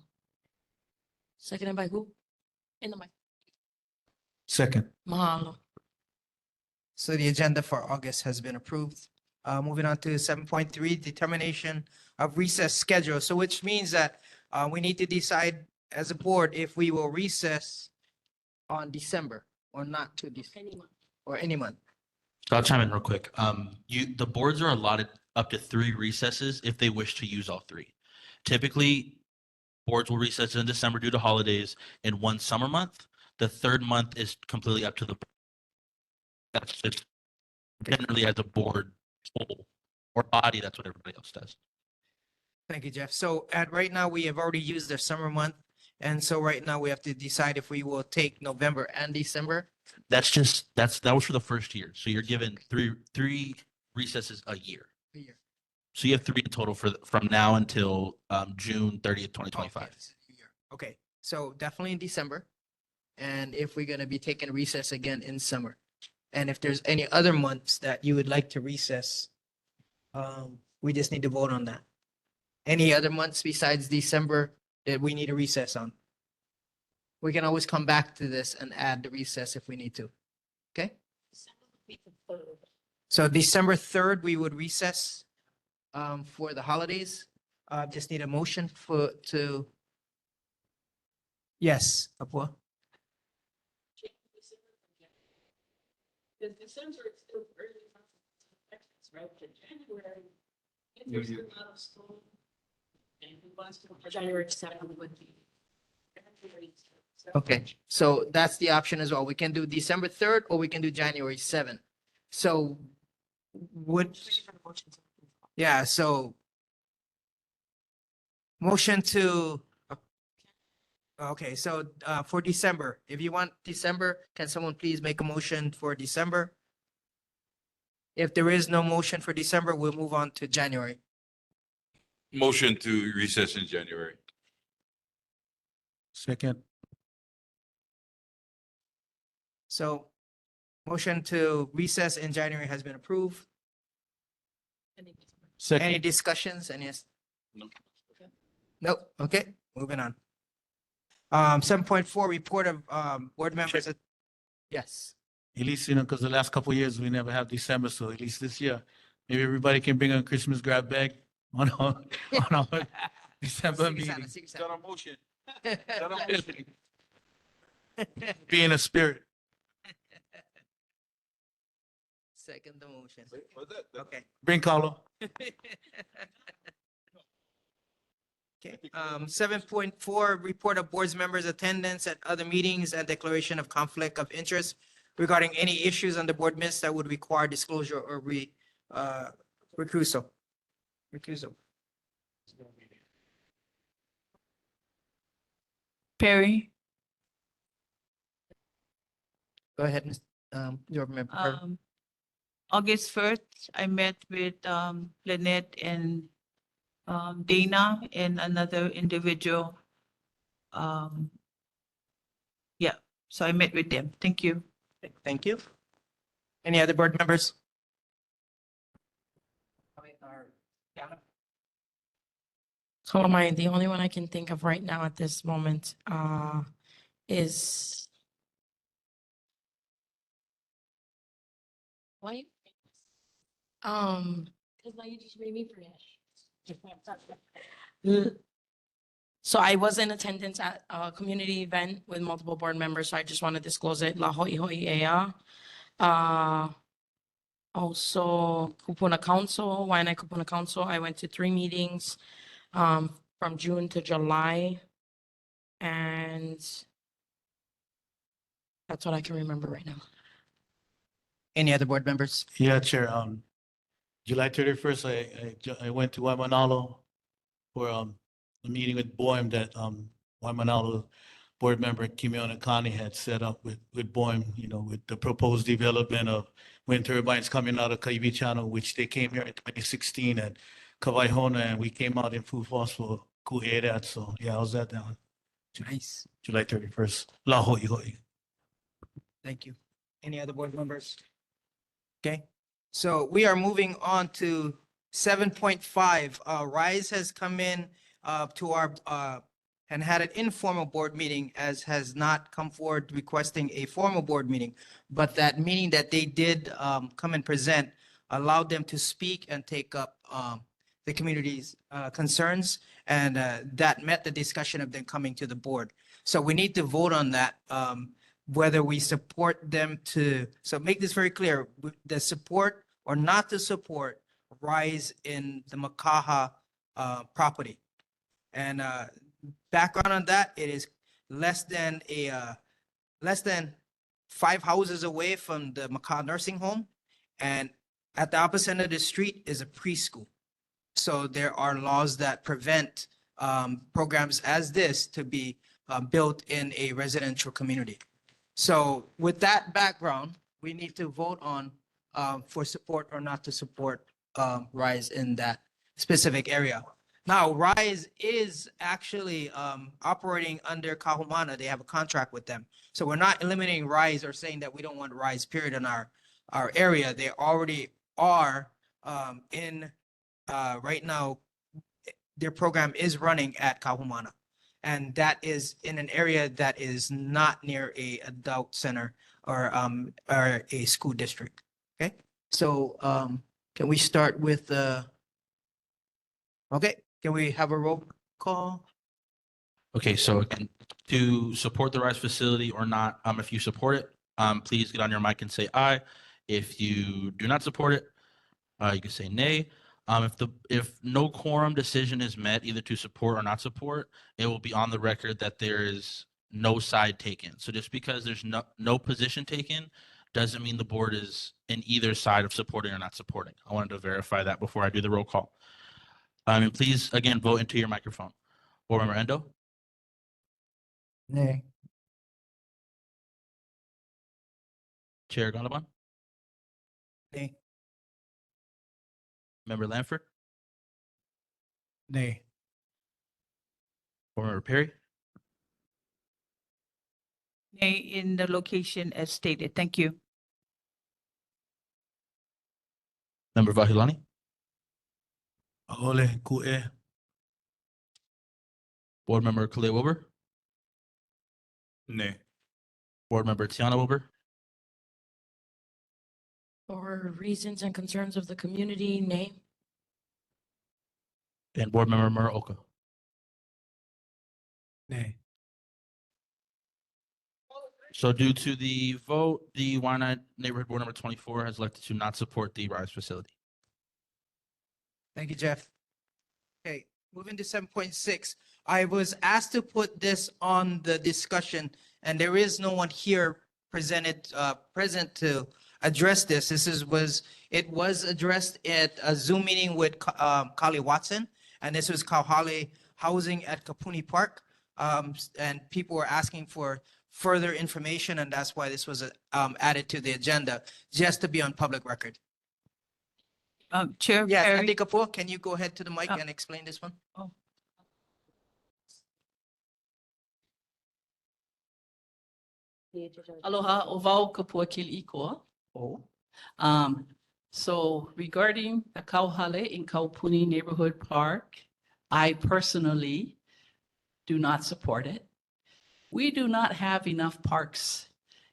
Seconded by who? In the mic. Second. Mahalo. So the agenda for August has been approved. Moving on to 7.3, determination of recess schedule. So which means that we need to decide as a board if we will recess on December or not to December or any month. I'll chime in real quick. The boards are allotted up to 3 recesses if they wish to use all 3. Typically, boards will recess in December due to holidays in 1 summer month. The 3rd month is completely up to the. That's just generally as a board whole or body. That's what everybody else does. Thank you, Jeff. So right now, we have already used their summer month. And so right now we have to decide if we will take November and December. That was for the first year. So you're given three recesses a year. A year. So you have 3 in total from now until June 30th, 2025. Okay, so definitely in December. And if we're going to be taking recess again in summer. And if there's any other months that you would like to recess, we just need to vote on that. Any other months besides December that we need a recess on? We can always come back to this and add the recess if we need to. Okay? So December 3rd, we would recess for the holidays. Just need a motion to. Yes, Apua. December is still early, right? January. New Year. January 7th would be. Okay, so that's the option as well. We can do December 3rd or we can do January 7th. So would, yeah, so motion to, okay, so for December, if you want December, can someone please make a motion for December? If there is no motion for December, we'll move on to January. Motion to recess in January. Second. So motion to recess in January has been approved. Any Second. discussions? Any? Nope. Okay, moving on. 7.4, report of board members. Yes. At least, because the last couple of years, we never have December, so at least this year, maybe everybody can bring a Christmas grab bag on our December meeting. motion. Be in a spirit. Second the motion. Okay. Bring Carlo. Okay, 7.4, report of boards members' attendance at other meetings and declaration of conflict of interest regarding any issues on the board minutes that would require disclosure or recusal. Recusal. Perry, Go ahead, Ms. Your member. August 1st, I met with Lynette and Dana and another individual. Yeah, so I met with them. Thank you. Thank you. Any other board members? So am I. The only one I can think of right now at this moment is. Why? Because now you just made me forget. So I was in attendance at a community event with multiple board members, so I just want to disclose it. La hoi hoi ea. Also Kupuna Council, Waianae Kupuna Council, I went to 3 meetings from June to July. And that's what I can remember right now. Any other board members? Yeah, Chair. July 31st, I went to Waimanalo for a meeting with BOIM that Waimanalo board member Kimiona Kani had set up with BOIM, with the proposed development of wind turbines coming out of Kaiwi Channel, which they came here in 2016 at Kawaihona, and we came out in full force for Ku'erat. So yeah, I was at that one. Nice. July 31st. La hoi hoi. Thank you. Any other board members? Okay, so we are moving on to 7.5. Rise has come in to our and had an informal board meeting, as has not come forward requesting a formal board meeting. But that meeting that they did come and present allowed them to speak and take up the community's concerns, and that met the discussion of them coming to the board. So we need to vote on that, whether we support them to, so make this very clear, the support or not to support Rise in the Makaha property. And background on that, it is less than 5 houses away from the Makaha nursing home, and at the opposite end of the street is a preschool. So there are laws that prevent programs as this to be built in a residential community. So with that background, we need to vote on for support or not to support Rise in that specific area. Now, Rise is actually operating under Kahumana. They have a contract with them. So we're not eliminating Rise or saying that we don't want Rise, period, in our area. They already are in right now. Their program is running at Kahumana. And that is in an area that is not near a adult center or a school district. Okay, so can we start with okay, can we have a roll call? Okay, so again, to support the Rise facility or not, if you support it, please get on your mic and say aye. If you do not support it, you can say nay. If no quorum decision is met, either to support or not support, it will be on the record that there is no side taken. So just because there's no position taken, doesn't mean the board is in either side of supporting or not supporting. I wanted to verify that before I do the roll call. And please, again, vote into your microphone. Board Member Endo, Nay. Chair Gannabon, Nay. Member Lanford, Nay. Board Member Perry, Nay in the location as stated. Thank you. Member Vahilani, Ahole, ku'e. Board Member Khalil Wilbur, Nay. Board Member Tiana Wilbur, For reasons and concerns of the community, nay. and Board Member Muraoka. Nay. So due to the vote, the Waianae Neighborhood Board Number 24 has elected to not support the RISE facility. Thank you, Jeff. Okay, moving to 7.6. I was asked to put this on the discussion, and there is no one here present to address this. It was addressed at a Zoom meeting with Kali Watson, and this was Kauhale housing at Kapuni Park. And people were asking for further information, and that's why this was added to the agenda, just to be on public record. Chair Yes, Perry. Andy Kapoor, can you go ahead to the mic and explain this one? Aloha, ovau kapua kili ikoa. So regarding the Kauhale in Kaupuni Neighborhood Park, I personally do not support it. We do not have enough parks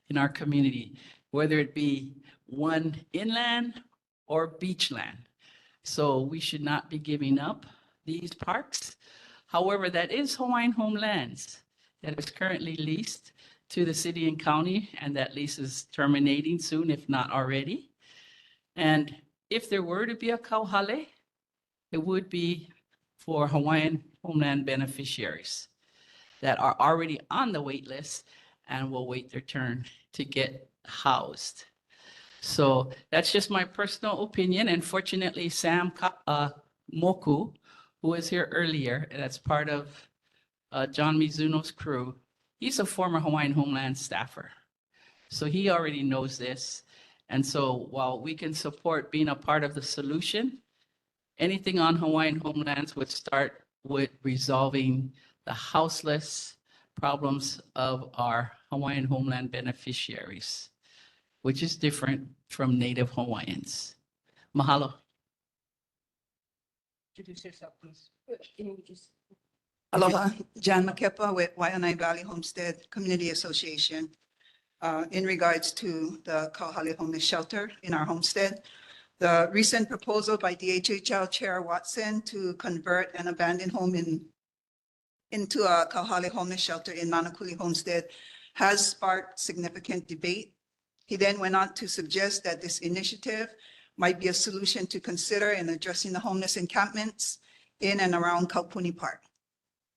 in our community, whether it be one inland or beachland. So we should not be giving up these parks. However, that is Hawaiian homelands that is currently leased to the city and county, and that lease is terminating soon, if not already. And if there were to be a Kauhale, it would be for Hawaiian homeland beneficiaries that are already on the wait list and will wait their turn to get housed. So that's just my personal opinion. And fortunately, Sam Moku, who was here earlier, and that's part of John Mizuno's crew, he's a former Hawaiian Homeland staffer. So he already knows this. And so while we can support being a part of the solution, anything on Hawaiian homelands would start with resolving the houseless problems of our Hawaiian homeland beneficiaries, which is different from Native Hawaiians. Mahalo. Introduce yourself, please. Aloha, Jan Makepa with Waianae Valley Homestead Community Association. In regards to the Kauhale Homeless Shelter in our homestead, the recent proposal by DHHL Chair Watson to convert an abandoned home into a Kauhale Homeless Shelter in Manakuli Homestead has sparked significant debate. He then went on to suggest that this initiative might be a solution to consider in addressing the homeless encampments in and around Kaupuni Park.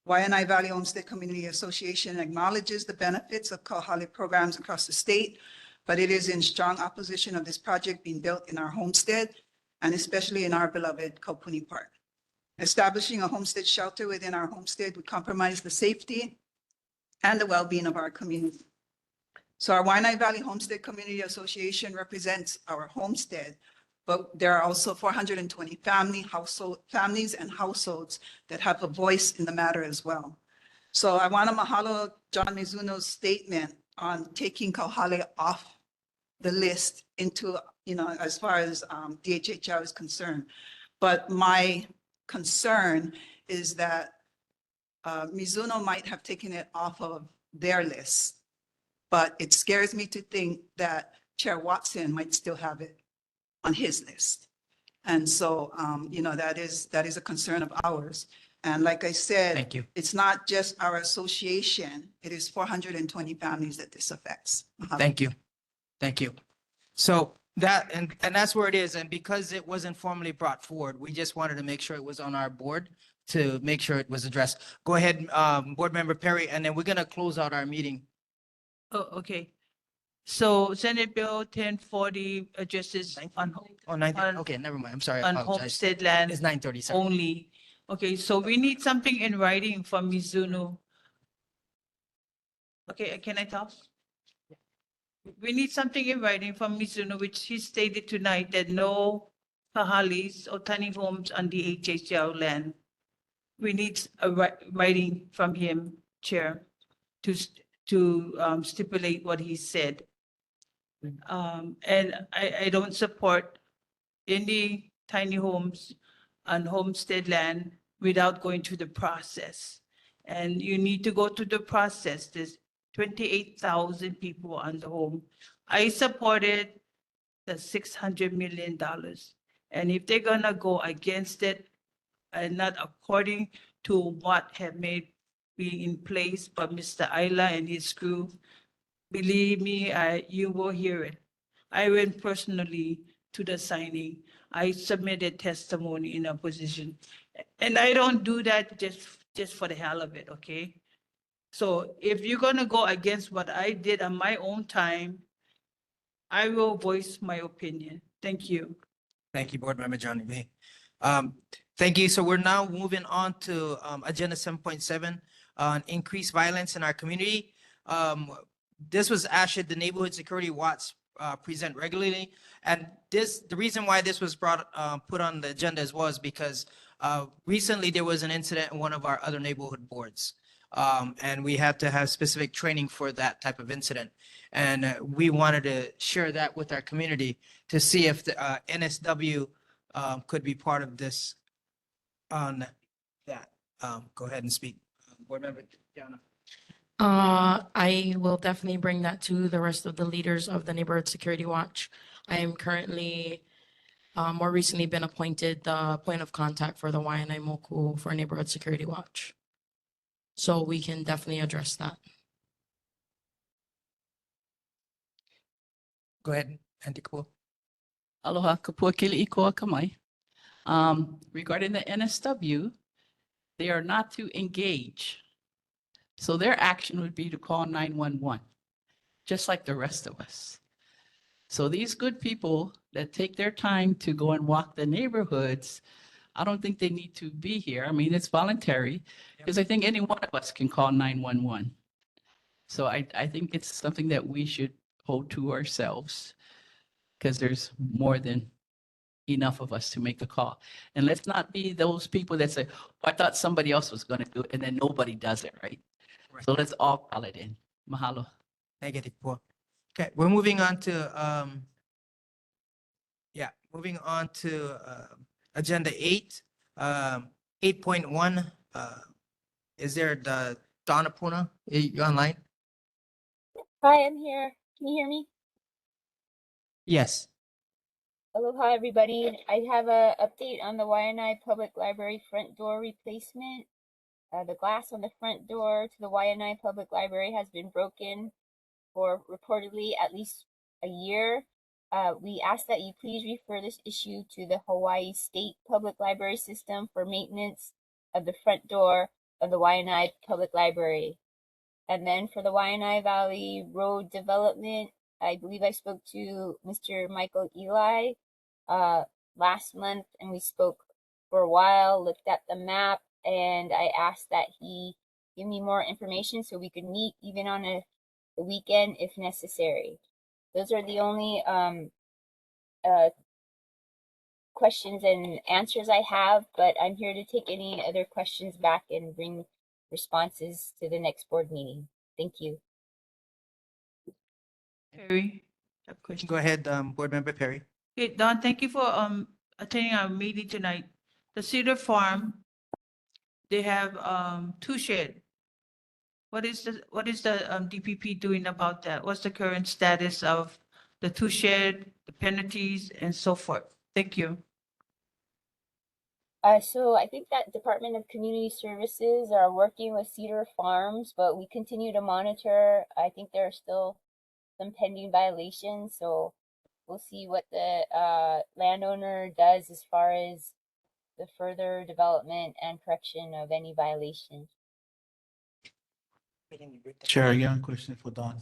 Waianae Valley Homestead Community Association acknowledges the benefits of Kauhale programs across the state, but it is in strong opposition of this project being built in our homestead and especially in our beloved Kaupuni Park. Establishing a homestead shelter within our homestead would compromise the safety and the well-being of our community. So our Waianae Valley Homestead Community Association represents our homestead, but there are also 420 families and households that have a voice in the matter as well. So I want to mahalo John Mizuno's statement on taking Kauhale off the list into, as far as DHHR is concerned. But my concern is that Mizuno might have taken it off of their list, but it scares me to think that Chair Watson might still have it on his list. And so, that is a concern of ours. And like I said, Thank you. It's not just our association, it is 420 families that this affects. Thank you. Thank you. So And that's where it is. And because it wasn't formally brought forward, we just wanted to make sure it was on our board to make sure it was addressed. Go ahead, Board Member Perry, and then we're gonna close out our meeting. Oh, okay. So Senate Bill 1040 addresses on, Oh, 9, on- okay, never mind. I'm sorry. I on apologize. homestead land It's 9:30, sorry. only. Okay, so we need something in writing from Mizuno. Okay, can I talk? We need something in writing from Mizuno, which he stated tonight that no kahalis or tiny homes on the HHL land. We need a writing from him, Chair, to, stipulate what he said. And I don't support any tiny homes on homestead land without going through the process. And you need to go through the process. There's 28,000 people on the home. I supported the $600 million. And if they're gonna go against it and not according to what have made be in place by Mr. Ayla and his crew, believe me, you will hear it. I went personally to the signing. I submitted testimony in opposition. And I don't do that just for the hell of it, okay? So if you're gonna go against what I did on my own time, I will voice my opinion. Thank you. Thank you, Board Member Johnny May. Thank you. So we're now moving on to Agenda 7.7 on increased violence in our community. This was actually the Neighborhood Security Watch present regularly. And the reason why this was put on the agenda as well is because recently there was an incident in one of our other neighborhood boards. And we have to have specific training for that type of incident. And we wanted to share that with our community to see if the NSW could be part of this on that. Go ahead and speak. Board Member Diana. I will definitely bring that to the rest of the leaders of the Neighborhood Security Watch. I am currently, more recently been appointed the point of contact for the Waianae Moku for Neighborhood Security Watch. So we can definitely address that. Go ahead, Auntie Kapua. Aloha, kapua kili ikoa kamai. Regarding the NSW, they are not to engage. So their action would be to call 911, just like the rest of us. So these good people that take their time to go and walk the neighborhoods, I don't think they need to be here. I mean, it's voluntary because I think any one of us can call 911. So I think it's something that we should hold to ourselves because there's more than enough of us to make the call. And let's not be those people that say, oh, I thought somebody else was going to do it, and then nobody does it, right? So let's all call it in. Mahalo. Negative po. Okay, we're moving on to moving on to agenda 8, 8.1. Is there the Donna Puna? You online? Hi, I'm here. Can you hear me? Yes. Aloha, everybody. I have a update on the Waianae Public Library front door replacement. The glass on the front door to the Waianae Public Library has been broken for reportedly at least a year. We ask that you please refer this issue to the Hawaii State Public Library System for maintenance of the front door of the Waianae Public Library. And then for the Waianae Valley Road Development, I believe I spoke to Mr. Michael Eli last month, and we spoke for a while, looked at the map, and I asked that he give me more information so we could meet even on the weekend if necessary. Those are the only questions and answers I have, but I'm here to take any other questions back and bring responses to the next board meeting. Thank you. Perry, I have a question. Go ahead, Board Member Perry. Okay, Don, thank you for attending our meeting tonight. The Cedar Farm, they have 2 shed. What is the DPP doing about that? What's the current status of the 2 shed, the penalties, and so forth? Thank you. So I think that Department of Community Services are working with Cedar Farms, but we continue to monitor. I think there are still some pending violations, so we'll see what the landowner does as far as the further development and correction of any violations. Chair, you have a question for Don?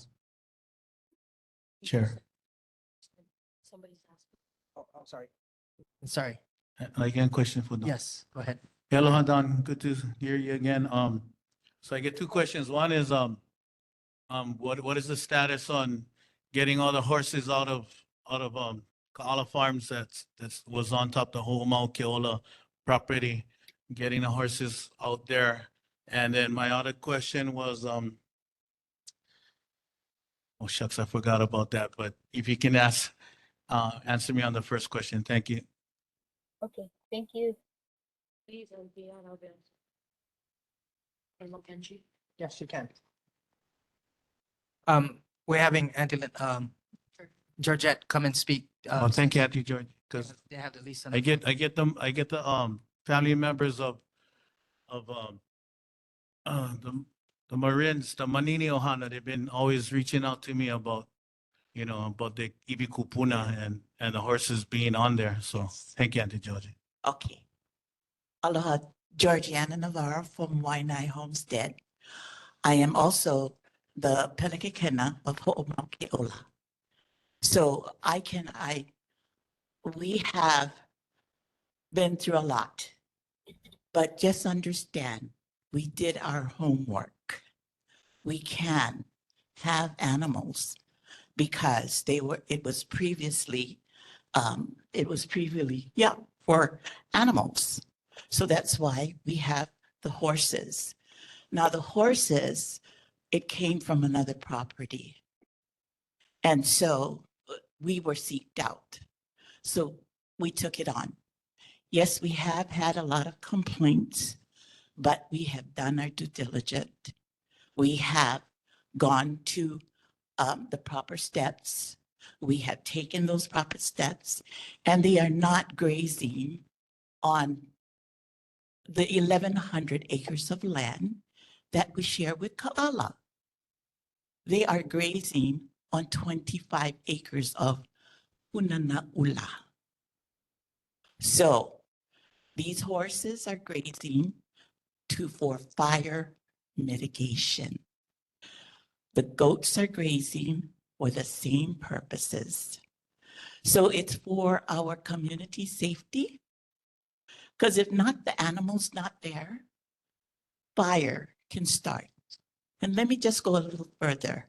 Chair, Somebody's asking. Oh, I'm sorry. Sorry. I got a question for Don. Yes, go ahead. Hello, Don. Good to hear you again. So I get two questions. One is, what is the status on getting all the horses out of Kaala Farms that was on top of the Ho'omaukeola property, getting the horses out there? And then my other question was, oh shucks, I forgot about that, but if you can answer me on the first question, thank you. Okay, thank you. Please, Diana, or Kenji. Yes, you can. We're having Auntie Georgette come and speak. Oh, thank you, Auntie George, because They have the lease. I get the family members of the Marines, the Manini Ohana, they've been always reaching out to me about, about the Ibikupuna and the horses being on there. So thank you, Auntie Georgie. Okay. Aloha, Georgiana Navarro from Waianae Homestead. I am also the Pelekekena of Ho'omaukeola. So we have been through a lot, but just understand, we did our homework. We can have animals because it was previously, for animals. So that's why we have the horses. Now the horses, it came from another property. And so we were seeked out. So we took it on. Yes, we have had a lot of complaints, but we have done our due diligence. We have gone to the proper steps. We have taken those proper steps, and they are not grazing on the 1,100 acres of land that we share with Ka'ala. They are grazing on 25 acres of Punana'ula. So these horses are grazing for fire mitigation. The goats are grazing for the same purposes. So it's for our community safety, because if not, the animal's not there, fire can start. And let me just go a little further.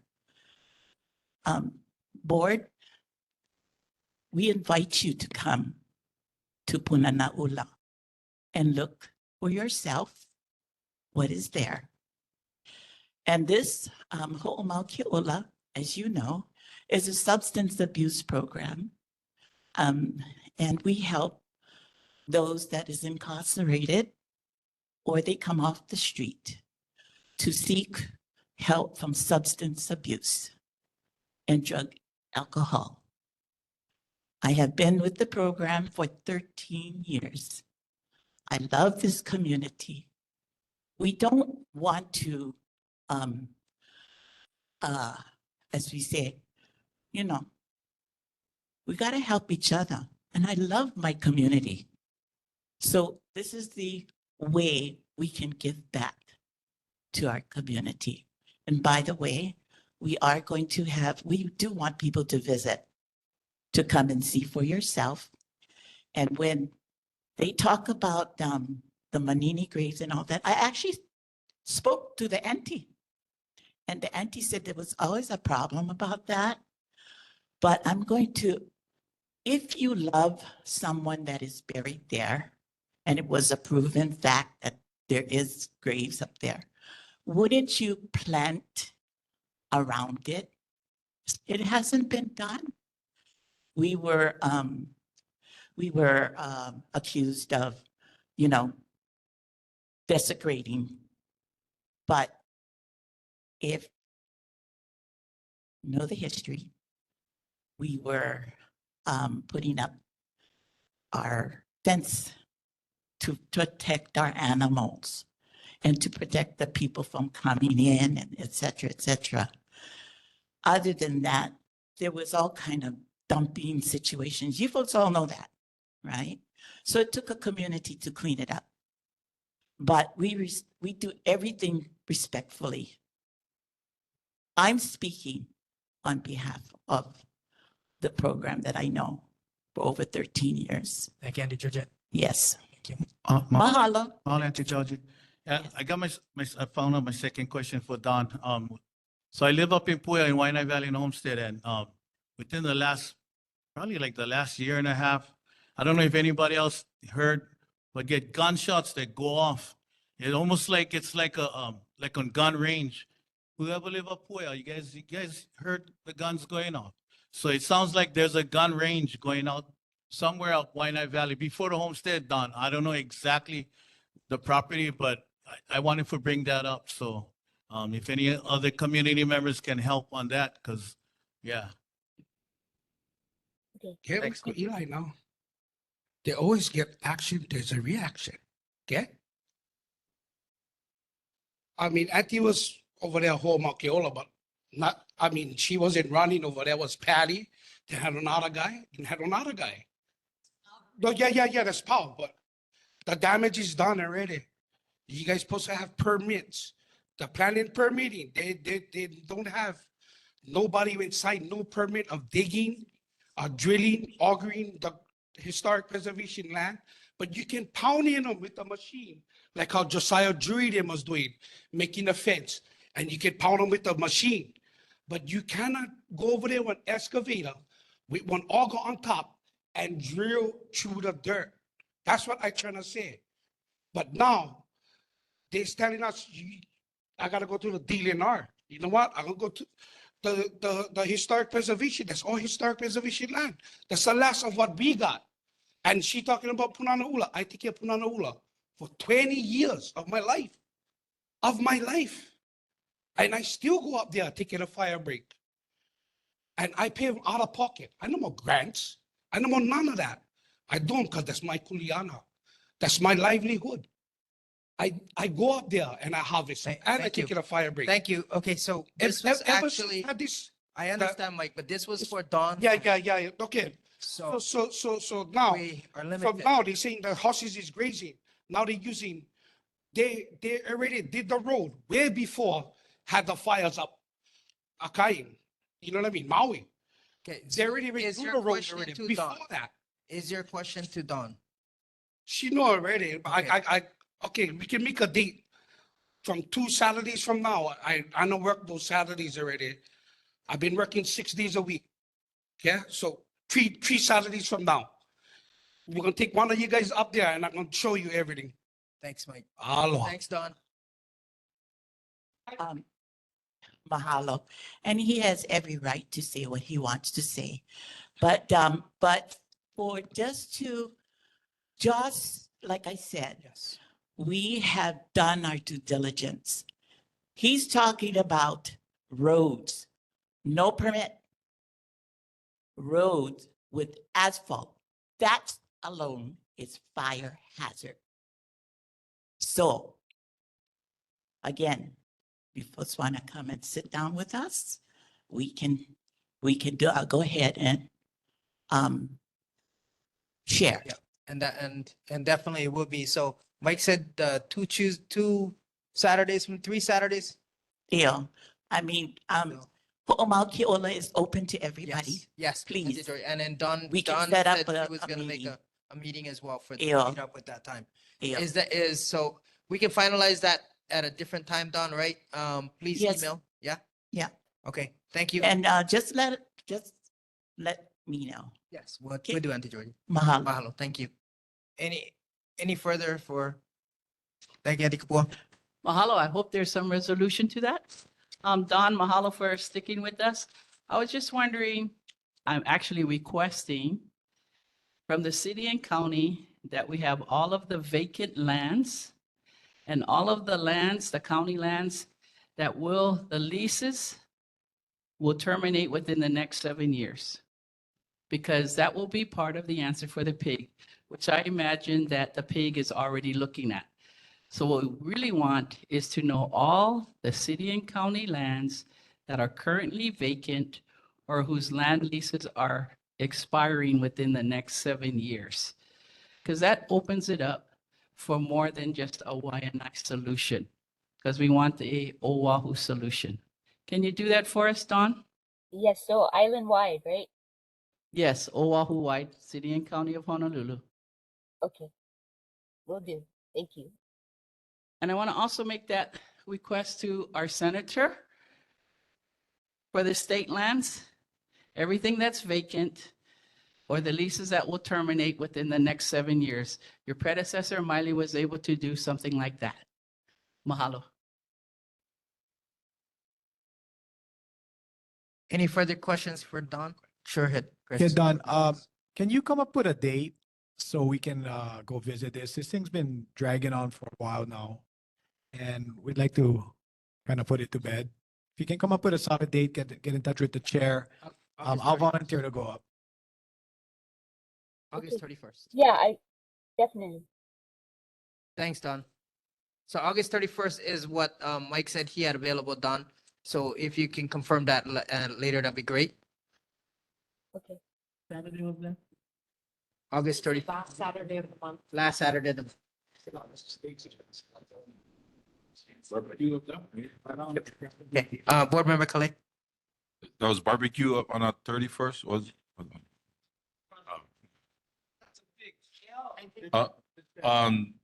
Board, we invite you to come to Punana'ula and look for yourself what is there. And this Ho'omaukeola, as you know, is a substance abuse program. And we help those that is incarcerated or they come off the street to seek help from substance abuse and drug alcohol. I have been with the program for 13 years. I love this community. We don't want to, as we say, we got to help each other. And I love my community. So this is the way we can give back to our community. And by the way, we do want people to visit, to come and see for yourself. And when they talk about the Manini graves and all that, I actually spoke to the auntie. And the auntie said there was always a problem about that. But I'm going to, if you love someone that is buried there, and it was a proven fact that there is graves up there, wouldn't you plant around it? It hasn't been done. We were accused of, desecrating. But if you know the history, we were putting up our fence to protect our animals and to protect the people from coming in and et cetera, et cetera. Other than that, there was all kind of dumping situations. You folks all know that, right? So it took a community to clean it up. But we do everything respectfully. I'm speaking on behalf of the program that I know for over 13 years. Thank you, Auntie Georgette. Yes. Mahalo. Mahalo. Auntie Georgie. Yeah, I got I found out my second question for Don. So I live up in Puya in Waianae Valley in Homestead, and within the last, probably like the last year and a half, I don't know if anybody else heard, but get gunshots that go off. It's almost like it's like like on gun range. Whoever live up Puya, you guys heard the guns going off. So it sounds like there's a gun range going out somewhere out Waianae Valley before the homestead, Don. I don't know exactly the property, but I wanted to bring that up. So if any other community members can help on that, because yeah. Okay, let's go Eli now. They always get action, there's a reaction. Okay? I mean, Auntie was over there home Makeola, but not, I mean, she wasn't running over there, was Patty. They had another guy, and had another guy. No, yeah, that's power, but the damage is done already. You guys supposed to have permits. The planning permitting, they don't have nobody inside, no permit of digging, drilling, augering the historic preservation land. But you can pound in them with a machine, like how Josiah Drury was doing, making a fence, and you can pound them with a machine. But you cannot go over there with an excavator with one auger on top and drill through the dirt. That's what I'm trying to say. But now they're telling us, I gotta go to the DLNR. You know what? I'm gonna go to the historic preservation. That's all historic preservation land. That's the last of what we got. And she talking about Punana Ula. I take care of Punana Ula for 20 years of my life. And I still go up there taking a fire break. And I pay them out of pocket. I no more grants. I no more none of that. I don't, because that's my kuleana. That's my livelihood. I go up there and I harvest and I take it a fire break. Thank you. Okay, so this was actually, I understand, Mike, but this was for Dawn. Yeah. Okay. So So now, we are from limited. now, they're saying the horses is grazing. Now they're using, they already did the road way before had the fires up. Akain. You know what I mean? Maui. Okay, They already is do your the road question already to before Dawn? that. Is your question to Dawn? She know already. But okay, we can make a date from 2 Saturdays from now. I don't work those Saturdays already. I've been working 6 days a week. Yeah, so three Saturdays from now. We're gonna take one of you guys up there and I'm gonna show you everything. Thanks, Mike. Aloha. Thanks, Dawn. Mahalo. And he has every right to say what he wants to say. But for just like I said, Yes. we have done our due diligence. He's talking about roads, no permit. Roads with asphalt. That alone is fire hazard. So again, if you folks want to come and sit down with us, we can do, I'll go ahead and share. Yeah, and definitely it will be. So Mike said 2 Saturdays from 3 Saturdays. Yeah, I mean, Ho'omaukeola is open to everybody. Yes, please. Auntie Joy. And then Dawn, We can Dawn set up said a she was gonna make meeting. a meeting as well for Yeah. to meet up with that time. Yeah. So we can finalize that at a different time, Dawn, right? Please Yes. email. Yeah. Yeah. Okay. Thank you. And just let me know. Yes, we'll do, Auntie Joy. Mahalo. Mahalo. Thank you. Any further for? Thank you, Auntie Kapua. Mahalo. I hope there's some resolution to that. Don, mahalo for sticking with us. I was just wondering, I'm actually requesting from the city and county that we have all of the vacant lands and all of the lands, the county lands, that the leases will terminate within the next 7 years. Because that will be part of the answer for the pig, which I imagine that the pig is already looking at. So what we really want is to know all the city and county lands that are currently vacant or whose land leases are expiring within the next 7 years. Because that opens it up for more than just a Waianae solution, because we want a Oahu solution. Can you do that for us, Don? Yes, so island wide, right? Yes, Oahu-wide, City and County of Honolulu. Okay, will do. Thank you. And I want to also make that request to our senator for the state lands, everything that's vacant or the leases that will terminate within the next 7 years. Your predecessor, Miley, was able to do something like that. Mahalo. Any further questions for Don? Sure, hit. Chris. Yeah, Don, can you come up with a date so we can go visit this? This thing's been dragging on for a while now, and we'd like to kind of put it to bed. If you can come up with a solid date, get in touch with the chair. I'll volunteer to go up. August 31st. Yeah, I definitely. Thanks, Don. So August 31st is what Mike said he had available, Don. So if you can confirm that later, that'd be great. Okay. Saturday of that? August 30th. Last Saturday of the month. Last Saturday of the month. Okay, Board Member Kalei. That was barbecue up on the 31st, was?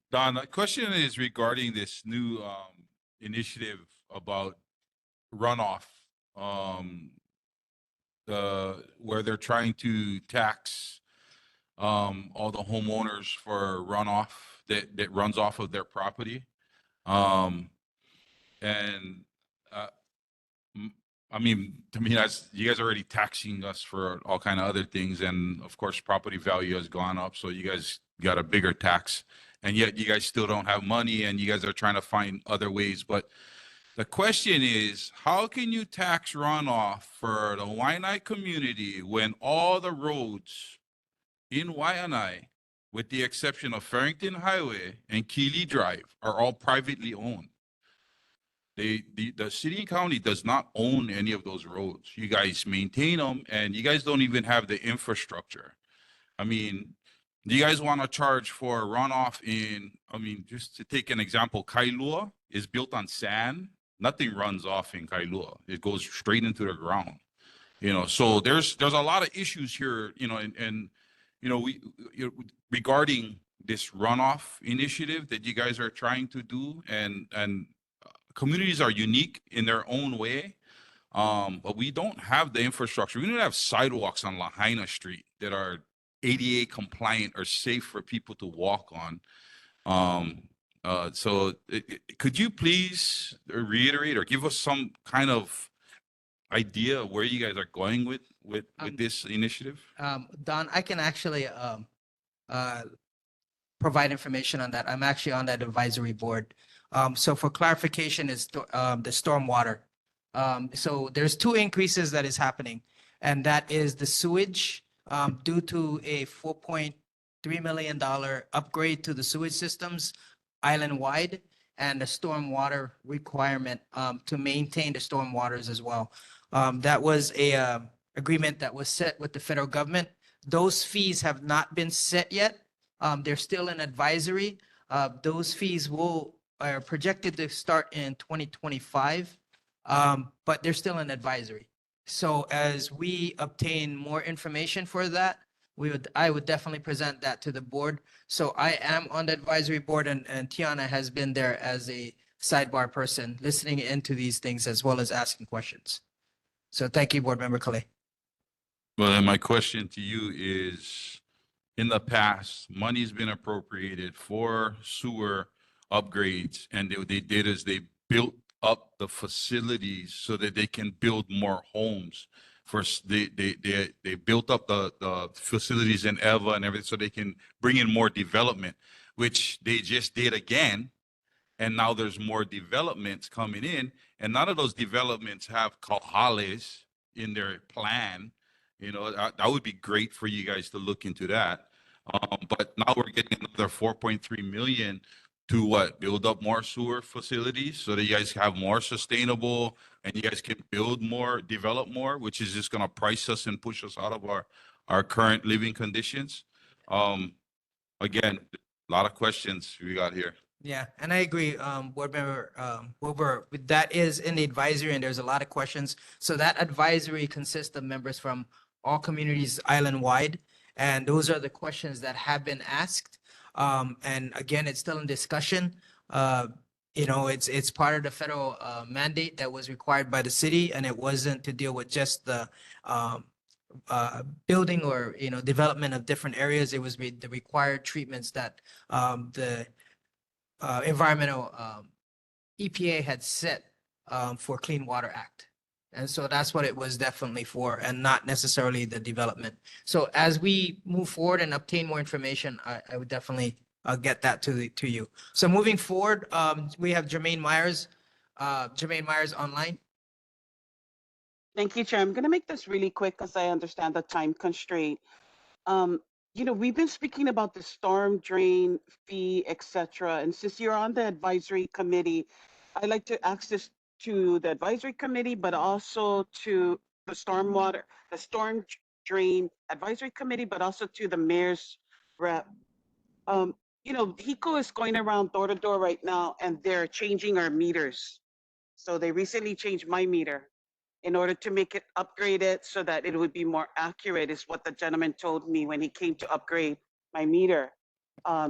Don, the question is regarding this new initiative about runoff, where they're trying to tax all the homeowners for runoff that runs off of their property. I mean, to me, that's, you guys are already taxing us for all kind of other things, and of course, property value has gone up, so you guys got a bigger tax, and yet you guys still don't have money, and you guys are trying to find other ways. But the question is, how can you tax runoff for the Waianae community when all the roads in Waianae, with the exception of Farrington Highway and Keeley Drive, are all privately owned? The city and county does not own any of those roads. You guys maintain them, and you guys don't even have the infrastructure. I mean, do you guys want to charge for runoff in, I mean, just to take an example, Kailua is built on sand. Nothing runs off in Kailua. It goes straight into the ground. You know, so there's a lot of issues here, you know, and you know, regarding this runoff initiative that you guys are trying to do, and communities are unique in their own way, but we don't have the infrastructure. We don't have sidewalks on Lahaina Street that are ADA compliant or safe for people to walk on. Could you please reiterate or give us some kind of idea of where you guys are going with this initiative? Don, I can actually provide information on that. I'm actually on that advisory board. So for clarification is the stormwater. So there's two increases that is happening, and that is the sewage due to a $4.3 million upgrade to the sewage systems island-wide, and the stormwater requirement to maintain the stormwaters as well. That was a agreement that was set with the federal government. Those fees have not been set yet. They're still in advisory. Those fees are projected to start in 2025, but they're still in advisory. So as we obtain more information for that, I would definitely present that to the board. So I am on the advisory board, and Tiana has been there as a sidebar person, listening into these things as well as asking questions. So thank you, Board Member Kalei. Well, then my question to you is, in the past, money's been appropriated for sewer upgrades, and what they did is they built up the facilities so that they can build more homes. First, they built up the facilities in Eva and everything so they can bring in more development, which they just did again. And now there's more developments coming in, and none of those developments have Kahales in their plan. You know, that would be great for you guys to look into that. But now we're getting another 4.3 million to what? Build up more sewer facilities so that you guys have more sustainable, and you guys can build more, develop more, which is just going to price us and push us out of our current living conditions. Again, a lot of questions we got here. Yeah, and I agree, Board Member, Wilbur, that is in the advisory and there's a lot of questions. So that advisory consists of members from all communities island-wide. And those are the questions that have been asked. And again, it's still in discussion. You know, it's part of the federal, mandate that was required by the city, and it wasn't to deal with just the, building or, you know, development of different areas. It was the required treatments that, the environmental EPA had set for Clean Water Act. And so that's what it was definitely for, and not necessarily the development. So as we move forward and obtain more information, I would definitely get that to you. So moving forward, we have Jermaine Myers online. Thank you, Chair. I'm going to make this really quick because I understand the time constraint. You know, we've been speaking about the storm drain fee, et cetera. And since you're on the advisory committee, I'd like to ask this to the advisory committee, but also to the storm drain advisory committee, but also to the mayor's rep. You know, HECO is going around door to door right now, and they're changing our meters. So they recently changed my meter in order to make it upgraded so that it would be more accurate, is what the gentleman told me when he came to upgrade my meter,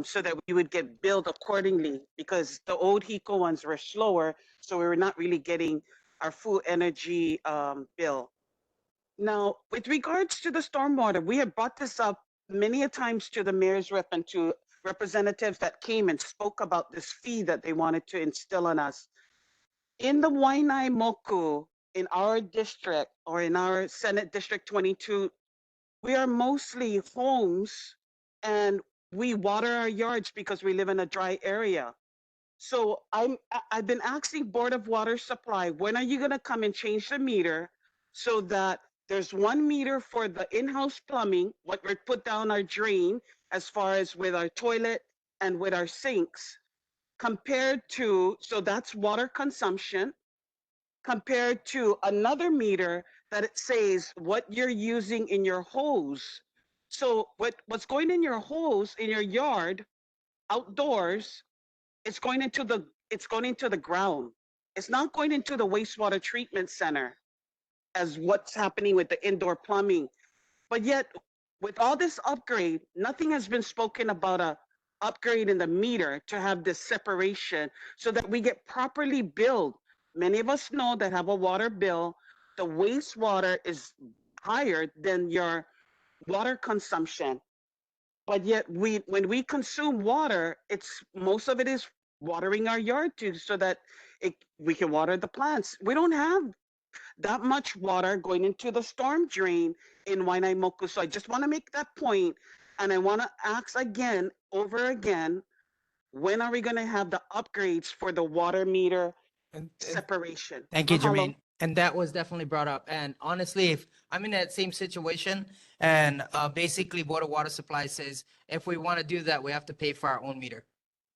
so that we would get billed accordingly, because the old HECO ones were slower, so we were not really getting our full energy bill. Now, with regards to the stormwater, we have brought this up many a times to the mayor's rep and to representatives that came and spoke about this fee that they wanted to instill on us. In the Waianae Moku, in our district, or in our Senate District 22, we are mostly homes, and we water our yards because we live in a dry area. So I've been asking Board of Water Supply, when are you gonna come and change the meter so that there's one meter for the in-house plumbing, what we put down our drain, as far as with our toilet and with our sinks, compared to, so that's water consumption, compared to another meter that it says what you're using in your hose. So what's going in your hose in your yard, outdoors, it's going into the ground. It's not going into the wastewater treatment center as what's happening with the indoor plumbing. But yet, with all this upgrade, nothing has been spoken about a upgrade in the meter to have this separation so that we get properly billed. Many of us know that have a water bill, the wastewater is higher than your water consumption. But yet when we consume water, most of it is watering our yard too, so that we can water the plants. We don't have that much water going into the storm drain in Waianae Moku. So I just want to make that point, and I want to ask again, over again, when are we going to have the upgrades for the water meter separation? Thank you, Mahalo. Jermaine. And that was definitely brought up. And honestly, if I'm in that same situation, and basically Board of Water Supply says, if we want to do that, we have to pay for our own meter.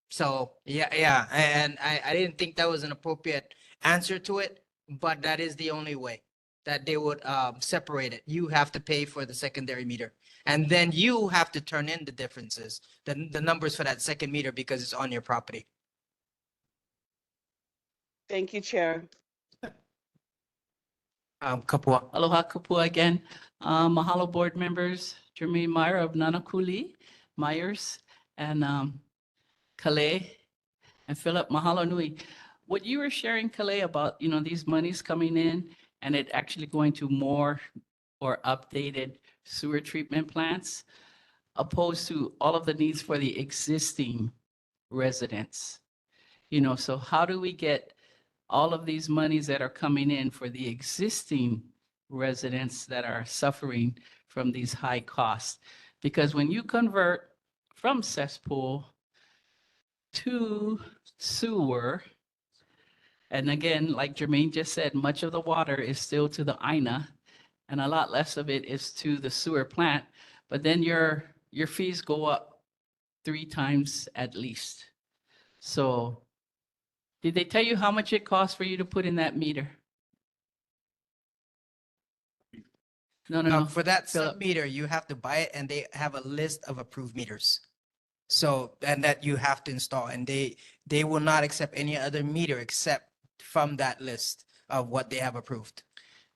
So, yeah, and I didn't think that was an appropriate answer to it, but that is the only way that they would separate it. You have to pay for the secondary meter. And then you have to turn in the differences, the numbers for that second meter, because it's on your property. Thank you, Chair. Kapua. Aloha Kapua again. Mahalo board members, Jermaine Meyer of Nanakuli, Myers, and Calais, and Philip. Mahalo nui. What you were sharing, Calais, about, you know, these monies coming in and it actually going to more or updated sewer treatment plants, opposed to all of the needs for the existing residents. You know, so how do we get all of these monies that are coming in for the existing residents that are suffering from these high costs? Because when you convert from cesspool to sewer, and again, like Jermaine just said, much of the water is still to the INA, and a lot less of it is to the sewer plant. But then your fees go up 3 times at least. So did they tell you how much it costs for you to put in that meter? No, no, no. For that Philip. sub meter, you have to buy it and they have a list of approved meters. So, and that you have to install and they will not accept any other meter except from that list of what they have approved.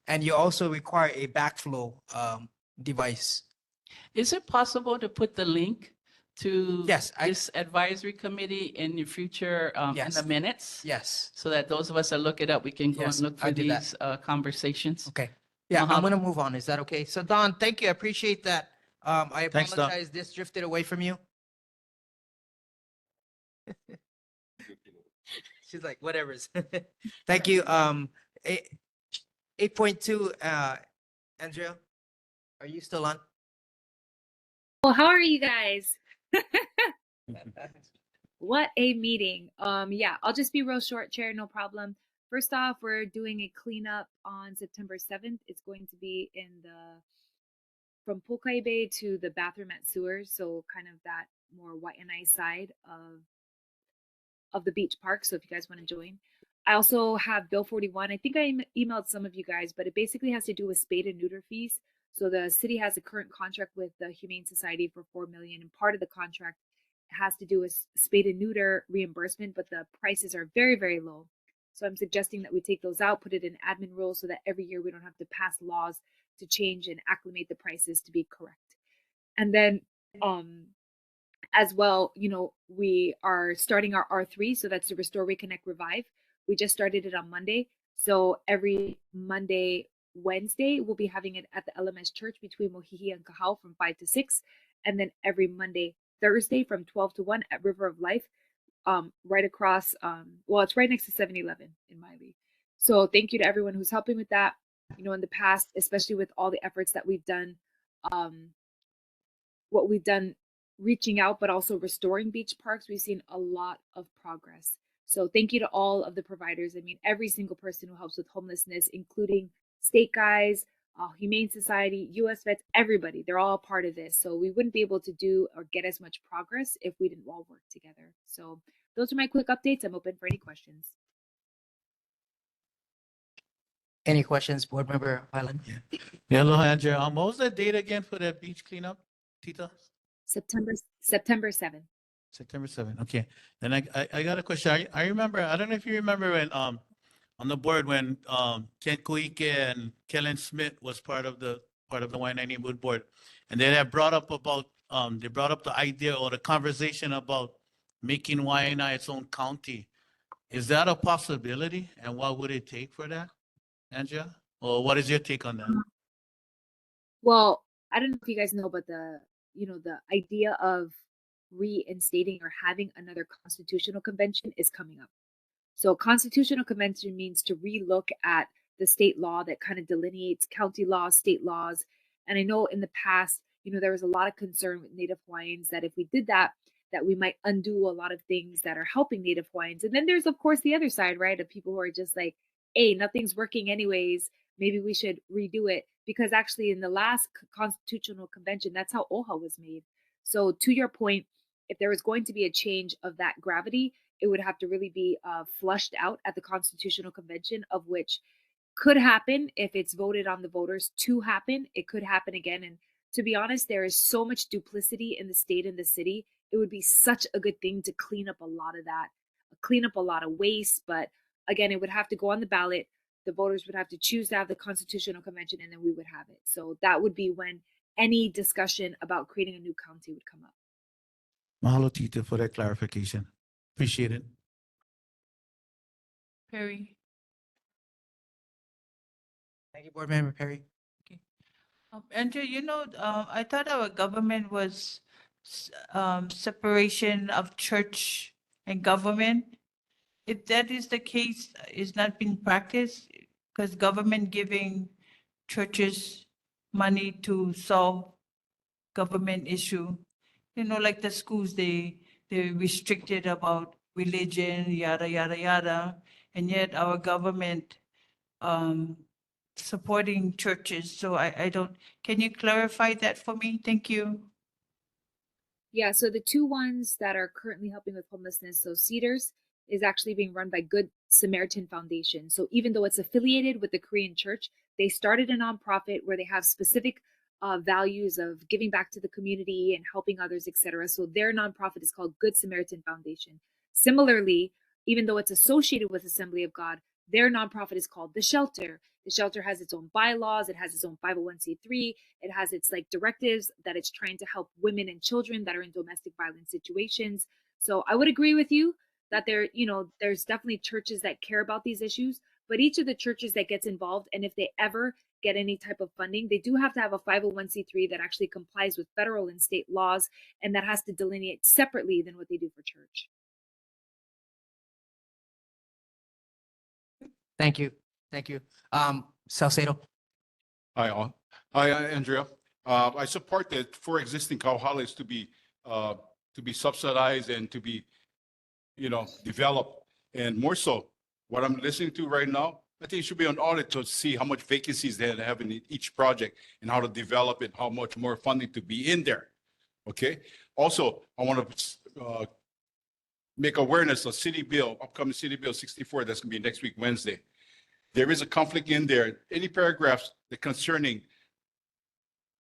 And you also require a backflow device. Is it possible to put the link to Yes, this advisory committee in your future, in the Yes. minutes? Yes. So that those of us that look it up, we can go Yes, and look for I'll do that. these conversations. Okay. Yeah, I'm Mahalo. gonna move on. Is that okay? So Don, thank you. I appreciate that. I Thanks, Don. apologize. This drifted away from you. She's like, whatever. Thank you. 8.2, Andrea, are you still on? Well, how are you guys? What a meeting. Yeah, I'll just be real short, Chair, no problem. First off, we're doing a cleanup on September 7th. It's going to be in from Pokai Bay to the bathroom at Sewers, so kind of that more Waianae side of the beach park. So if you guys want to join. I also have Bill 41. I think I emailed some of you guys, but it basically has to do with spade and neuter fees. So the city has a current contract with the Humane Society for $4 million, and part of the contract has to do with spade and neuter reimbursement, but the prices are very, very low. So I'm suggesting that we take those out, put it in admin rules so that every year we don't have to pass laws to change and acclimate the prices to be correct. And then as well, you know, we are starting our R3, so that's the Restore, Reconnect, Revive. We just started it on Monday. So every Monday, Wednesday, we'll be having it at the LMS Church between Mohihi and Kahau from 5 to 6. And then every Monday, Thursday from 12 to 1 at River of Life, right across, well, it's right next to 7-Eleven in Miley. So thank you to everyone who's helping with that. You know, in the past, especially with all the efforts that we've done, what we've done reaching out, but also restoring beach parks, we've seen a lot of progress. So thank you to all of the providers. I mean, every single person who helps with homelessness, including state guys, Humane Society, US Vets, everybody, they're all a part of this. So we wouldn't be able to do or get as much progress if we didn't all work together. So those are my quick updates. I'm open for any questions. Any questions, Board Member Highland? Yeah, hello, Andrea. What was the date again for that beach cleanup, Tita? September 7th. September 7th. Okay. Then I got a question. I remember, I don't know if you remember when on the board when Ken Koike and Kellen Smith was part of the Waianae Neighborhood Board. And they had brought up about they brought up the idea or the conversation about making Waianae its own county. Is that a possibility? And what would it take for that, Andrea? Or what is your take on that? Well, I don't know if you guys know, but the idea of reinstating or having another constitutional convention is coming up. So constitutional convention means to relook at the state law that kind of delineates county laws, state laws. And I know in the past, there was a lot of concern with Native Hawaiians that if we did that, that we might undo a lot of things that are helping Native Hawaiians. And then there's, of course, the other side, right, of people who are just like, hey, nothing's working anyways. Maybe we should redo it. Because actually in the last constitutional convention, that's how OHA was made. So to your point, if there was going to be a change of that gravity, it would have to really be flushed out at the constitutional convention, of which could happen if it's voted on the voters to happen. It could happen again. And to be honest, there is so much duplicity in the state and the city. It would be such a good thing to clean up a lot of that, clean up a lot of waste. But again, it would have to go on the ballot. The voters would have to choose to have the constitutional convention, and then we would have it. So that would be when any discussion about creating a new county would come up. Mahalo, Tita, for that clarification. Appreciate it. Perry. Thank you, Board Member Perry. Andrew, I thought our government was separation of church and government. If that is the case, is not being practiced, because government giving churches money to solve government issue, like the schools, they restricted about religion, yada, yada, yada. And yet our government supporting churches. So I don't, can you clarify that for me? Thank you. Yeah, so the two ones that are currently helping with homelessness, so Cedars is actually being run by Good Samaritan Foundation. So even though it's affiliated with the Korean church, they started a nonprofit where they have specific values of giving back to the community and helping others, etc. So their nonprofit is called Good Samaritan Foundation. Similarly, even though it's associated with Assembly of God, their nonprofit is called The Shelter. The Shelter has its own bylaws, it has its own 501c3, it has its like directives that it's trying to help women and children that are in domestic violence situations. So I would agree with you that there's definitely churches that care about these issues, but each of the churches that gets involved, and if they ever get any type of funding, they do have to have a 501c3 that actually complies with federal and state laws, and that has to delineate separately than what they do for church. Thank you. Thank you. Salcedo. Hi, all. Hi, Andrea. I support that for existing Kauhales to be subsidized and to be, developed. And more so, what I'm listening to right now, I think it should be an audit to see how much vacancies they have in each project and how to develop it, how much more funding to be in there. Okay. Also, I want to make awareness of upcoming City Bill 64 that's going to be next week, Wednesday. There is a conflict in there. Any paragraphs that concerning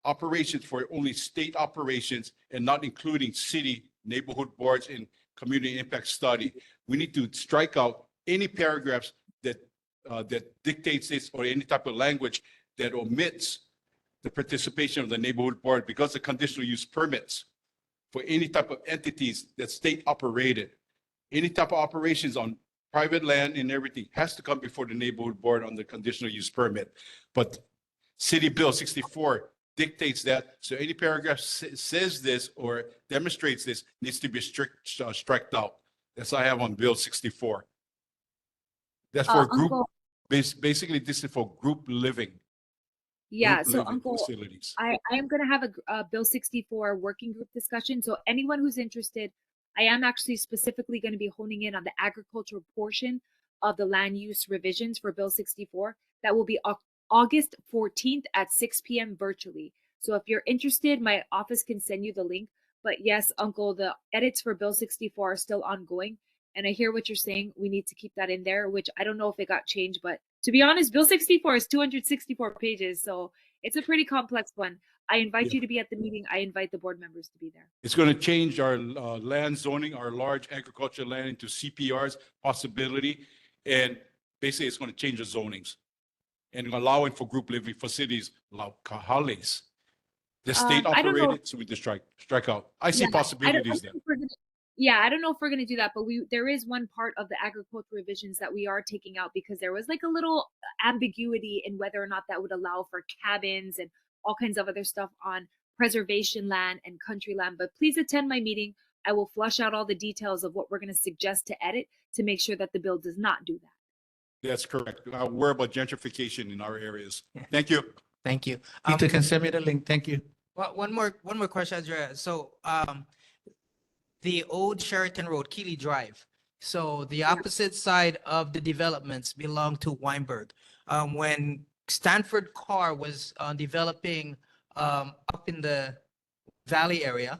operations for only state operations and not including city, neighborhood boards, and community impact study. We need to strike out any paragraphs that dictates this or any type of language that omits the participation of the neighborhood board, because the conditional use permits for any type of entities that state operated, any type of operations on private land and everything has to come before the neighborhood board on the conditional use permit. But City Bill 64 dictates that. So any paragraph says this or demonstrates this needs to be striked out. That's what I have on Bill 64. That's for group, basically this is for group living. Yeah, Group so living Uncle, facilities. I am going to have a Bill 64 working group discussion. So anyone who's interested, I am actually specifically going to be honing in on the agricultural portion of the land use revisions for Bill 64. That will be August 14th at 6 p.m. virtually. So if you're interested, my office can send you the link. But yes, Uncle, the edits for Bill 64 are still ongoing. And I hear what you're saying. We need to keep that in there, which I don't know if it got changed. But to be honest, Bill 64 is 264 pages. So it's a pretty complex one. I invite you to be at the meeting. I invite the board members to be there. It's going to change our land zoning, our large agricultural land into CPRs possibility. And basically it's going to change the zonings and allowing for group living facilities like Kahales. The state I don't know. operated, so we just strike out. I see possibilities there. I don't know if we're going to do that, but there is one part of the agricultural revisions that we are taking out because there was like a little ambiguity in whether or not that would allow for cabins and all kinds of other stuff on preservation land and country land. But please attend my meeting. I will flush out all the details of what we're going to suggest to edit to make sure that the bill does not do that. That's correct. We're about gentrification in our areas. Thank you. Thank you. Peter can send me the link. Thank you. Well, one more question, Andrea. So, the old Sheraton Road, Keeley Drive. So the opposite side of the developments belong to Weinberg. When Stanford Carr was developing up in the Valley area,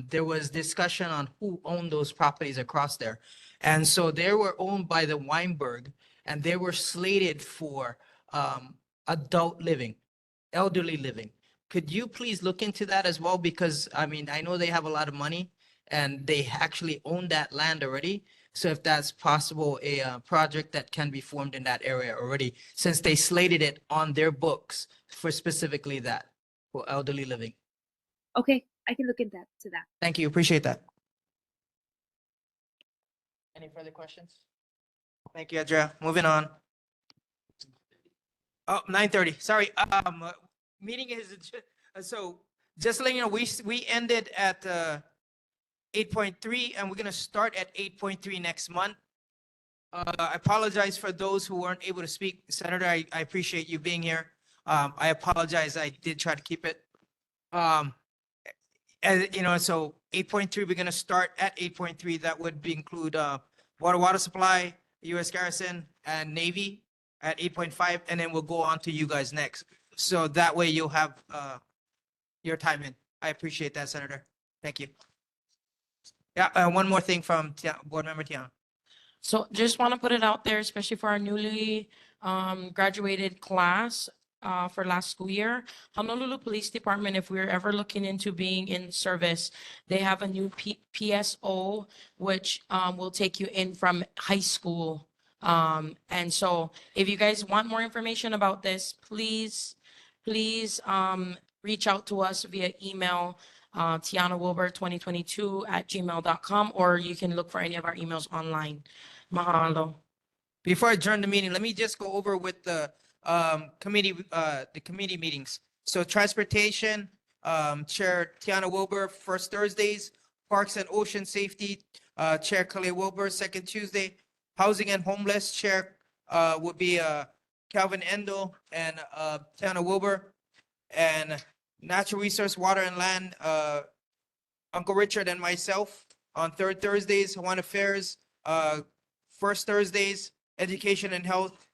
there was discussion on who owned those properties across there. And so they were owned by the Weinberg, and they were slated for adult living, elderly living. Could you please look into that as well? Because I mean, I know they have a lot of money and they actually own that land already. So if that's possible, a project that can be formed in that area already, since they slated it on their books for specifically that, for elderly living. Okay, I can look into that. Thank you. Appreciate that. Any further questions? Thank you, Andrea. Moving on. Oh, 9:30. Sorry. Meeting is so just letting you know, we ended at 8.3 and we're gonna start at 8.3 next month. I apologize for those who weren't able to speak. Senator, I appreciate you being here. I apologize. I did try to keep it. And you know, so 8.3, we're gonna start at 8.3. That would include water supply, U.S. Garrison, and Navy at 8.5, and then we'll go on to you guys next. So that way you'll have your time in. I appreciate that, Senator. Thank you. Yeah, one more thing from Board Member Tiana. So just want to put it out there, especially for our newly graduated class for last school year. Honolulu Police Department, if we're ever looking into being in service, they have a new PSO, which will take you in from high school. And so if you guys want more information about this, please reach out to us via email, tianawilbur2022@gmail.com, or you can look for any of our emails online. Mahalo. Before I adjourn the meeting, let me just go over with the committee meetings. So transportation, Chair Tiana Wilbur, first Thursdays. Parks and Ocean Safety, Chair Kale Wilbur, second Tuesday. Housing and Homeless, Chair would be Calvin Endo and Tiana Wilbur. And Natural Resource, Water and Land, Uncle Richard and myself on third Thursdays. Hawaiian Affairs, first Thursdays. Education and Health,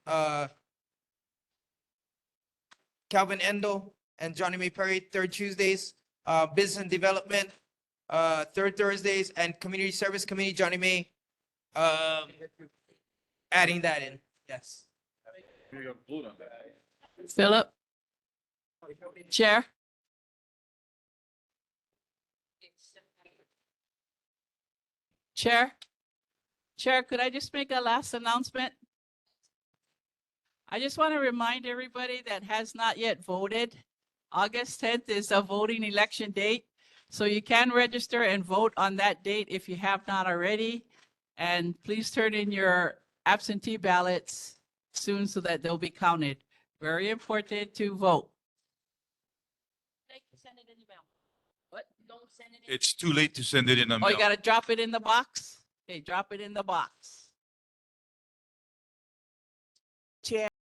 Calvin Endo and Johnny May Perry, third Tuesdays. Business and Development, third Thursdays, and Community Service Committee, Johnny May, adding that in, yes. Philip? Chair? Chair? Chair, could I just make a last announcement? I just want to remind everybody that has not yet voted, August 10th is a voting election date. So you can register and vote on that date if you have not already. And please turn in your absentee ballots soon so that they'll be counted. Very important to vote. What? Don't send it in. It's too late to send it in a Oh, mail. you gotta drop it in the box? Okay, drop it in the box.